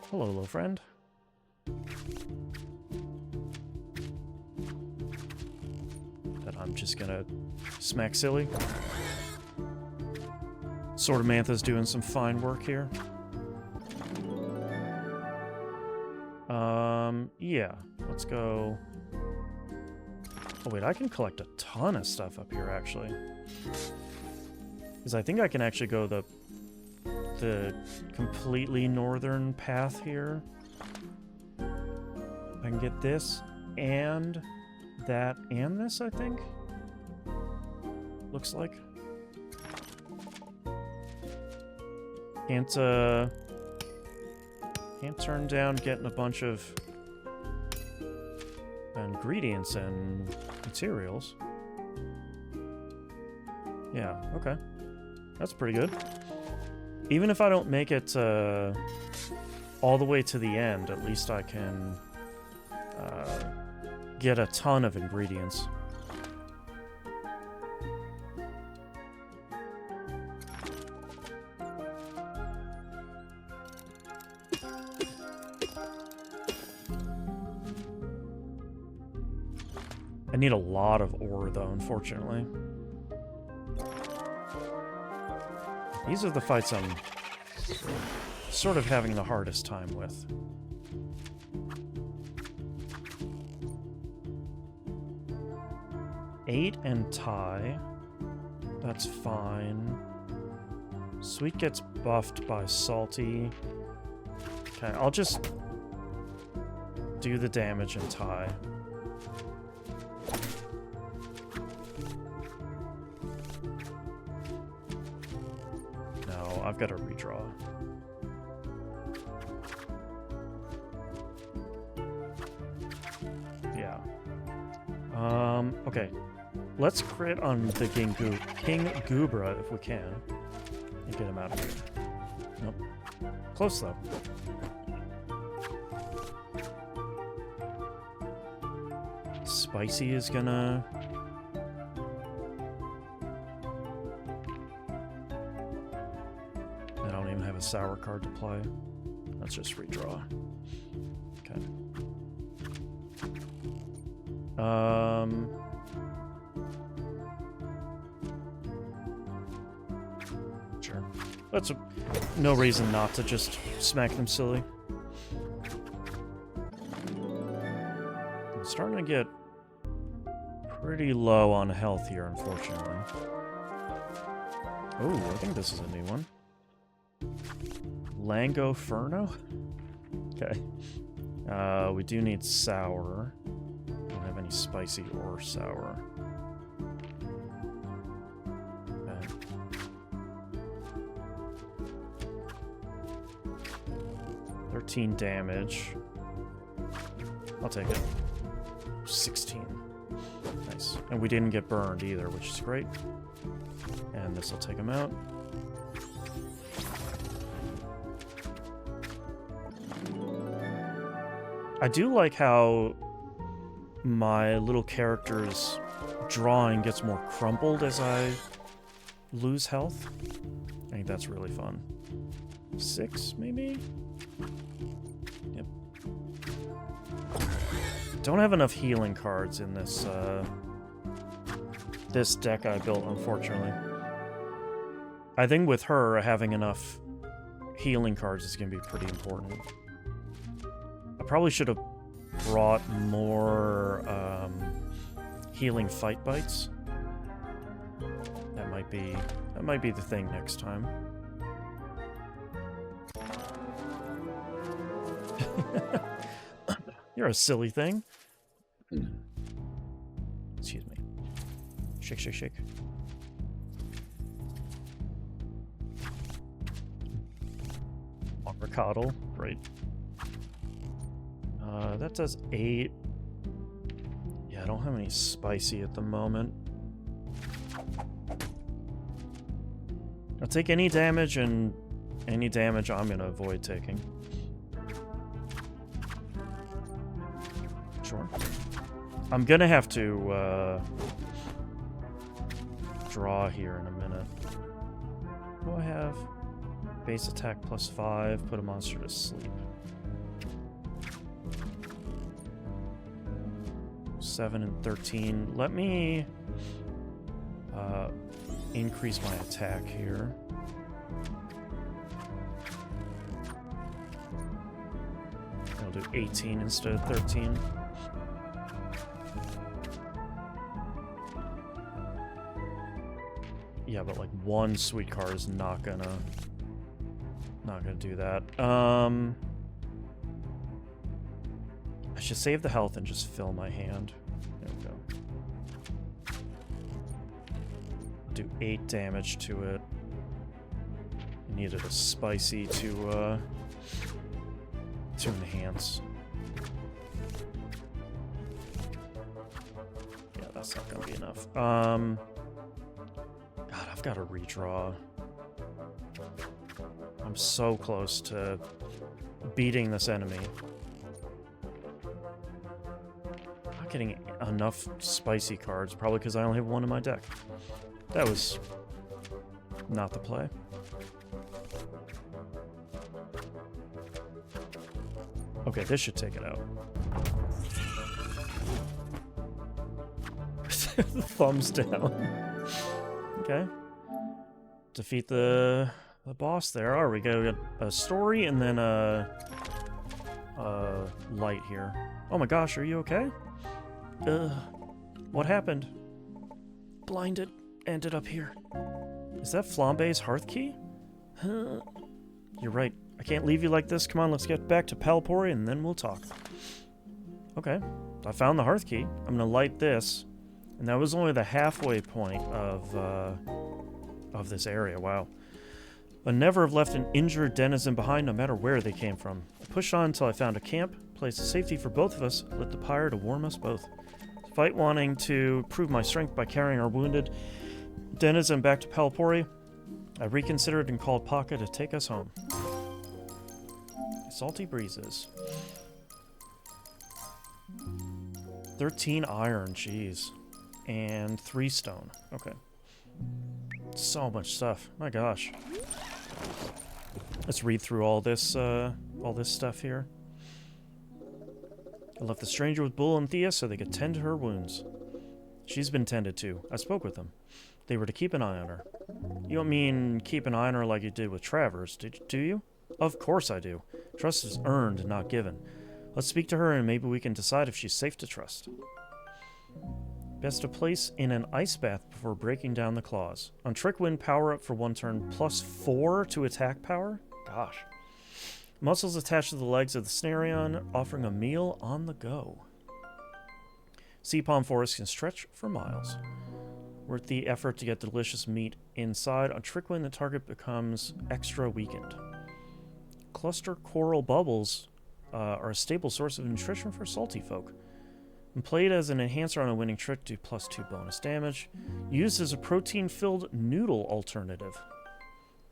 Hello, little friend. That I'm just gonna smack silly. Sword of Mantha's doing some fine work here. Yeah, let's go. Oh wait, I can collect a ton of stuff up here actually. Because I think I can actually go the completely northern path here. I can get this and that and this, I think. Looks like. Can't turn down getting a bunch of ingredients and materials. Yeah, okay. That's pretty good. Even if I don't make it all the way to the end, at least I can get a ton of ingredients. I need a lot of ore, though, unfortunately. These are the fights I'm sort of having the hardest time with. Eight and tie. That's fine. Sweet gets buffed by salty. Okay, I'll just do the damage and tie. No, I've got to redraw. Yeah. Okay. Let's crit on the King Goobra if we can. And get him out of here. Nope. Close though. Spicy is gonna... I don't even have a sour card to play. Let's just redraw. Okay. Sure. That's no reason not to just smack them silly. I'm starting to get pretty low on health here, unfortunately. Oh, I think this is a new one. Langoferno? Okay. We do need sour. Don't have any spicy or sour. Okay. 13 damage. I'll take it. 16. Nice. And we didn't get burned either, which is great. And this will take him out. I do like how my little character's drawing gets more crumpled as I lose health. I think that's really fun. 6, maybe? Yep. Don't have enough healing cards in this, this deck I built, unfortunately. I think with her, having enough healing cards is going to be pretty important. I probably should have brought more healing fight bites. That might be the thing next time. You're a silly thing. Excuse me. Shake, shake, shake. Avocado, great. That does 8. Yeah, I don't have any spicy at the moment. I'll take any damage, and any damage I'm gonna avoid taking. Sure. I'm gonna have to draw here in a minute. What do I have? Base attack +5, put a monster to sleep. 7 and 13. Let me increase my attack here. I'll do 18 instead of 13. Yeah, but like one sweet card is not gonna do that. I should save the health and just fill my hand. There we go. Do 8 damage to it. Needed a spicy to enhance. Yeah, that's not gonna be enough. God, I've got to redraw. I'm so close to beating this enemy. Not getting enough spicy cards, probably because I only have one in my deck. That was not the play. Okay, this should take it out. Thumbs down. Okay. Defeat the boss there. Oh, we got a story and then a light here. Oh my gosh, are you okay? What happened? Blinded. Ended up here. Is that Flambe's hearth key? You're right. I can't leave you like this. Come on, let's get back to Palpori and then we'll talk. Okay. I found the hearth key. I'm gonna light this. And that was only the halfway point of this area. Wow. I'd never have left an injured denizen behind, no matter where they came from. I pushed on until I found a camp, place of safety for both of us, lit the pyre to warm us both. Despite wanting to prove my strength by carrying our wounded denizen back to Palpori, I reconsidered and called Paka to take us home. Salty breezes. 13 iron, jeez. And 3 stone. Okay. So much stuff. My gosh. Let's read through all this stuff here. I left the stranger with Bull and Thea so they could tend to her wounds. She's been tended to. I spoke with them. They were to keep an eye on her. You don't mean keep an eye on her like you did with Travers, do you? Of course I do. Trust is earned, not given. Let's speak to her and maybe we can decide if she's safe to trust. Best to place in an ice bath before breaking down the claws. On Trick Wind, power up for 1 turn, +4 to attack power? Gosh. Muscles attached to the legs of the Snarion, offering a meal on the go. Sea palm forest can stretch for miles. Worth the effort to get delicious meat inside. On Trick Wind, the target becomes extra weakened. Cluster coral bubbles are a stable source of nutrition for salty folk. When played as an enhancer on a winning trick, do +2 bonus damage. Used as a protein-filled noodle alternative.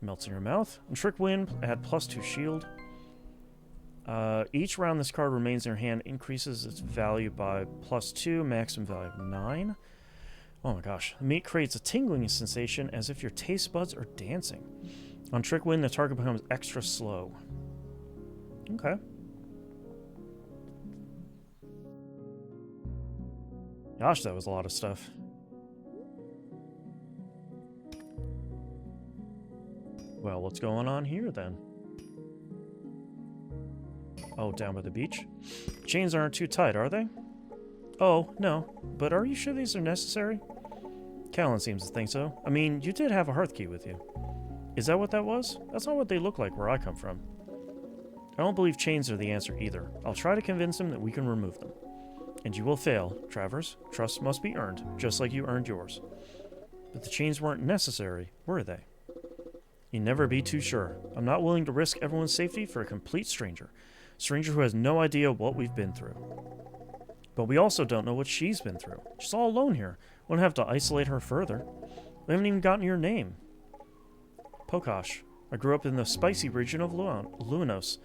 Melts in your mouth. On Trick Wind, add +2 shield. Each round this card remains in your hand increases its value by +2, maximum value of 9. Oh my gosh. The meat creates a tingling sensation as if your taste buds are dancing. On Trick Wind, the target becomes extra slow. Okay. Gosh, that was a lot of stuff. Well, what's going on here then? Oh, down by the beach? Chains aren't too tight, are they? Oh, no. But are you sure these are necessary? Callan seems to think so. I mean, you did have a hearth key with you. Is that what that was? That's not what they look like where I come from. I don't believe chains are the answer either. I'll try to convince him that we can remove them. And you will fail, Travers. Trust must be earned, just like you earned yours. But the chains weren't necessary, were they? You'd never be too sure. I'm not willing to risk everyone's safety for a complete stranger. A stranger who has no idea what we've been through. But we also don't know what she's been through. She's all alone here. We won't have to isolate her further. We haven't even gotten your name. Pokash. I grew up in the spicy region of Luinos.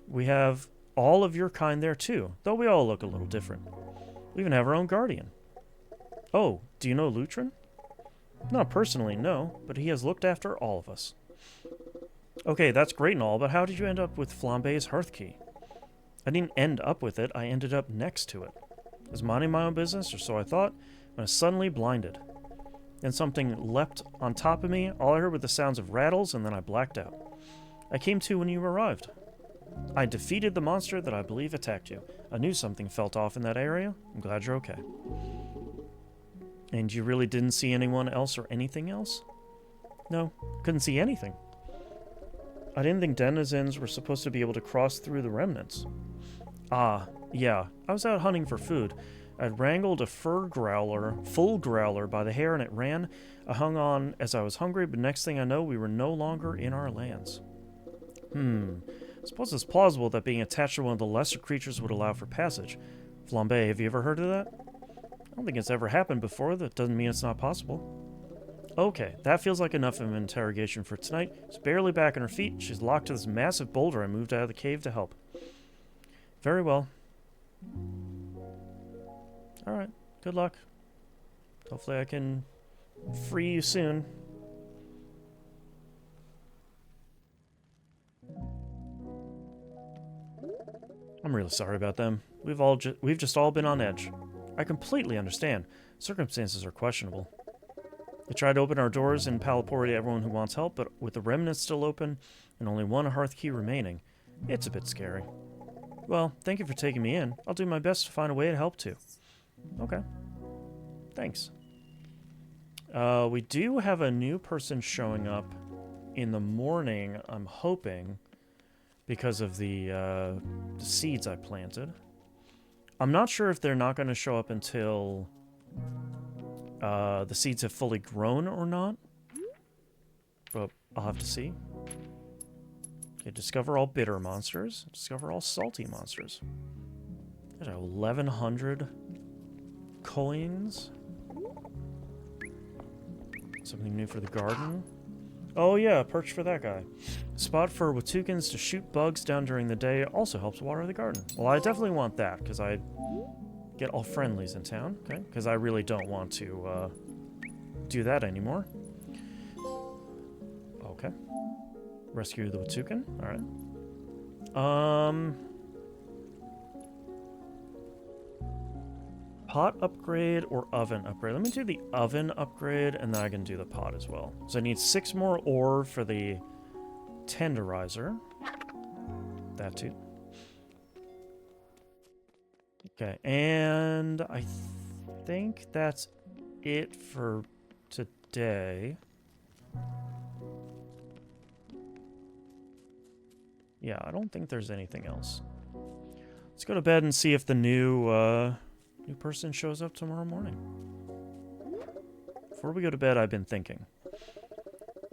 We have all of your kind there too, though we all look a little different. We even have our own guardian. Oh, do you know Lutrin? Not personally, no, but he has looked after all of us. Okay, that's great and all, but how did you end up with Flambe's hearth key? I didn't end up with it, I ended up next to it. I was minding my own business, or so I thought, when I was suddenly blinded. Then something leapt on top of me, all I heard were the sounds of rattles, and then I blacked out. I came to when you arrived. I defeated the monster that I believe attacked you. I knew something felt off in that area. I'm glad you're okay. And you really didn't see anyone else or anything else? No, couldn't see anything. I didn't think denizens were supposed to be able to cross through the remnants. Ah, yeah, I was out hunting for food. I'd wrangled a full growler by the hair and it ran. I hung on as I was hungry, but next thing I know, we were no longer in our lands. I suppose it's plausible that being attached to one of the lesser creatures would allow for passage. Flambe, have you ever heard of that? I don't think it's ever happened before. That doesn't mean it's not possible. Okay, that feels like enough of an interrogation for tonight. She's barely back on her feet. She's locked to this massive boulder I moved out of the cave to help. Very well. Alright, good luck. Hopefully I can free you soon. I'm really sorry about them. We've just all been on edge. I completely understand. Circumstances are questionable. They tried to open our doors in Palapori to everyone who wants help, but with the remnants still open and only one hearth key remaining, it's a bit scary. Well, thank you for taking me in. I'll do my best to find a way to help too. Okay. Thanks. We do have a new person showing up in the morning, I'm hoping, because of the seeds I planted. I'm not sure if they're not going to show up until the seeds have fully grown or not. But I'll have to see. Okay, discover all bitter monsters. Discover all salty monsters. There's 1,100 coins. Something new for the garden. Oh yeah, perch for that guy. Spot for Watukans to shoot bugs down during the day also helps water the garden. Well, I definitely want that, because I get all friendlies in town, okay? Because I really don't want to do that anymore. Okay. Rescue the Watukan. Alright. Pot upgrade or oven upgrade? Let me do the oven upgrade, and then I can do the pot as well. So I need 6 more ore for the tenderizer. That too. Okay, and I think that's it for today. Yeah, I don't think there's anything else. Let's go to bed and see if the new person shows up tomorrow morning. Before we go to bed, I've been thinking.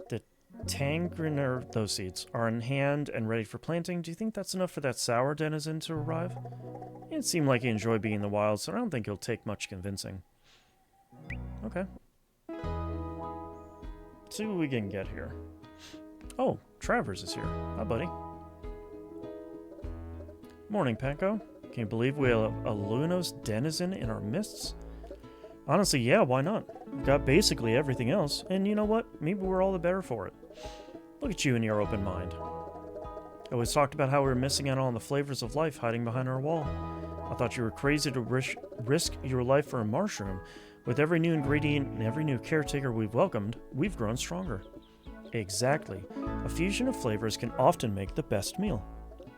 The Tangriner, those seeds, are in hand and ready for planting. Do you think that's enough for that sour denizen to arrive? It seemed like he enjoyed being in the wild, so I don't think he'll take much convincing. Okay. Let's see what we can get here. Oh, Travers is here. Hi, buddy. Morning, Panko. Can you believe we have a Lunos denizen in our midst? Honestly, yeah, why not? We've got basically everything else, and you know what? Maybe we're all the better for it. Look at you and your open mind. I always talked about how we were missing out on the flavors of life hiding behind our wall. I thought you were crazy to risk your life for a mushroom. With every new ingredient and every new caretaker we've welcomed, we've grown stronger. Exactly. A fusion of flavors can often make the best meal.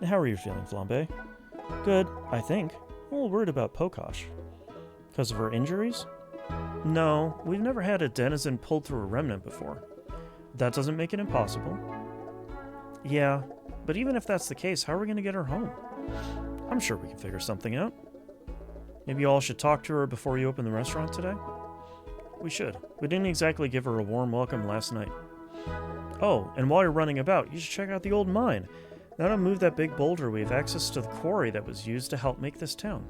How are you feeling, Flambe? Good, I think. I'm a little worried about Pokash. Because of her injuries? No, we've never had a denizen pulled through a remnant before. That doesn't make it impossible. Yeah, but even if that's the case, how are we going to get her home? I'm sure we can figure something out. Maybe you all should talk to her before you open the restaurant today? We should. We didn't exactly give her a warm welcome last night. Oh, and while you're running about, you should check out the old mine. Now to move that big boulder, we have access to the quarry that was used to help make this town.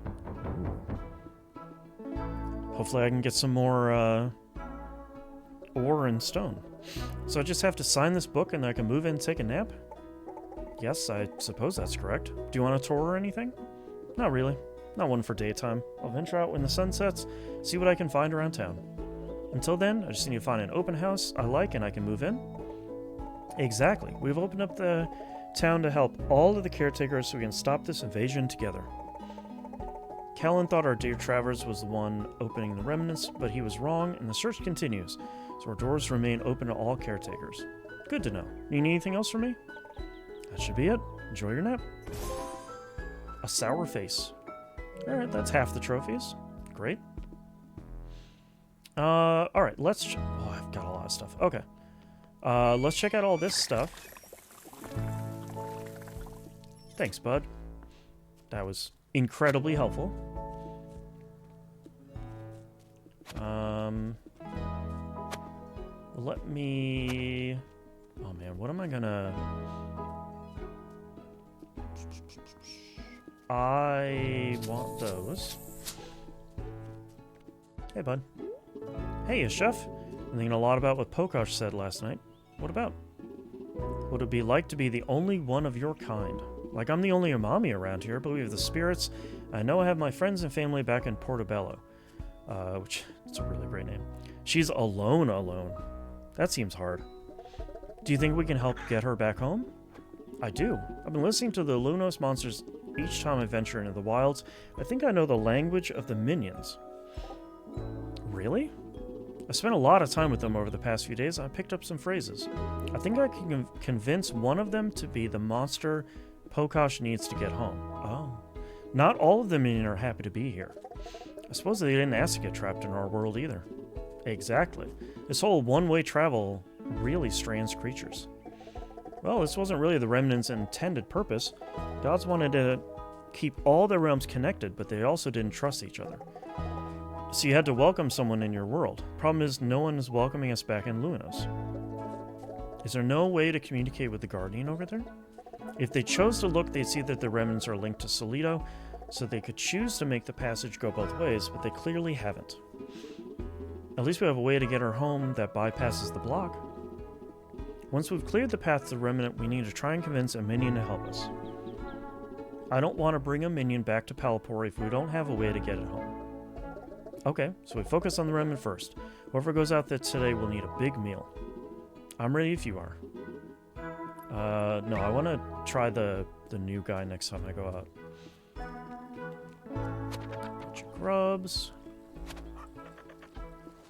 Hopefully I can get some more ore and stone. So I just have to sign this book and I can move in and take a nap? Yes, I suppose that's correct. Do you want a tour or anything? Not really. Not one for daytime. I'll venture out when the sun sets, see what I can find around town. Until then, I just need to find an open house I like and I can move in. Exactly. We've opened up the town to help all of the caretakers so we can stop this invasion together. Callan thought our dear Travers was the one opening the remnants, but he was wrong, and the search continues, so our doors remain open to all caretakers. Good to know. Need anything else from me? That should be it. Enjoy your nap. A sour face. Alright, that's half the trophies. Great. Alright, let's... Oh, I've got a lot of stuff. Okay. Let's check out all this stuff. Thanks, bud. That was incredibly helpful. Let me... Oh man, what am I gonna... I want those. Hey, bud. Hey, Chef. I'm thinking a lot about what Pokash said last night. What about? What would it be like to be the only one of your kind? Like, I'm the only umami around here, but we have the spirits. I know I have my friends and family back in Portobello. Which, it's a really great name. She's alone. That seems hard. Do you think we can help get her back home? I do. I've been listening to the Lunos monsters each time I venture into the wilds. I think I know the language of the minions. Really? I spent a lot of time with them over the past few days, and I picked up some phrases. I think I can convince one of them to be the monster Pokash needs to get home. Oh. Not all of the minions are happy to be here. I suppose they didn't ask to get trapped in our world either. Exactly. This whole one-way travel really strands creatures. Well, this wasn't really the Remnants' intended purpose. Gods wanted to keep all their realms connected, but they also didn't trust each other. So you had to welcome someone in your world. Problem is, no one is welcoming us back in Lunos. Is there no way to communicate with the Guardian over there? If they chose to look, they'd see that the Remnants are linked to Solido, so they could choose to make the passage go both ways, but they clearly haven't. At least we have a way to get her home that bypasses the block. Once we've cleared the path to the Remnant, we need to try and convince a minion to help us. I don't want to bring a minion back to Palapore if we don't have a way to get it home. Okay, so we focus on the Remnant first. Whoever goes out there today will need a big meal. I'm ready if you are. No, I want to try the new guy next time I go out. Bunch of grubs.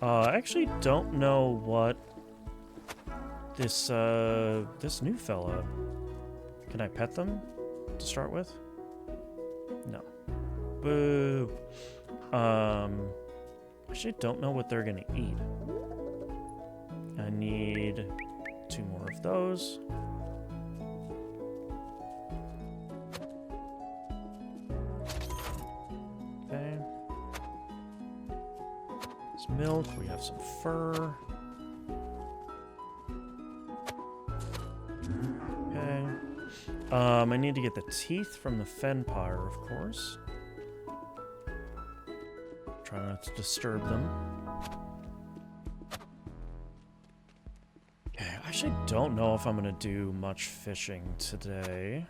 I actually don't know what this new fella. Can I pet them to start with? No. Boo. Actually don't know what they're gonna eat. I need 2 more of those. Okay. Some milk, we have some fur. Okay. I need to get the teeth from the Fenpire, of course. Try not to disturb them. Okay, I actually don't know if I'm gonna do much fishing today.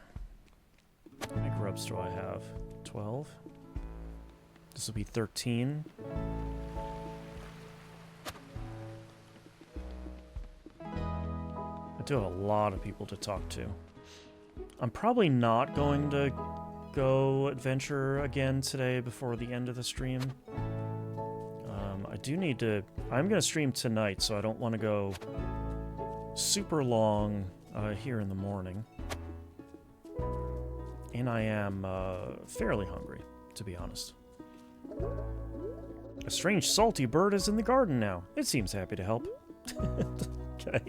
How many grubs do I have? 12? This will be 13. I do have a lot of people to talk to. I'm probably not going to go adventure again today before the end of the stream. I do need to... I'm going to stream tonight, so I don't want to go super long here in the morning. And I am fairly hungry, to be honest. A strange salty bird is in the garden now. It seems happy to help. Okay.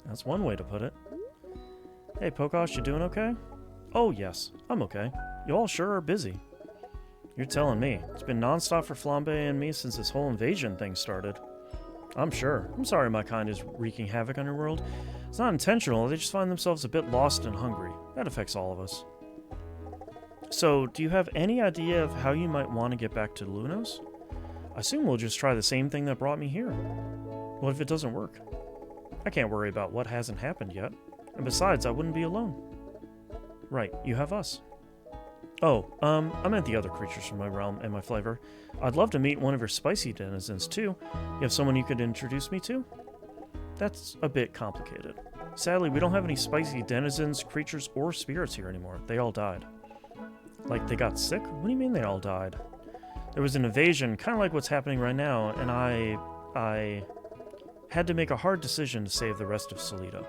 That's one way to put it. Hey, Pokash, you doing okay? Oh, yes. I'm okay. You all sure are busy. You're telling me. It's been nonstop for Flambe and me since this whole invasion thing started. I'm sure. I'm sorry my kind is wreaking havoc on your world. It's not intentional. They just find themselves a bit lost and hungry. That affects all of us. So, do you have any idea of how you might want to get back to Lunos? I assume we'll just try the same thing that brought me here. What if it doesn't work? I can't worry about what hasn't happened yet. And besides, I wouldn't be alone. Right, you have us. Oh, I meant the other creatures from my realm and my flavor. I'd love to meet one of your spicy denizens, too. You have someone you could introduce me to? That's a bit complicated. Sadly, we don't have any spicy denizens, creatures, or spirits here anymore. They all died. Like, they got sick? What do you mean they all died? There was an invasion, kind of like what's happening right now, and I had to make a hard decision to save the rest of Solido.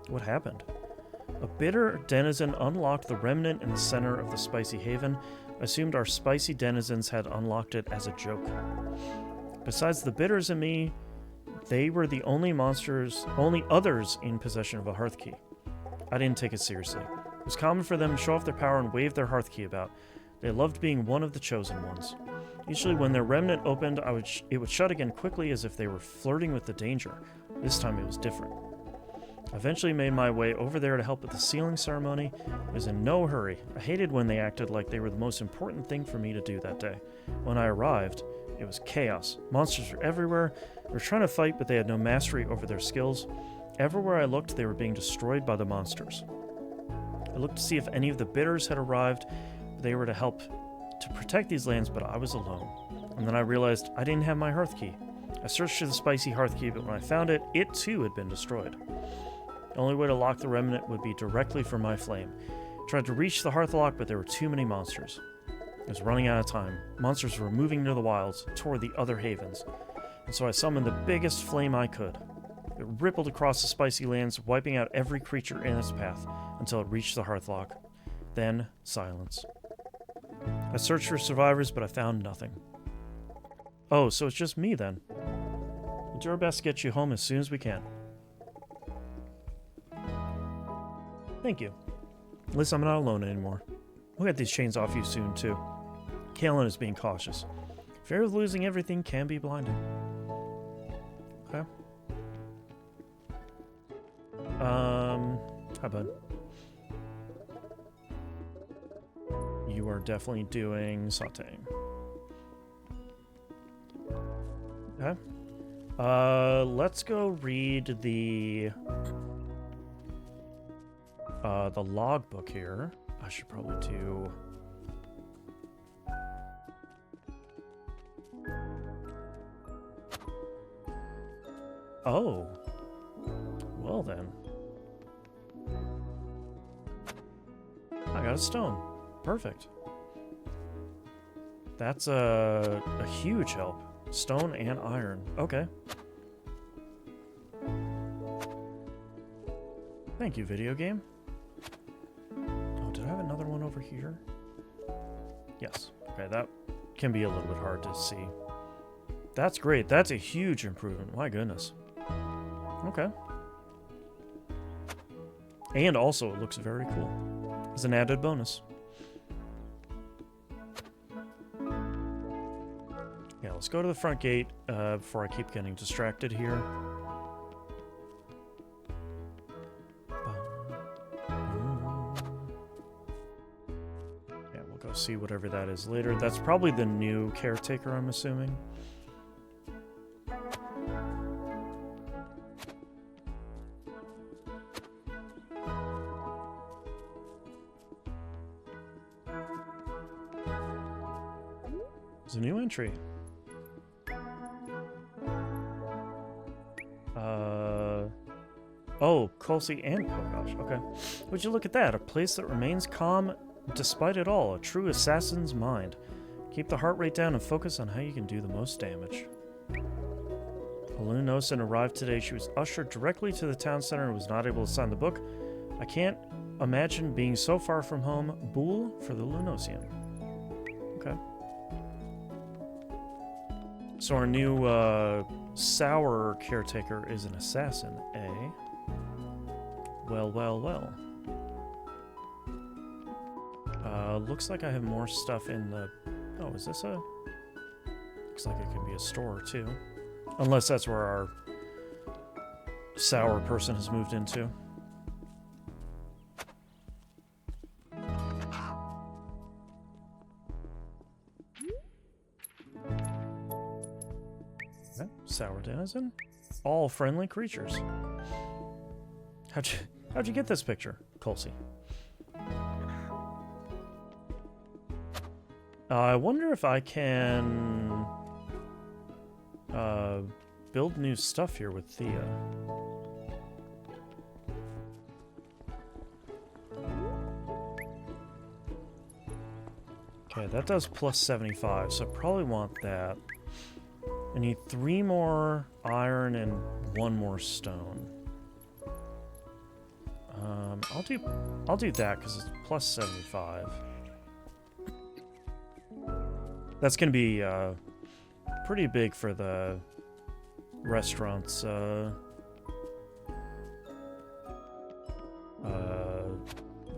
What happened? A bitter denizen unlocked the remnant in the center of the spicy haven. I assumed our spicy denizens had unlocked it as a joke. Besides the bitters and me, they were the only others in possession of a hearth key. I didn't take it seriously. It was common for them to show off their power and wave their hearth key about. They loved being one of the chosen ones. Usually when their remnant opened, it would shut again quickly as if they were flirting with the danger. This time it was different. I eventually made my way over there to help with the sealing ceremony. I was in no hurry. I hated when they acted like they were the most important thing for me to do that day. When I arrived, it was chaos. Monsters were everywhere. They were trying to fight, but they had no mastery over their skills. Everywhere I looked, they were being destroyed by the monsters. I looked to see if any of the bitters had arrived. They were to help to protect these lands, but I was alone. And then I realized I didn't have my hearth key. I searched for the spicy hearth key, but when I found it, it too had been destroyed. The only way to lock the remnant would be directly from my flame. I tried to reach the hearth lock, but there were too many monsters. I was running out of time. Monsters were moving into the wilds, toward the other havens. And so I summoned the biggest flame I could. It rippled across the spicy lands, wiping out every creature in its path, until it reached the hearth lock. Then, silence. I searched for survivors, but I found nothing. Oh, so it's just me then. We'll do our best to get you home as soon as we can. Thank you. At least I'm not alone anymore. We'll get these chains off you soon, too. Kalen is being cautious. Fear of losing everything can be blinding. Okay. Hi, bud. You are definitely doing sauteing. Okay. Let's go read the logbook here. I should probably do... Oh. Well then. I got a stone. Perfect. That's a huge help. Stone and iron. Okay. Thank you, video game. Oh, did I have another one over here? Yes. Okay, that can be a little bit hard to see. That's great. That's a huge improvement. My goodness. Okay. And also, it looks very cool. As an added bonus. Yeah, let's go to the front gate before I keep getting distracted here. Yeah, we'll go see whatever that is later. That's probably the new caretaker, I'm assuming. There's a new entry. Oh, Colsey and Pogosh. Okay. Would you look at that? A place that remains calm despite it all. A true assassin's mind. Keep the heart rate down and focus on how you can do the most damage. Lunosin arrived today. She was ushered directly to the town center and was not able to sign the book. I can't imagine being so far from home. Bool for the Lunosian. Okay. So our new sour caretaker is an assassin, eh? Well, well, well. Looks like I have more stuff in the... Oh, is this a... Looks like it could be a store, too. Unless that's where our sour person has moved into. Okay. Sour denizen. All friendly creatures. How'd you get this picture, Colsey? I wonder if I can build new stuff here with Thea. Okay, that does plus 75, so I probably want that. I need 3 more iron and 1 more stone. I'll do that because it's plus 75. That's gonna be pretty big for the restaurant's what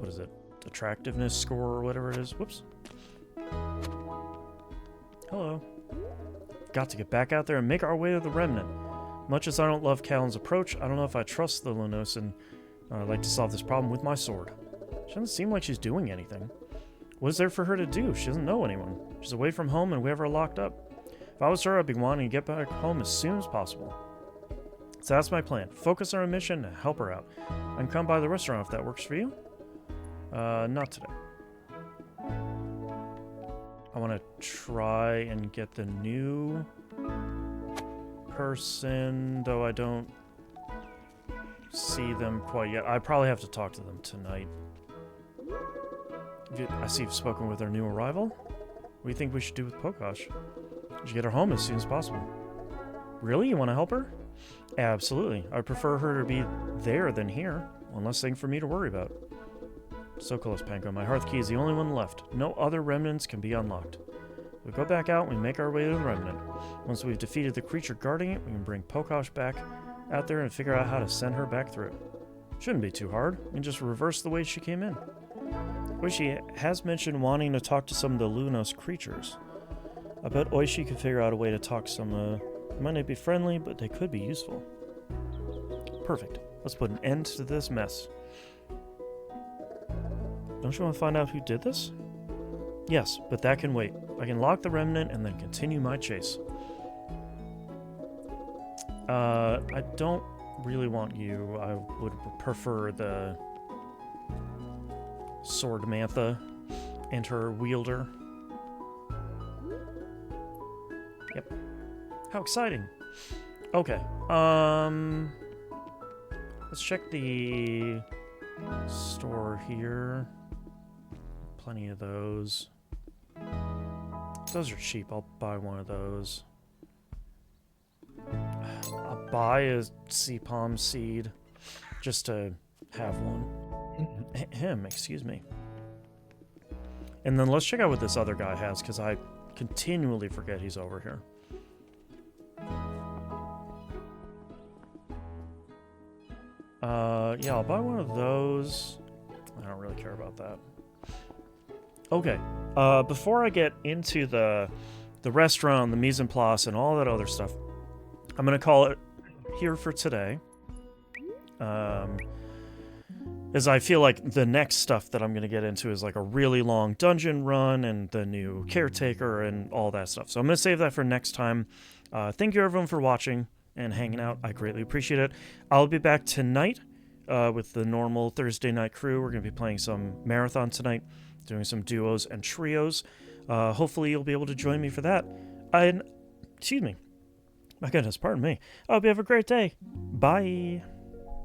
is it? Attractiveness score or whatever it is. Whoops. Hello. Got to get back out there and make our way to the Remnant. Much as I don't love Callan's approach, I don't know if I trust the Lunosin. I'd like to solve this problem with my sword. She doesn't seem like she's doing anything. What is there for her to do? She doesn't know anyone. She's away from home and we have her locked up. If I was her, I'd be wanting to get back home as soon as possible. So that's my plan. Focus on our mission and help her out. I can come by the restaurant if that works for you. Not today. I want to try and get the new person, though I don't see them quite yet. I probably have to talk to them tonight. I see you've spoken with our new arrival. What do you think we should do with Pogosh? We should get her home as soon as possible. Really? You want to help her? Absolutely. I prefer her to be there than here. One less thing for me to worry about. So close, Panko. My hearth key is the only one left. No other remnants can be unlocked. We go back out and we make our way to the remnant. Once we've defeated the creature guarding it, we can bring Pogosh back out there and figure out how to send her back through. Shouldn't be too hard. You can just reverse the way she came in. Oishi has mentioned wanting to talk to some of the Lunos creatures. I bet Oishi could figure out a way to talk to some, they might not be friendly, but they could be useful. Perfect. Let's put an end to this mess. Don't you want to find out who did this? Yes, but that can wait. I can lock the remnant and then continue my chase. I don't really want you. I would prefer the Sword Mantha and her wielder. Yep. How exciting. Okay. Let's check the store here. Plenty of those. Those are cheap. I'll buy one of those. I'll buy a sea palm seed just to have one. Excuse me. And then let's check out what this other guy has, because I continually forget he's over here. Yeah, I'll buy one of those. I don't really care about that. Okay, before I get into the restaurant, the mise en place, and all that other stuff, I'm going to call it here for today. As I feel like the next stuff that I'm going to get into is like a really long dungeon run and the new caretaker and all that stuff. So I'm going to save that for next time. Thank you everyone for watching and hanging out. I greatly appreciate it. I'll be back tonight with the normal Thursday night crew. We're going to be playing some marathon tonight, doing some duos and trios. Hopefully you'll be able to join me for that. Excuse me. My goodness, pardon me. I hope you have a great day. Bye.